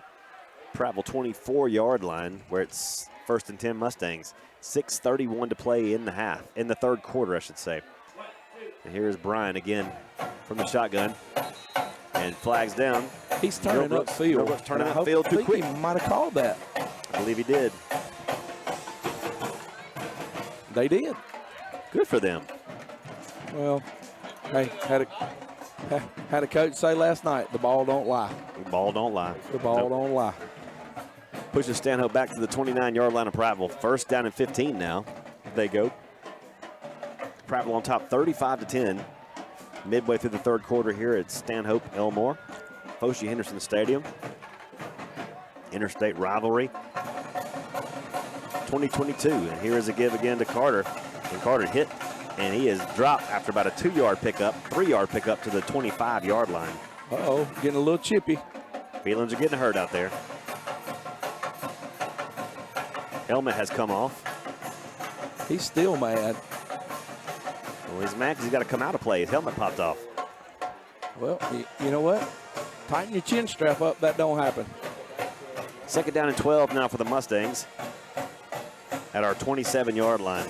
Prattville 24-yard line, where it's first and 10 Mustangs. 6:31 to play in the third quarter, I should say. And here's Brian again from the shotgun. And flags down. He's turning upfield. Millbrook's turning upfield too quick. He might have called that. I believe he did. They did. Good for them. Well, hey, had a coach say last night, the ball don't lie. The ball don't lie. The ball don't lie. Pushes Stanhope back to the 29-yard line of Prattville. First down and 15 now. They go. Prattville on top 35-10. Midway through the third quarter here at Stanhope Elmore. Foshie Henderson Stadium. Interstate rivalry. 2022. And here is a give again to Carter. And Carter hit, and he is dropped after about a 2-yard pickup, 3-yard pickup to the 25-yard line. Uh-oh, getting a little chippy. Feelings are getting hurt out there. Helmet has come off. He's still mad. Well, he's mad because he's got to come out of play. His helmet popped off. Well, you know what? Tighten your chin strap up. That don't happen. Second down and 12 now for the Mustangs at our 27-yard line.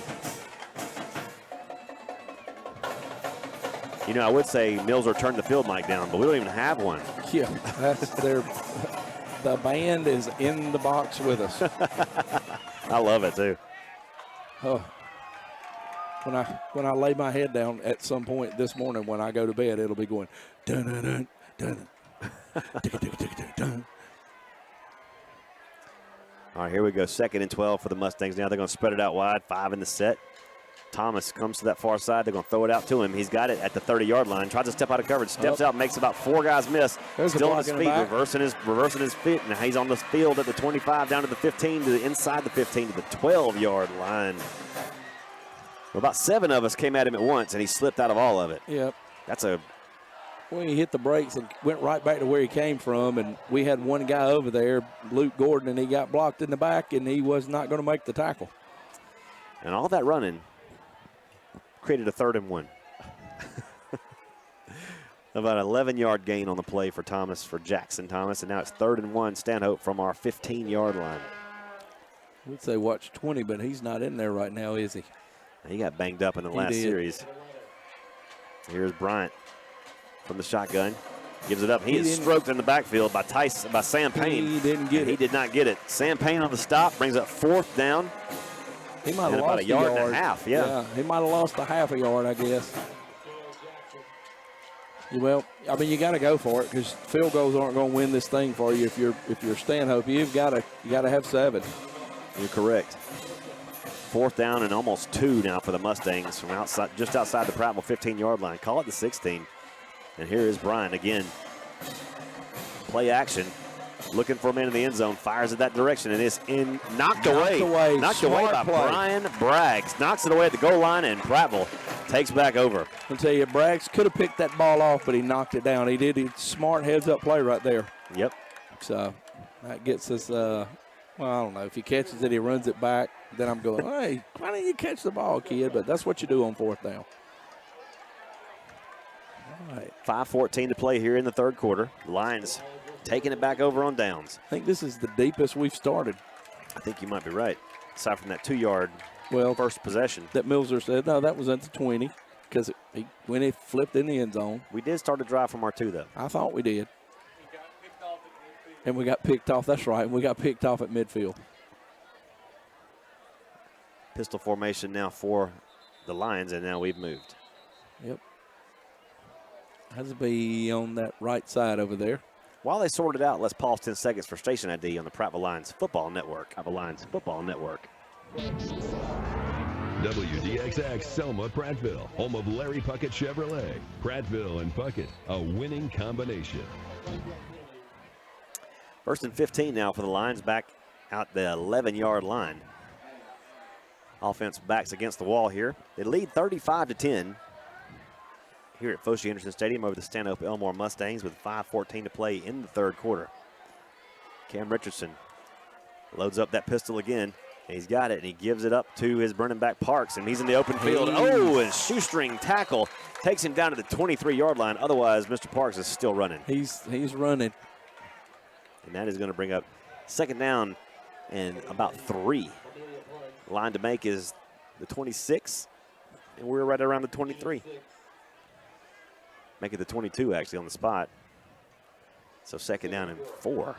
You know, I would say Mills turned the field mic down, but we don't even have one. Yeah, that's the band is in the box with us. I love it too. Oh, when I lay my head down at some point this morning when I go to bed, it'll be going dun dun dun dun dun dun. All right, here we go. Second and 12 for the Mustangs. Now they're going to spread it out wide. 5 in the set. Thomas comes to that far side. They're going to throw it out to him. He's got it at the 30-yard line. Tries to step out of coverage. Steps out, makes about 4 guys miss. Still on his feet, reversing his feet. And he's on the field at the 25, down to the 15, to the inside the 15, to the 12-yard line. Well, about 7 of us came at him at once, and he slipped out of all of it. Yep. Well, he hit the brakes and went right back to where he came from, and we had one guy over there, Luke Gordon, and he got blocked in the back, and he was not going to make the tackle. And all that running created a 3rd and 1. About an 11-yard gain on the play for Jackson Thomas, and now it's 3rd and 1, Stanhope from our 15-yard line. We'd say watch 20, but he's not in there right now, is he? He got banged up in the last series. Here's Bryant from the shotgun. Gives it up. He is stroked in the backfield by Sam Payne. He didn't get it. He did not get it. Sam Payne on the stop brings up 4th down. He might have lost about a yard and and a half. Yeah. He might have lost a half a yard, I guess. Well, I mean, you got to go for it because field goals aren't going to win this thing for you. If you're Stanhope, you got to have 7. You're correct. 4th down and almost 2 now for the Mustangs from just outside the Prattville 15-yard line. Call it the 16. And here is Brian again. Play action. Looking for a man in the end zone. Fires it that direction and is knocked away. Knocked away by Brian Braggs. Knocks it away at the goal line, and Prattville takes back over. I'll tell you, Braggs could have picked that ball off, but he knocked it down. He did a smart heads-up play right there. Yep. So that gets us, well, I don't know. If he catches it, he runs it back. Then I'm going, hey, why didn't you catch the ball, kid? But that's what you do on 4th down. All right. 5:14 to play here in the 3rd quarter. Lions taking it back over on downs. I think this is the deepest we've started. I think you might be right. Aside from that 2-yard first possession. That Milzer said, no, that was at the 20 because when it flipped in the end zone. We did start a drive from our 2, though. I thought we did. And we got picked off. That's right. We got picked off at midfield. Pistol formation now for the Lions, and now we've moved. Yep. Has to be on that right side over there. While they sort it out, let's pause 10 seconds for station ID on the Prattville Lions Football Network. WDXX Selma Prattville, home of Larry Puckett Chevrolet. Prattville and Puckett, a winning combination. 1st and 15 now for the Lions, back out the 11-yard line. Offense backs against the wall here. They lead 35-10 here at Foshie Anderson Stadium over the Stanhope Elmore Mustangs with 5:14 to play in the 3rd quarter. Cam Richardson loads up that pistol again. And he's got it, and he gives it up to his running back Parks, and he's in the open field. Oh, and shoestring tackle takes him down to the 23-yard line. Otherwise, Mr. Parks is still running. He's running. And that is going to bring up 2nd down and about 3. Line to make is the 26, and we're right around the 23. Make it the 22, actually, on the spot. So 2nd down and 4.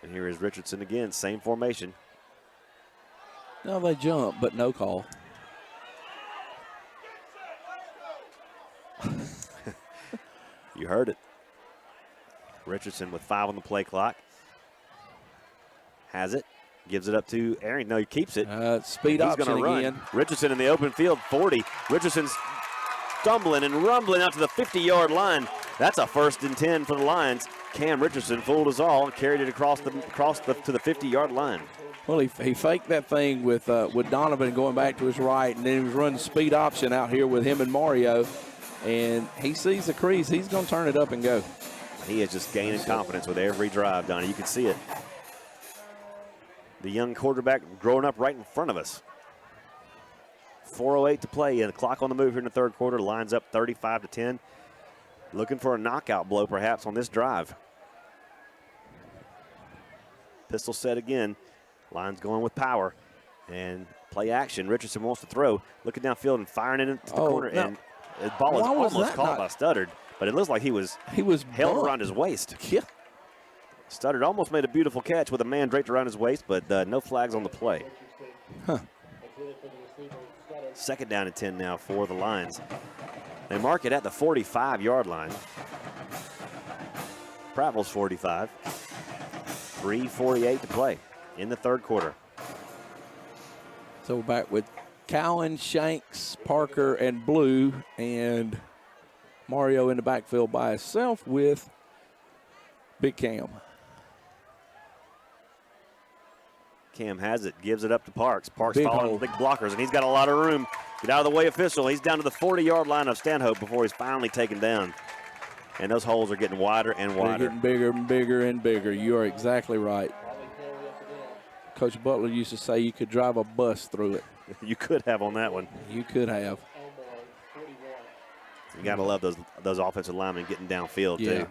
And here is Richardson again, same formation. No, they jump, but no call. You heard it. Richardson with 5 on the play clock. Has it. Gives it up to Aaron. No, he keeps it. Speed option again. Richardson in the open field, 40. Richardson's stumbling and rumbling out to the 50-yard line. That's a 1st and 10 for the Lions. Cam Richardson fooled us all and carried it across to the 50-yard line. Well, he faked that thing with Donovan going back to his right, and then he was running speed option out here with him and Mario, and he sees the crease. He's going to turn it up and go. He is just gaining confidence with every drive, Donnie. You can see it. The young quarterback growing up right in front of us. 4:08 to play, and the clock on the move here in the 3rd quarter. Lines up 35-10. Looking for a knockout blow, perhaps, on this drive. Pistol set again. Lions going with power. And play action. Richardson wants to throw. Looking downfield and firing it into the corner. No. And the ball is almost caught by Studdard. But it looks like he was held around his waist. Yeah. Studdard almost made a beautiful catch with a man draped around his waist, but no flags on the play. Huh. 2nd down and 10 now for the Lions. They mark it at the 45-yard line. Prattville's 45. 3:48 to play in the 3rd quarter. So we're back with Cowan, Shanks, Parker, and Blue, and Mario in the backfield by himself with Big Cam. Cam has it, gives it up to Parks. Parks following the big blockers, and he's got a lot of room. Get out of the way, official. He's down to the 40-yard line of Stanhope before he's finally taken down. And those holes are getting wider and wider. They're getting bigger and bigger and bigger. You are exactly right. Coach Butler used to say you could drive a bus through it. You could have on that one. You could have. You got to love those offensive linemen getting downfield, too.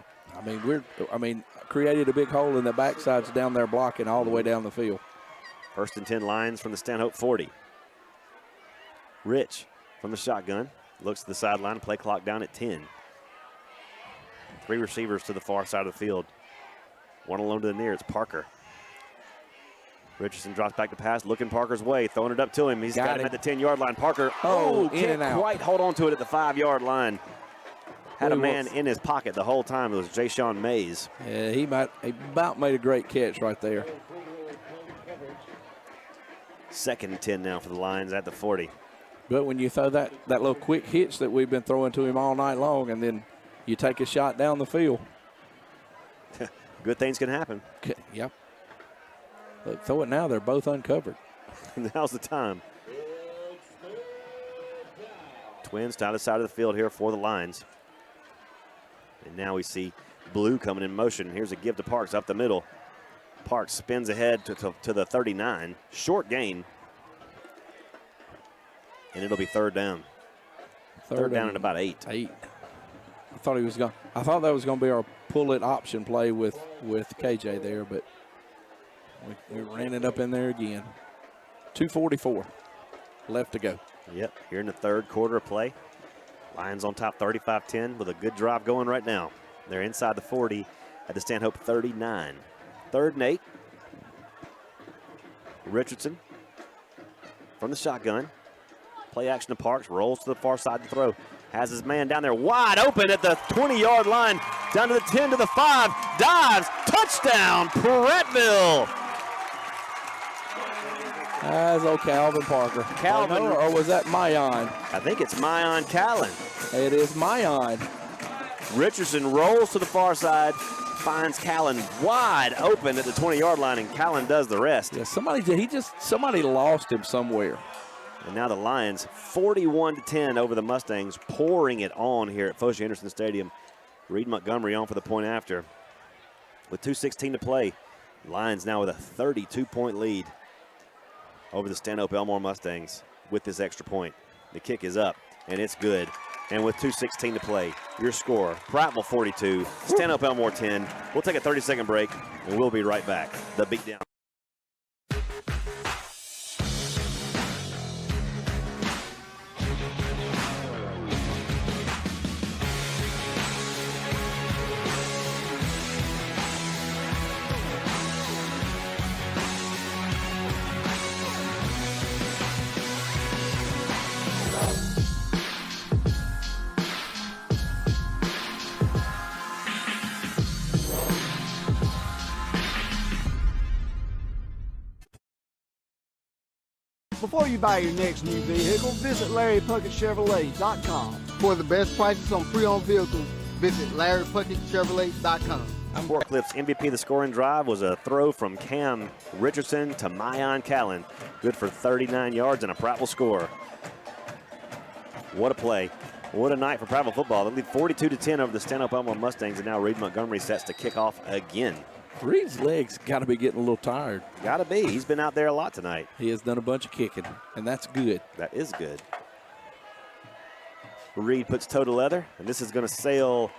I mean, created a big hole in the backsides down there blocking all the way down the field. 1st and 10 Lions from the Stanhope 40. Rich from the shotgun. Looks to the sideline. Play clock down at 10. 3 receivers to the far side of the field. One alone to the near. It's Parker. Richardson drops back to pass, looking Parker's way, throwing it up to him. He's got him at the 10-yard line. Parker, can't quite hold on to it at the 5-yard line. Had a man in his pocket the whole time. It was Ja'Shawn Mays. Yeah, he about made a great catch right there. 2nd and 10 now for the Lions at the 40. But when you throw that little quick hitch that we've been throwing to him all night long, and then you take a shot down the field. Good things can happen. Yep. Look, throw it now. They're both uncovered. Now's the time. Twins to the side of the field here for the Lions. And now we see Blue coming in motion. Here's a give to Parks up the middle. Parks spins ahead to the 39. Short gain. And it'll be 3rd down. Third down at about 8. I thought that was going to be our pull it option play with KJ there, but we ran it up in there again. 2:44 left to go. Yep, here in the 3rd quarter of play. Lions on top 35-10 with a good drive going right now. They're inside the 40 at the Stanhope 39. 3rd and 8. Richardson from the shotgun. Play action to Parks, rolls to the far side to throw. Has his man down there wide open at the 20-yard line, down to the 10 to the 5, dives, touchdown, Prattville. That's Calvin Parker. Calvin. Or was that Mayan? I think it's Mayan Callan. It is Mayan. Richardson rolls to the far side, finds Callan wide open at the 20-yard line, and Callan does the rest. Yeah, somebody lost him somewhere. And now the Lions 41-10 over the Mustangs, pouring it on here at Focia Henderson Stadium. Reed Montgomery on for the point after. With 2:16 to play, Lions now with a 32-point lead over the Stanhope Elmore Mustangs with this extra point. The kick is up, and it's good. And with 2:16 to play, your score, Prattville 42, Stanhope Elmore 10. We'll take a 30-second break, and we'll be right back. The beatdown. Before you buy your next new vehicle, visit LarryPuckettChevrolet.com. For the best prices on pre-owned vehicles, visit LarryPuckettChevrolet.com. Warcliffe's MVP of the scoring drive was a throw from Cam Richardson to Mayan Callan. Good for 39 yards and a Prattville score. What a play. What a night for Prattville football. They lead 42-10 over the Stanhope Elmore Mustangs, and now Reed Montgomery sets to kick off again. Reed's legs got to be getting a little tired. Got to be. He's been out there a lot tonight. He has done a bunch of kicking, and that's good. That is good. Reed puts toe to leather, and this is going to sail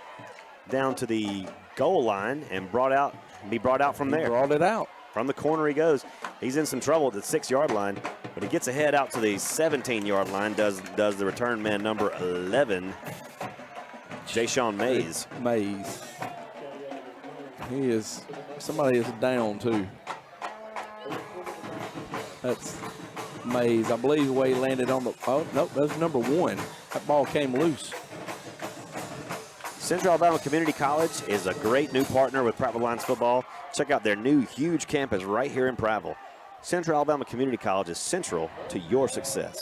down to the goal line and be brought out from there. Brought it out. From the corner he goes. He's in some trouble at the 6-yard line, but he gets ahead out to the 17-yard line, does the return man number 11, Ja'Shawn Mays. Somebody is down too. That's Mays. I believe the way he landed on the, oh, nope, that's number 1. That ball came loose. Central Alabama Community College is a great new partner with Prattville Lions football. Check out their new huge campus right here in Prattville. Central Alabama Community College is central to your success.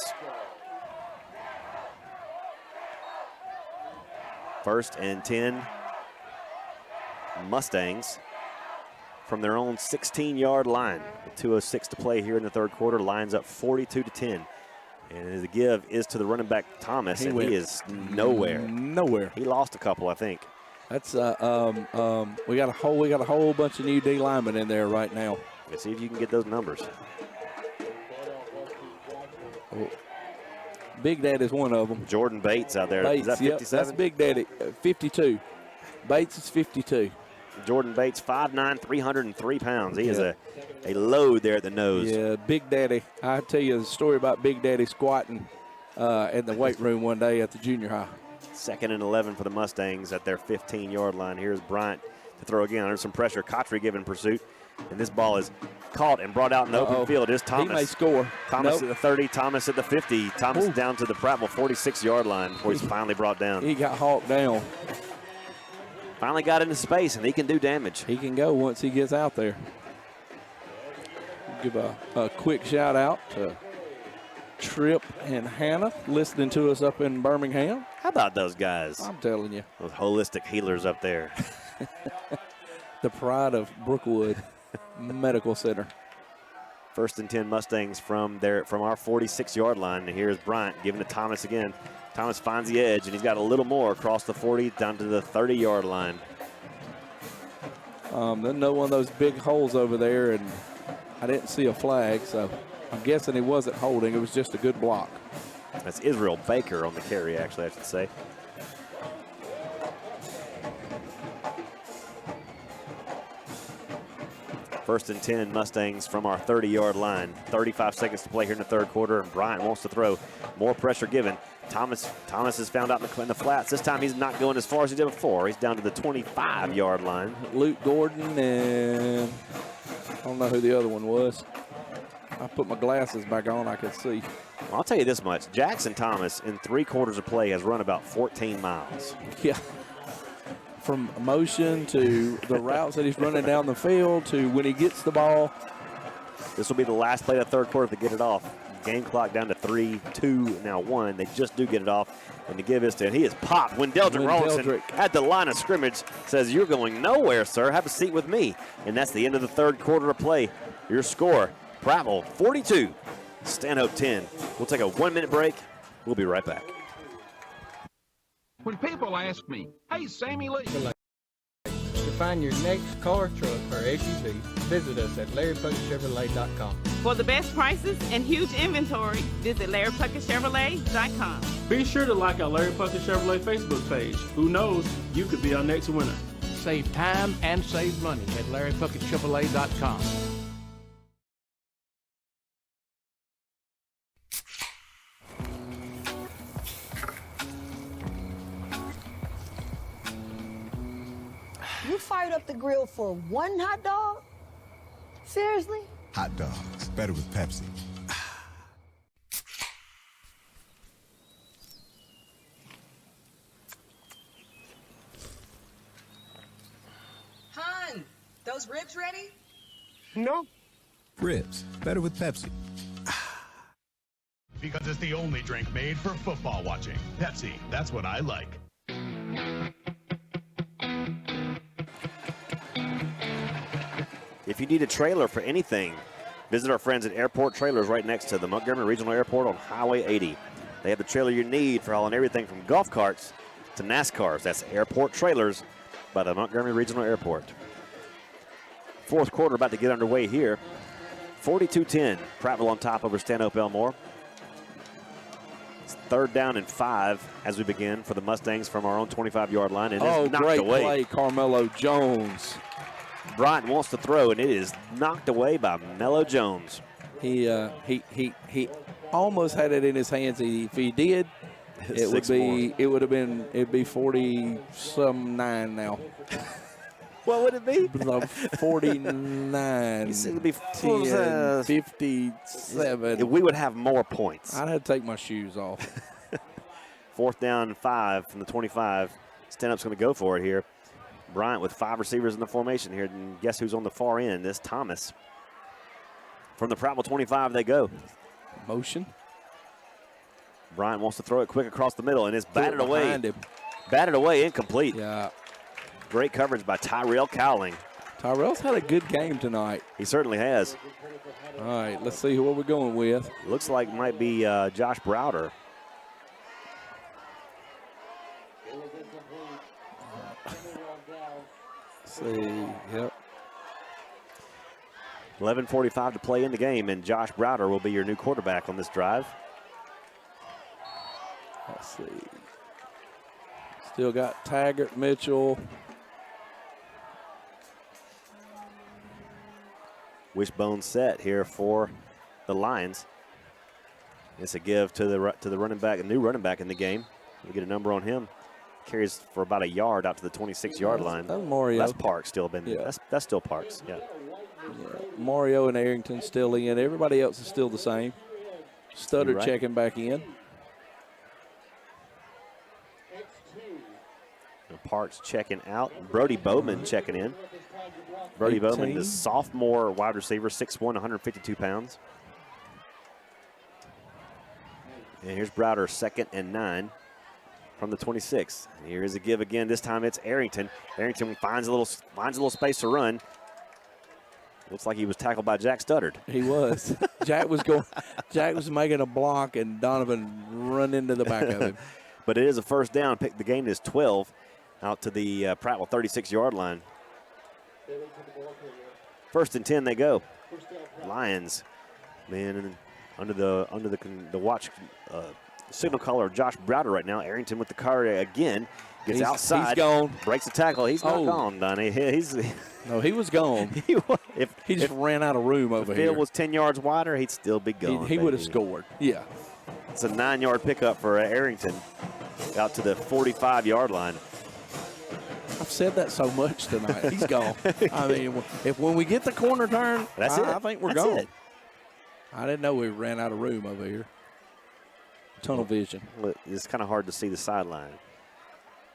1st and 10. Mustangs from their own 16-yard line. With 2:06 to play here in the 3rd quarter. Lions up 42-10. And the give is to the running back Thomas, and he is nowhere. Nowhere. He lost a couple, I think. That's we got a whole bunch of new D linemen in there right now. Let's see if you can get those numbers. Oh. Big Daddy's one of them. Jordan Bates out there. Bates, is that 57? Yep, that's Big Daddy. 52. Bates is 52. Jordan Bates, 5'9", 303 pounds. He is a load there at the nose. Yeah, Big Daddy. I'll tell you the story about Big Daddy squatting in the weight room one day at the junior high. 2nd and 11 for the Mustangs at their 15-yard line. Here's Bryant to throw again under some pressure. Cotry giving pursuit. And this ball is caught and brought out in the open field. Is Thomas. He may score. Thomas at the 30, Thomas at the 50. Thomas down to the Prattville 46-yard line before he's finally brought down. He got hawked down. Finally got into space, and he can do damage. He can go once he gets out there. Give a quick shout out to Tripp and Hannah listening to us up in Birmingham. How about those guys? I'm telling you. Those holistic healers up there. The pride of Brookwood Medical Center. 1st and 10 Mustangs from our 46-yard line. And here's Bryant giving to Thomas again. Thomas finds the edge, and he's got a little more across the 40 down to the 30-yard line. There's no one of those big holes over there, and I didn't see a flag, so I'm guessing he wasn't holding. It was just a good block. That's Israel Baker on the carry, actually, I should say. First and 10 Mustangs from our 30-yard line. 35 seconds to play here in the third quarter, and Bryant wants to throw. More pressure given. Thomas is found out in the flats. This time he's not going as far as he did before. He's down to the 25-yard line. Luke Gordon and I don't know who the other one was. I put my glasses back on, I could see. Well, I'll tell you this much. Jackson Thomas, in 3 quarters of play, has run about 14 miles. Yeah. From motion to the routes that he's running down the field to when he gets the ball. This will be the last play of the third quarter to get it off. Game clock down to 3, 2, now 1. They just do get it off. And to give this to him, he is popped. When Deldrick Rawlinson at the line of scrimmage says, "You're going nowhere, sir. Have a seat with me." And that's the end of the third quarter of play. Your score, Prattville 42, Stanhope 10. We'll take a 1-minute break. We'll be right back. When people ask me, "Hey, Sammy Lee," to find your next car, truck, or SUV, visit us at LarryPuckettChevrolet.com. For the best prices and huge inventory, visit LarryPuckettChevrolet.com. Be sure to like our Larry Puckett Chevrolet Facebook page. Who knows, you could be our next winner. Save time and save money at LarryPuckettChevrolet.com. You fired up the grill for one hot dog? Seriously? Hot dogs, better with Pepsi. Hun, those ribs ready? No. Ribs, better with Pepsi. Because it's the only drink made for football watching. Pepsi, that's what I like. If you need a trailer for anything, visit our friends at Airport Trailers right next to the Montgomery Regional Airport on Highway 80. They have the trailer you need for hauling everything from golf carts to NASCARs. That's Airport Trailers by the Montgomery Regional Airport. Fourth quarter about to get underway here. 42-10, Prattville on top over Stanhope Elmore. It's 3rd down and 5 as we begin for the Mustangs from our own 25-yard line. And it's knocked great away. Play, Carmelo Jones. Bryant wants to throw, and it is knocked away by Mello Jones. He almost had it in his hands. If he did, it'd be 40-some-9 now. What would it be? 49. It would be 10, 57. We would have more points. I'd have to take my shoes off. 4th down and 5 from the 25. Stanhope's going to go for it here. Bryant with 5 receivers in the formation here. And guess who's on the far end? This Thomas. From the Prattville 25, they go. Motion. Bryant wants to throw it quick across the middle, and it's batted away. Him. Batted away, incomplete. Yeah. Great coverage by Tyrell Cowling. Tyrell's had a good game tonight. He certainly has. All right, let's see what we're going with. Looks like it might be Josh Browder. See, yep. 11:45 to play in the game, and Josh Browder will be your new quarterback on this drive. Let's see. Still got Taggart, Mitchell. Wishbone set here for the Lions. It's a give to the running back, a new running back in the game. We get a number on him. carries for about a yard out to the 26-yard line. That's Mario. That's Parks still been. Yeah. That's still Parks. Yeah. Mario and Arrington still in. Everybody else is still the same. Studdard Right. checking back in. And Parks checking out. Brody Bowman checking in. Brody 18. Bowman, the sophomore wide receiver, 6'1", 152 pounds. And here's Browder, 2nd and 9 from the 26. And here is a give again. This time it's Arrington. Arrington finds a little space to run. Looks like he was tackled by Jack Studdard. He was. Jack was making a block, and Donovan run into the back of him. But it is a first down. The gain is 12 out to the Prattville 36-yard line. 1st and 10 they go. Lions, man, under the watch signal caller Josh Browder right now. Arrington with the car again. Gets outside. He's gone. Breaks the tackle. He's not gone, Donnie. No, he was gone. He just ran out of room over here. If the field was 10 yards wider, he'd still be gone. He would have scored. Yeah. It's a 9-yard pickup for Arrington out to the 45-yard line. I've said that so much tonight. He's gone. I mean, when we get the corner turn, I think we're gone. I didn't know we ran out of room over here. Tunnel vision. It's kind of hard to see the sideline.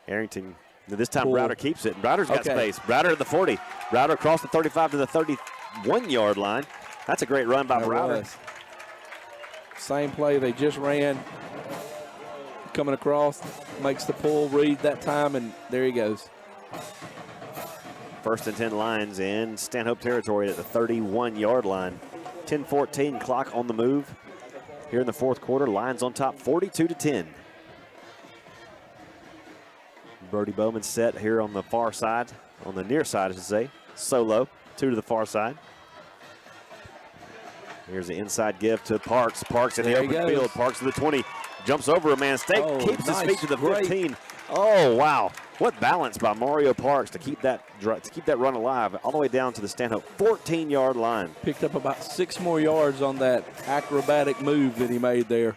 Arrington, this time Browder keeps it. Browder's got space. Browder at the 40. Browder across the 35 to the 31-yard line. That's a great run by Browder. Same play they just ran. Coming across, makes the pull, read that time, and there he goes. 1st and 10 Lions in Stanhope territory at the 31-yard line. 10-14 clock on the move. Here in the 4th quarter, Lions on top 42-10. Brody Bowman set here on the far side, on the near side, I should say. Solo, 2 to the far side. Here's the inside give to Parks. Parks in the open field. Parks to the 20. Jumps over a man. Keeps his feet to the 15. Oh, wow. What balance by Mario Parks to keep that run alive all the way down to the Stanhope 14-yard line. Picked up about 6 more yards on that acrobatic move that he made there.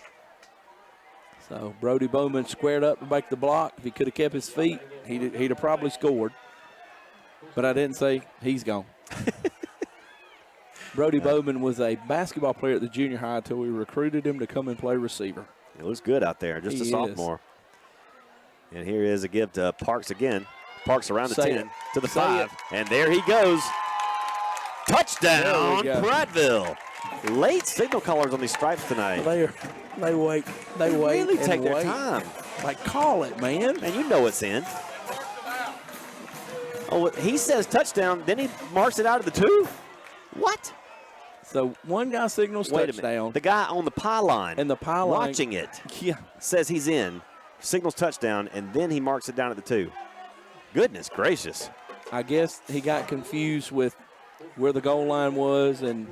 So Brody Bowman squared up to make the block. If he could have kept his feet, he'd have probably scored. But I didn't say he's gone. Brody Bowman was a basketball player at the junior high until we recruited him to come and play receiver. He looks good out there, just a sophomore. And here is a give to Parks again. Parks around the 10 to the 5. And there he goes. Touchdown, Prattville. Late signal callers on these stripes tonight. They wait. They really take their time. Like, call it, man. And you know it's in. Oh, he says touchdown, then he marks it out of the 2? What? So one guy signals touchdown. The guy on the pylon. And the pylon. Watching it. Yeah. Says he's in. Signals touchdown, and then he marks it down at the 2. Goodness gracious. I guess he got confused with where the goal line was, and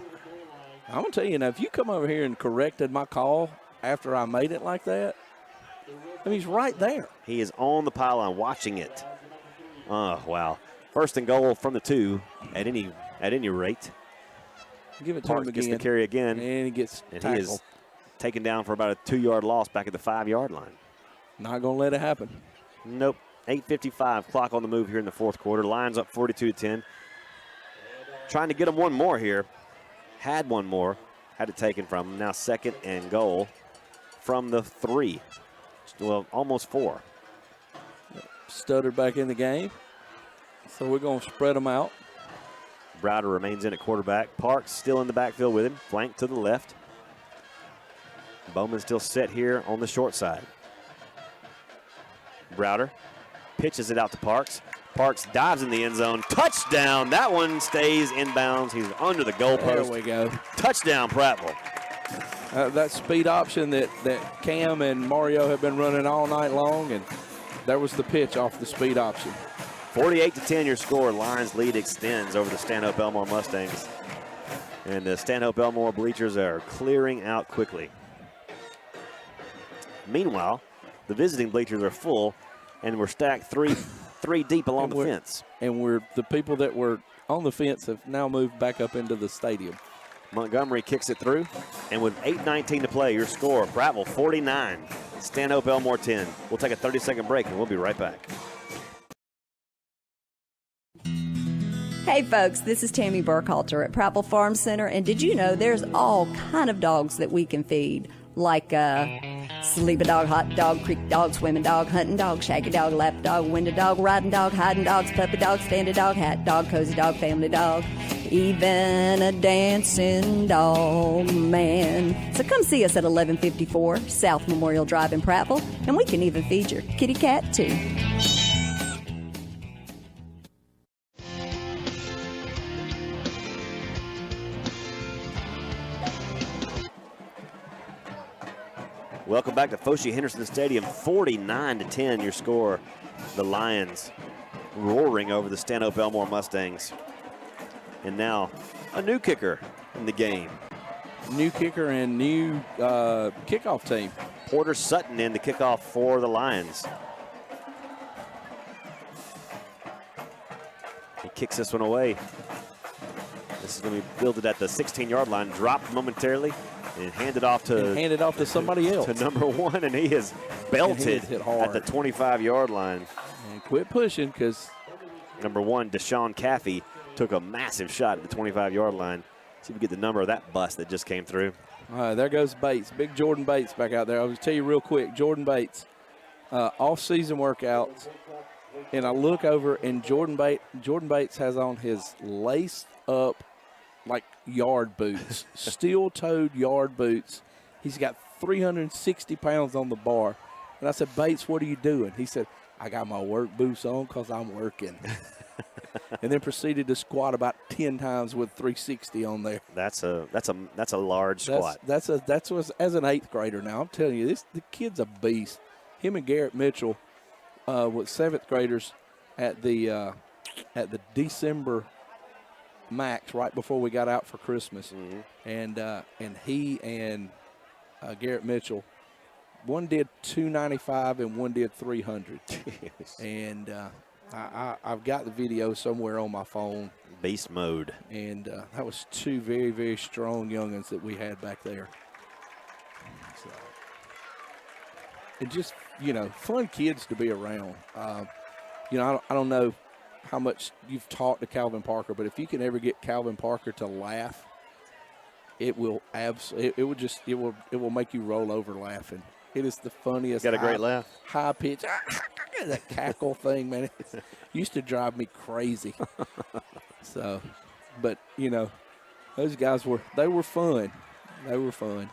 I'm going to tell you now, if you come over here and corrected my call after I made it like that, I mean, he's right there. He is on the pylon watching it. Oh, wow. 1st and goal from the 2 at any rate. Give it to Parks him again. Gets the carry again. And he gets tackled. He is taken down for about a 2-yard loss back at the 5-yard line. Not going to let it happen. Nope. 8:55 clock on the move here in the 4th quarter. Lions up 42-10. Trying to get them one more here. Had one more. Had it taken from him. Now 2nd and goal from the 3. Well, almost 4. Studdard back in the game. So we're going to spread them out. Browder remains in at quarterback. Parks still in the backfield with him. Flank to the left. Bowman still set here on the short side. Browder pitches it out to Parks. Parks dives in the end zone. Touchdown. That one stays inbounds. He's under the goalpost. There we go. Touchdown, Prattville. That speed option that Cam and Mario have been running all night long, and there was the pitch off the speed option. 48-10 your score. Lions lead extends over the Stanhope Elmore Mustangs. And the Stanhope Elmore bleachers are clearing out quickly. Meanwhile, the visiting bleachers are full, and we're stacked three deep along the fence. And the people that were on the fence have now moved back up into the stadium. Montgomery kicks it through, and with 8:19 to play, your score, Prattville 49, Stanhope Elmore 10. We'll take a 30-second break, and we'll be right back. Hey folks, this is Tammy Burkhalter at Prattville Farm Center, and did you know there's all kind of dogs that we can feed, like sleeping dog, hot dog, creek dog, swimming dog, hunting dog, shaggy dog, lap dog, window dog, riding dog, hiding dogs, puppy dog, standing dog, hat dog, cozy dog, family dog, even a dancing dog man. So come see us at 1154 South Memorial Drive in Prattville, and we can even feed your kitty cat too. Welcome back to Foshee Henderson Stadium. 49-10 your score. The Lions roaring over the Stanhope Elmore Mustangs. And now a new kicker in the game. New kicker and new kickoff team. Porter Sutton in the kickoff for the Lions. He kicks this one away. This is going to be fielded at the 16-yard line, dropped momentarily, and handed off to somebody else. To number 1, and he is belted hit hard at the 25-yard line. And quit pushing, because number 1, Deshaun Caffey, took a massive shot at the 25-yard line. See if we get the number of that bus that just came through. All right, there goes Bates. Big Jordan Bates back out there. I will tell you real quick, Jordan Bates, off-season workouts, and I look over, and Jordan Bates has on his laced-up, like, yard boots, steel-toed yard boots. He's got 360 pounds on the bar. And I said, Bates, what are you doing? He said, I got my work boots on because I'm working. And then proceeded to squat about 10 times with 360 on there. That's a large squat. That's as an 8th grader now. I'm telling you, the kid's a beast. Him and Garrett Mitchell were 7th graders at the December max right before we got out for Christmas. And he and Garrett Mitchell, one did 295 and one did 300. And I've got the video somewhere on my phone. Beast mode. And that was 2 very, very strong youngins that we had back there. So, and just, fun kids to be around. I don't know how much you've talked to Calvin Parker, but if you can ever get Calvin Parker to laugh, it will make you roll over laughing. It is the funniest. Got a great laugh. High pitch, that cackle thing, man. It used to drive me crazy. So, but those guys were fun. They were fun.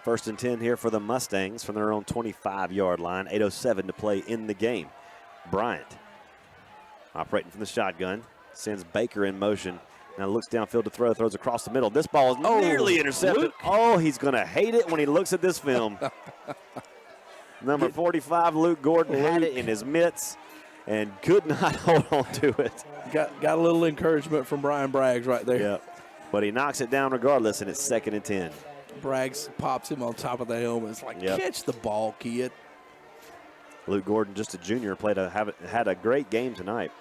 1st and 10 here for the Mustangs from their own 25-yard line. 8:07 to play in the game. Bryant operating from the shotgun, sends Baker in motion. Now looks downfield to throw, throws across the middle. This ball is nearly intercepted. Luke. Oh, he's going to hate it when he looks at this film. Number 45, Luke Gordon, had it in his mitts and could not hold on to it. Got a little encouragement from Brian Braggs right there. Yep. But he knocks it down regardless, and it's 2nd and 10. Braggs pops him on top of the helmet. It's like, catch the ball, kid. Luke Gordon, just a junior, had a great game tonight.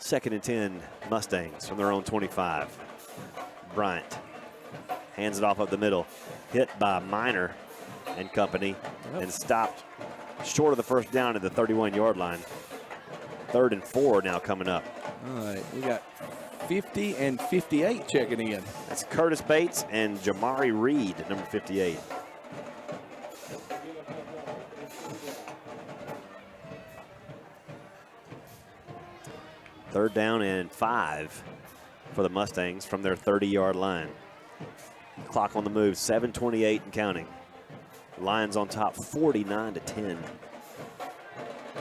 2nd and 10, Mustangs from their own 25. Bryant hands it off up the middle. Hit by Minor and company and stopped short of the first down at the 31-yard line. 3rd and 4 now coming up. All right, we got 50 and 58 checking in. That's Curtis Bates and Jamari Reed, number 58. Third down and 5 for the Mustangs from their 30-yard line. Clock on the move, 7:28 and counting. Lions on top, 49-10.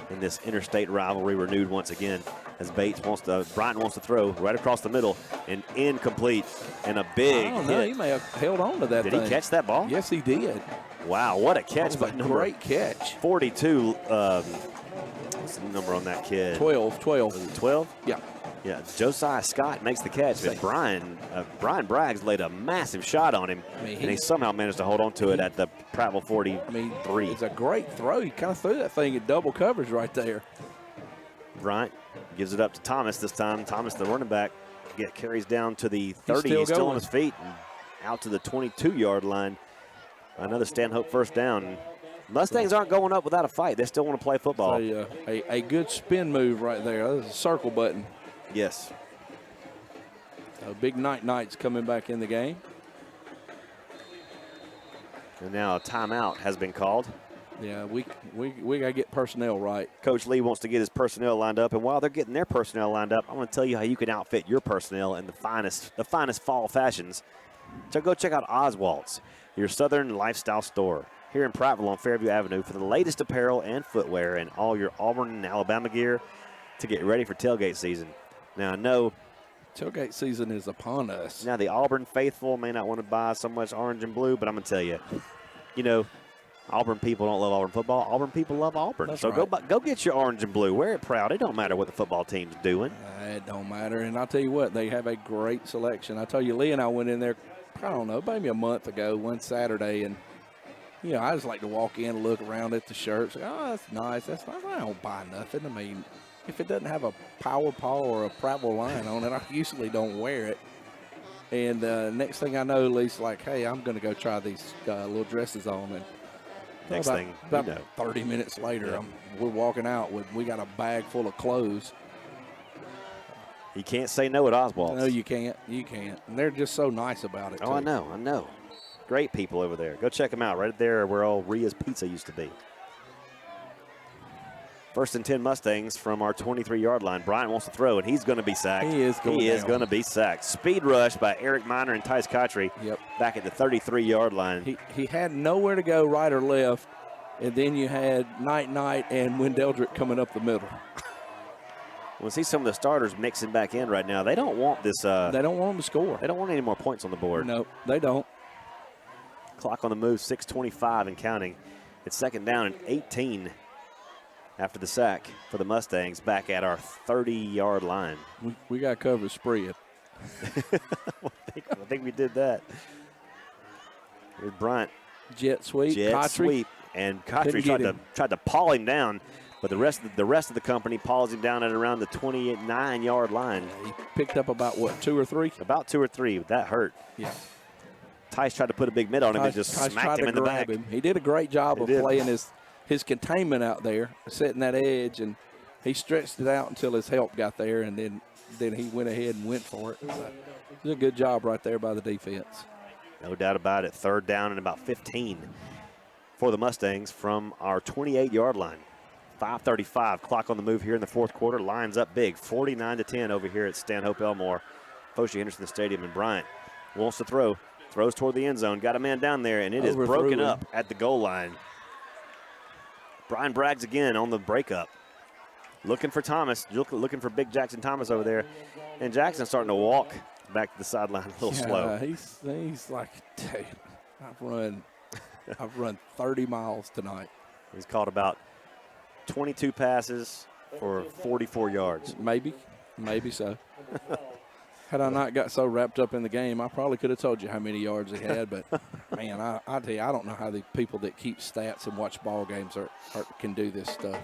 In this interstate rivalry renewed once again, as Bryant wants to throw right across the middle and incomplete, and a big hit. He may have held on to that Did thing. he catch that ball? Yes, he did. Wow, what a catch by number. Great catch. 42. What's the number on that kid? 12. Was it 12? Yeah. Yeah, Josiah Scott makes the catch, but Brian Braggs laid a massive shot on him, and he somehow managed to hold on to it at the Prattville 43. It's a great throw. He kind of threw that thing in double coverage right there. Bryant gives it up to Thomas this time. Thomas, the running back, carries down to the 30. He's still on his feet. And out to the 22-yard line. Another Stanhope first down. Mustangs aren't going up without a fight. They still want to play football. A good spin move right there. That's a circle button. Yes. Big Knight's coming back in the game. And now a timeout has been called. Yeah, we got to get personnel right. Coach Lee wants to get his personnel lined up, and while they're getting their personnel lined up, I want to tell you how you can outfit your personnel in the finest fall fashions. So go check out Oswald's, your Southern lifestyle store, here in Prattville on Fairview Avenue for the latest apparel and footwear and all your Auburn and Alabama gear to get ready for tailgate season. Now, I know tailgate season is upon us. Now, the Auburn faithful may not want to buy so much orange and blue, but I'm going to tell you, you know, Auburn people don't love Auburn football. Auburn people love Auburn. That's so right. go get your orange and blue. Wear it proud. It don't matter what the football team's doing. It don't matter. And I'll tell you what, they have a great selection. I tell you, Lee and I went in there, I don't know, maybe a month ago, one Saturday, and, you know, I just like to walk in and look around at the shirts. Like, oh, that's nice. That's nice. I don't buy nothing. I mean, if it doesn't have a Power Paw or a Prattville line on it, I usually don't wear it. And next thing I know, Lee's like, hey, I'm going to go try these little dresses on. And next thing about you know, 30 minutes later, we're walking out with, we got a bag full of clothes. You can't say no at Oswald's. No, you can't. You can't. And they're just so nice about it, Oh, too. I know. Great people over there. Go check them out right there where old Ria's Pizza used to be. 1st and 10 Mustangs from our 23-yard line. Bryant wants to throw, and he's going to be sacked. He is going to be sacked. Speed rush by Eric Miner and Tice Cotry back at the 33-yard line. He had nowhere to go right or left, and then you had Knight and Wendeldrick coming up the middle. We'll see some of the starters mixing back in right now. They don't want this. They don't want them to score. They don't want any more points on the board. No, they don't. Clock on the move, 6:25 and counting. It's 2nd down and 18 after the sack for the Mustangs back at our 30-yard line. We got to cover the spread. I think we did that. Here's Bryant. Jet sweep. Sweep. And Cotry tried to paw him down, but the rest of the company paws him down at around the 29-yard line. He picked up about, what, 2 or 3? About 2 or 3. That hurt. Yeah. Tice tried to put a big mid on him and just smacked him in the back. He did a great job of playing his containment out there, setting that edge, and he stretched it out until his help got there, and then he went ahead and went for it. So it was a good job right there by the defense. No doubt about it. 3rd down and about 15 for the Mustangs from our 28-yard line. 5:35 clock on the move here in the 4th quarter. Lines up big, 49-10 over here at Stanhope Elmore, Foshie Henderson Stadium. And Bryant wants to throw. Throws toward the end zone. Got a man down there, and it is broken up at the goal line. Brian Braggs again on the breakup. Looking for Thomas. Looking for Big Jackson Thomas over there. And Jackson's starting to walk back to the sideline a little slow. He's like, dude, I've run 30 miles tonight. He's caught about 22 passes for 44 yards. Maybe so. Had I not got so wrapped up in the game, I probably could have told you how many yards he had. But, man, I tell you, I don't know how the people that keep stats and watch ball games can do this stuff.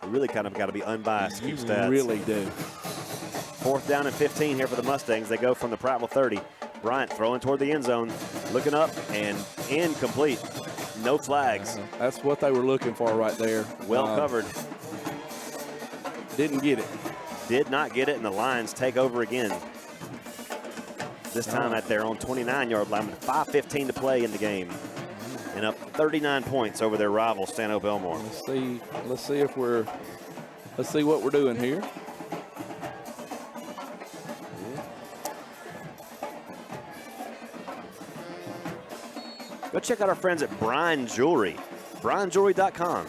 You really kind of got to be unbiased to keep stats. You really do. 4th down and 15 here for the Mustangs. They go from the Prattville 30. Bryant throwing toward the end zone, looking up, and incomplete. No flags. That's what they were looking for right there. Well covered. Didn't get it. Did not get it, and the Lions take over again. This time at their own 29-yard line with 5:15 to play in the game. And up 39 points over their rival, Stanhope Elmore. Let's see what we're doing here. Go check out our friends at Bryan Jewelry, BryanJewelry.com.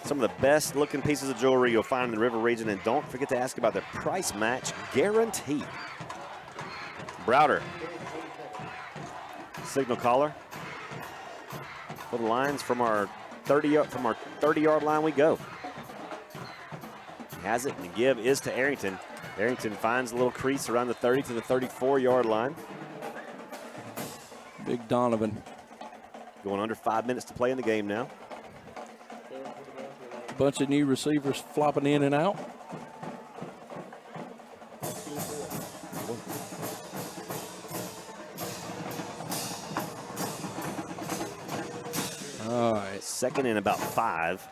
Some of the best looking pieces of jewelry you'll find in the River region, and don't forget to ask about their price match guarantee. Browder, signal caller. For the Lions from our 30-yard line we go. Has it, and the give is to Arrington. Arrington finds a little crease around the 30 to the 34-yard line. Big Donovan. Going under 5 minutes to play in the game now. Bunch of new receivers flopping in and out. Second and about 5.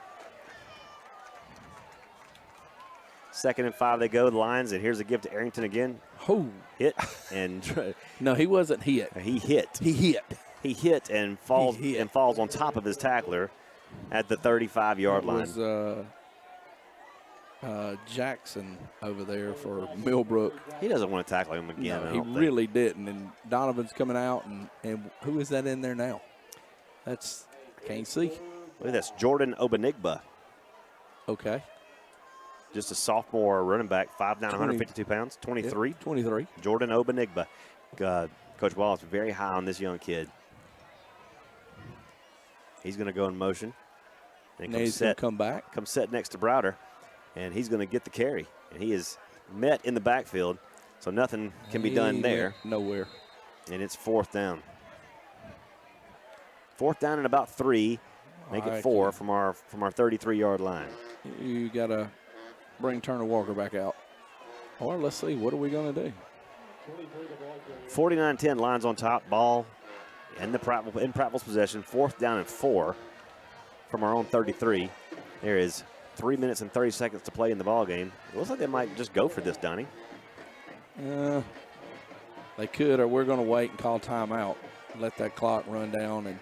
Second and 5 they go, the Lions, and here's a give to Arrington again. Oh. Hit and no, he wasn't hit. He hit. He hit. He hit and falls on top of his tackler at the 35-yard line. It was Jackson over there for Millbrook. He doesn't want to tackle him again. No, he really didn't. And Donovan's coming out, and who is that in there now? I can't see. Look, that's Jordan Obanigba. Okay. Just a sophomore running back, 5'9", 152 pounds, 23. Yeah, 23. Jordan Obanigba. Coach Wallace very high on this young kid. He's going to go in motion. And he's going to come back. Come set next to Browder, and he's going to get the carry. And he is met in the backfield, so nothing can be done there. Nowhere. And it's 4th down. 4th down and about 3. Make it 4 from our 33-yard line. You got to bring Turner Walker back out. Or let's see, what are we going to do? 49-10, Lions on top, ball in Prattville's possession. 4th down and 4 from our own 33. There is 3 minutes and 30 seconds to play in the ball game. It looks like they might just go for this, Donnie. They could, or we're going to wait and call timeout. Let that clock run down, and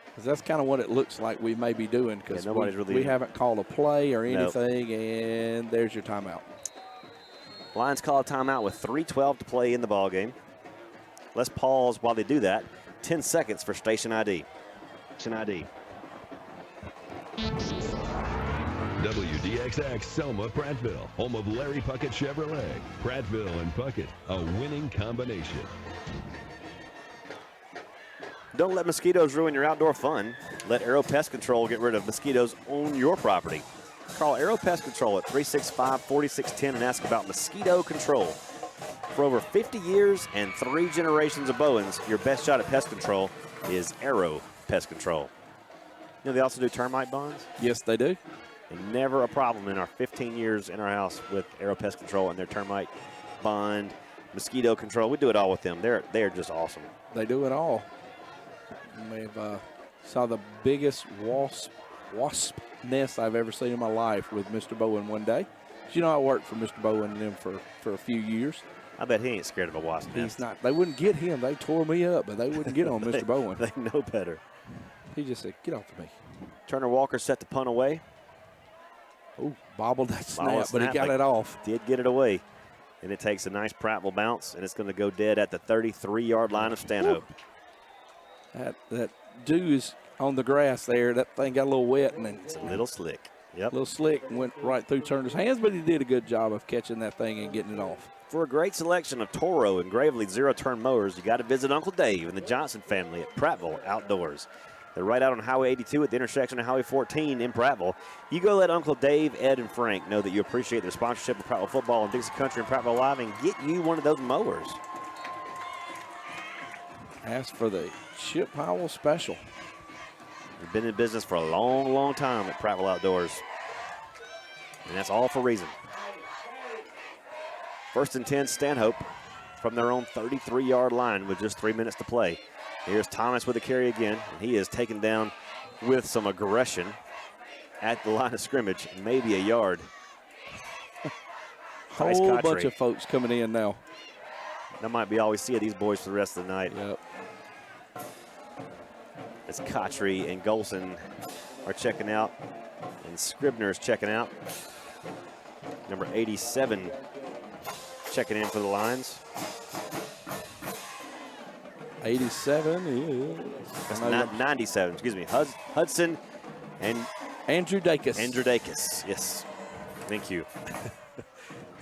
because that's kind of what it looks like we may be doing, because we haven't called a play or anything, and there's your timeout. Lions call a timeout with 3:12 to play in the ball game. Let's pause while they do that. 10 seconds for station ID. Station ID. WDXX Selma Prattville, home of Larry Puckett Chevrolet. Prattville and Puckett, a winning combination. Don't let mosquitoes ruin your outdoor fun. Let Aero Pest Control get rid of mosquitoes on your property. Call Aero Pest Control at 365-4610 and ask about mosquito control. For over 50 years and 3 generations of Bowens, your best shot at pest control is Aero Pest Control. You know they also do termite bonds? Yes, they do. And never a problem in our 15 years in our house with Aero Pest Control and their termite bond, mosquito control. We do it all with them. They're just awesome. They do it all. We've saw the biggest wasp nest I've ever seen in my life with Mr. Bowen one day. You know, I worked for Mr. Bowen and them for a few years. I bet he ain't scared of a wasp nest. He's not. They wouldn't get him. They tore me up, but they wouldn't get on Mr. Bowen. They know better. He just said, get off of me. Turner Walker set the punt away. Oh, bobbled that snap, but he got it off. Did get it away. And it takes a nice Prattville bounce, and it's going to go dead at the 33-yard line of Stanhope. That dew is on the grass there. That thing got a little wet. And it's a little slick. Yep. A little slick and went right through Turner's hands, but he did a good job of catching that thing and getting it off. For a great selection of Toro and Gravely zero-turn mowers, you got to visit Uncle Dave and the Johnson family at Prattville Outdoors. They're right out on Highway 82 at the intersection of Highway 14 in Prattville. You go let Uncle Dave, Ed, and Frank know that you appreciate their sponsorship of Prattville football and Dixie Country and Prattville Live and get you one of those mowers. Ask for the Chip Howell special. We've been in business for a long, long time at Prattville Outdoors. And that's all for a reason. 1st and 10, Stanhope from their own 33-yard line with just 3 minutes to play. Here's Thomas with a carry again, and he is taken down with some aggression at the line of scrimmage, maybe a yard. Whole bunch of folks coming in now. That might be all we see of these boys for the rest of the night. Yep. As Kotry and Golson are checking out, and Scribner is checking out. Number 87 checking in for the Lions. 87 is 97, excuse me. Hudson and Andrew Dacus. Andrew Dacus, yes. Thank you.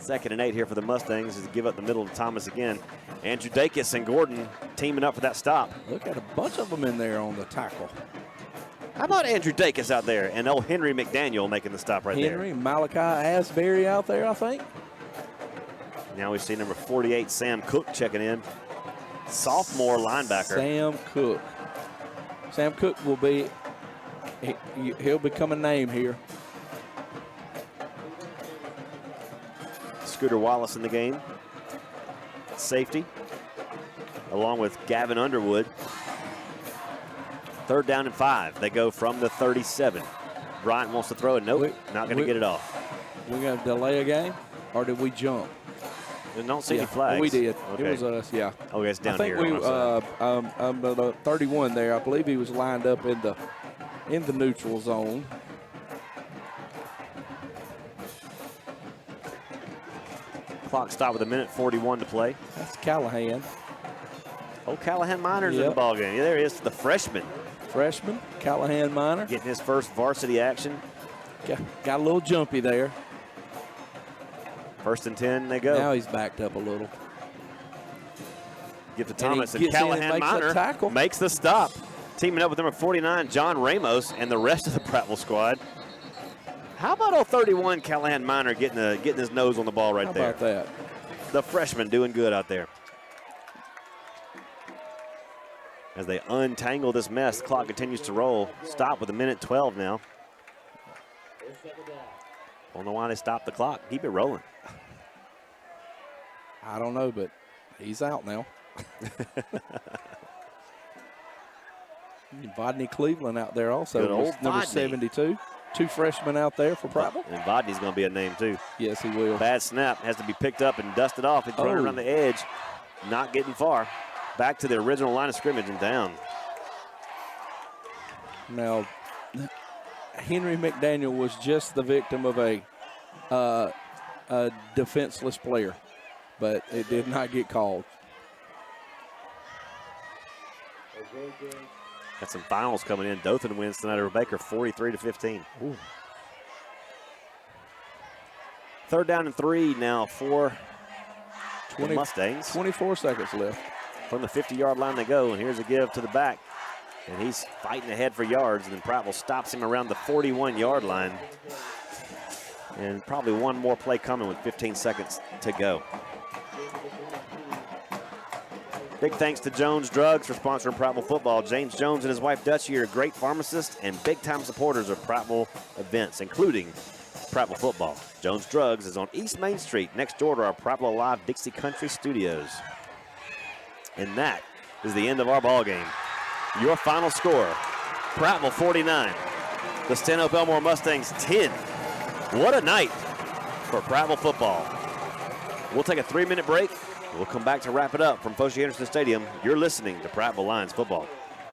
2nd and 8 here for the Mustangs as they give up the middle to Thomas again. Andrew Dacus and Gordon teaming up for that stop. Look at a bunch of them in there on the tackle. How about Andrew Dacus out there and old Henry McDaniel making the stop right there? Henry, Malachi Asbury out there, I think. Now we see number 48, Sam Cook, checking in. Sophomore linebacker. Sam Cook. Sam Cook will be, he'll become a name here. Scooter Wallace in the game. Safety, along with Gavin Underwood. 3rd down and 5. They go from the 37. Bryant wants to throw it. Nope, not going to get it off. We got to delay a game, or did we jump? I don't see any flags. We did. Okay. It was us, yeah. Oh, it's down here. I think the 31 there, I believe he was lined up in the neutral zone. Clock stopped with 1:41 to play. That's Callahan. Oh, Callahan Minor's in the ball game. Yeah, there he is, the freshman. Callahan Minor. Getting his first varsity action. Got a little jumpy there. 1st and 10, they go. Now he's backed up a little. Give to Thomas, and Callahan Minor makes the stop. Teaming up with number 49, John Ramos, and the rest of the Prattville squad. How about old 31, Callahan Minor, getting his nose on the ball right there? How about that? The freshman doing good out there. As they untangle this mess, the clock continues to roll. Stop with 1:12 now. Don't know why they stopped the clock. Keep it rolling. I don't know, but he's out now. Vodney Cleveland out there also. Good old number Vodney. 72. 2 freshmen out there for Prattville. And Vodney's going to be a name, too. Yes, he will. Bad snap. Has to be picked up and dusted off. He's running around the edge. Not getting far. Back to the original line of scrimmage and down. Now, Henry McDaniel was just the victim of a defenseless player, but it did not get called. Got some finals coming in. Dothan wins tonight over Baker, 43-15. Ooh. 3rd down and 3 now for the Mustangs. 24 seconds left. From the 50-yard line they go, and here's a give to the back. And he's fighting ahead for yards, and then Prattville stops him around the 41-yard line. And probably one more play coming with 15 seconds to go. Big thanks to Jones Drugs for sponsoring Prattville football. James Jones and his wife Dutchie are great pharmacists and big-time supporters of Prattville events, including Prattville football. Jones Drugs is on East Main Street, next door to our Prattville Live Dixie Country Studios. And that is the end of our ball game. Your final score, Prattville 49, the Stanhope Elmore Mustangs 10. What a night for Prattville football. We'll take a 3-minute break. We'll come back to wrap it up from Foshie Anderson Stadium. You're listening to Prattville Lions football.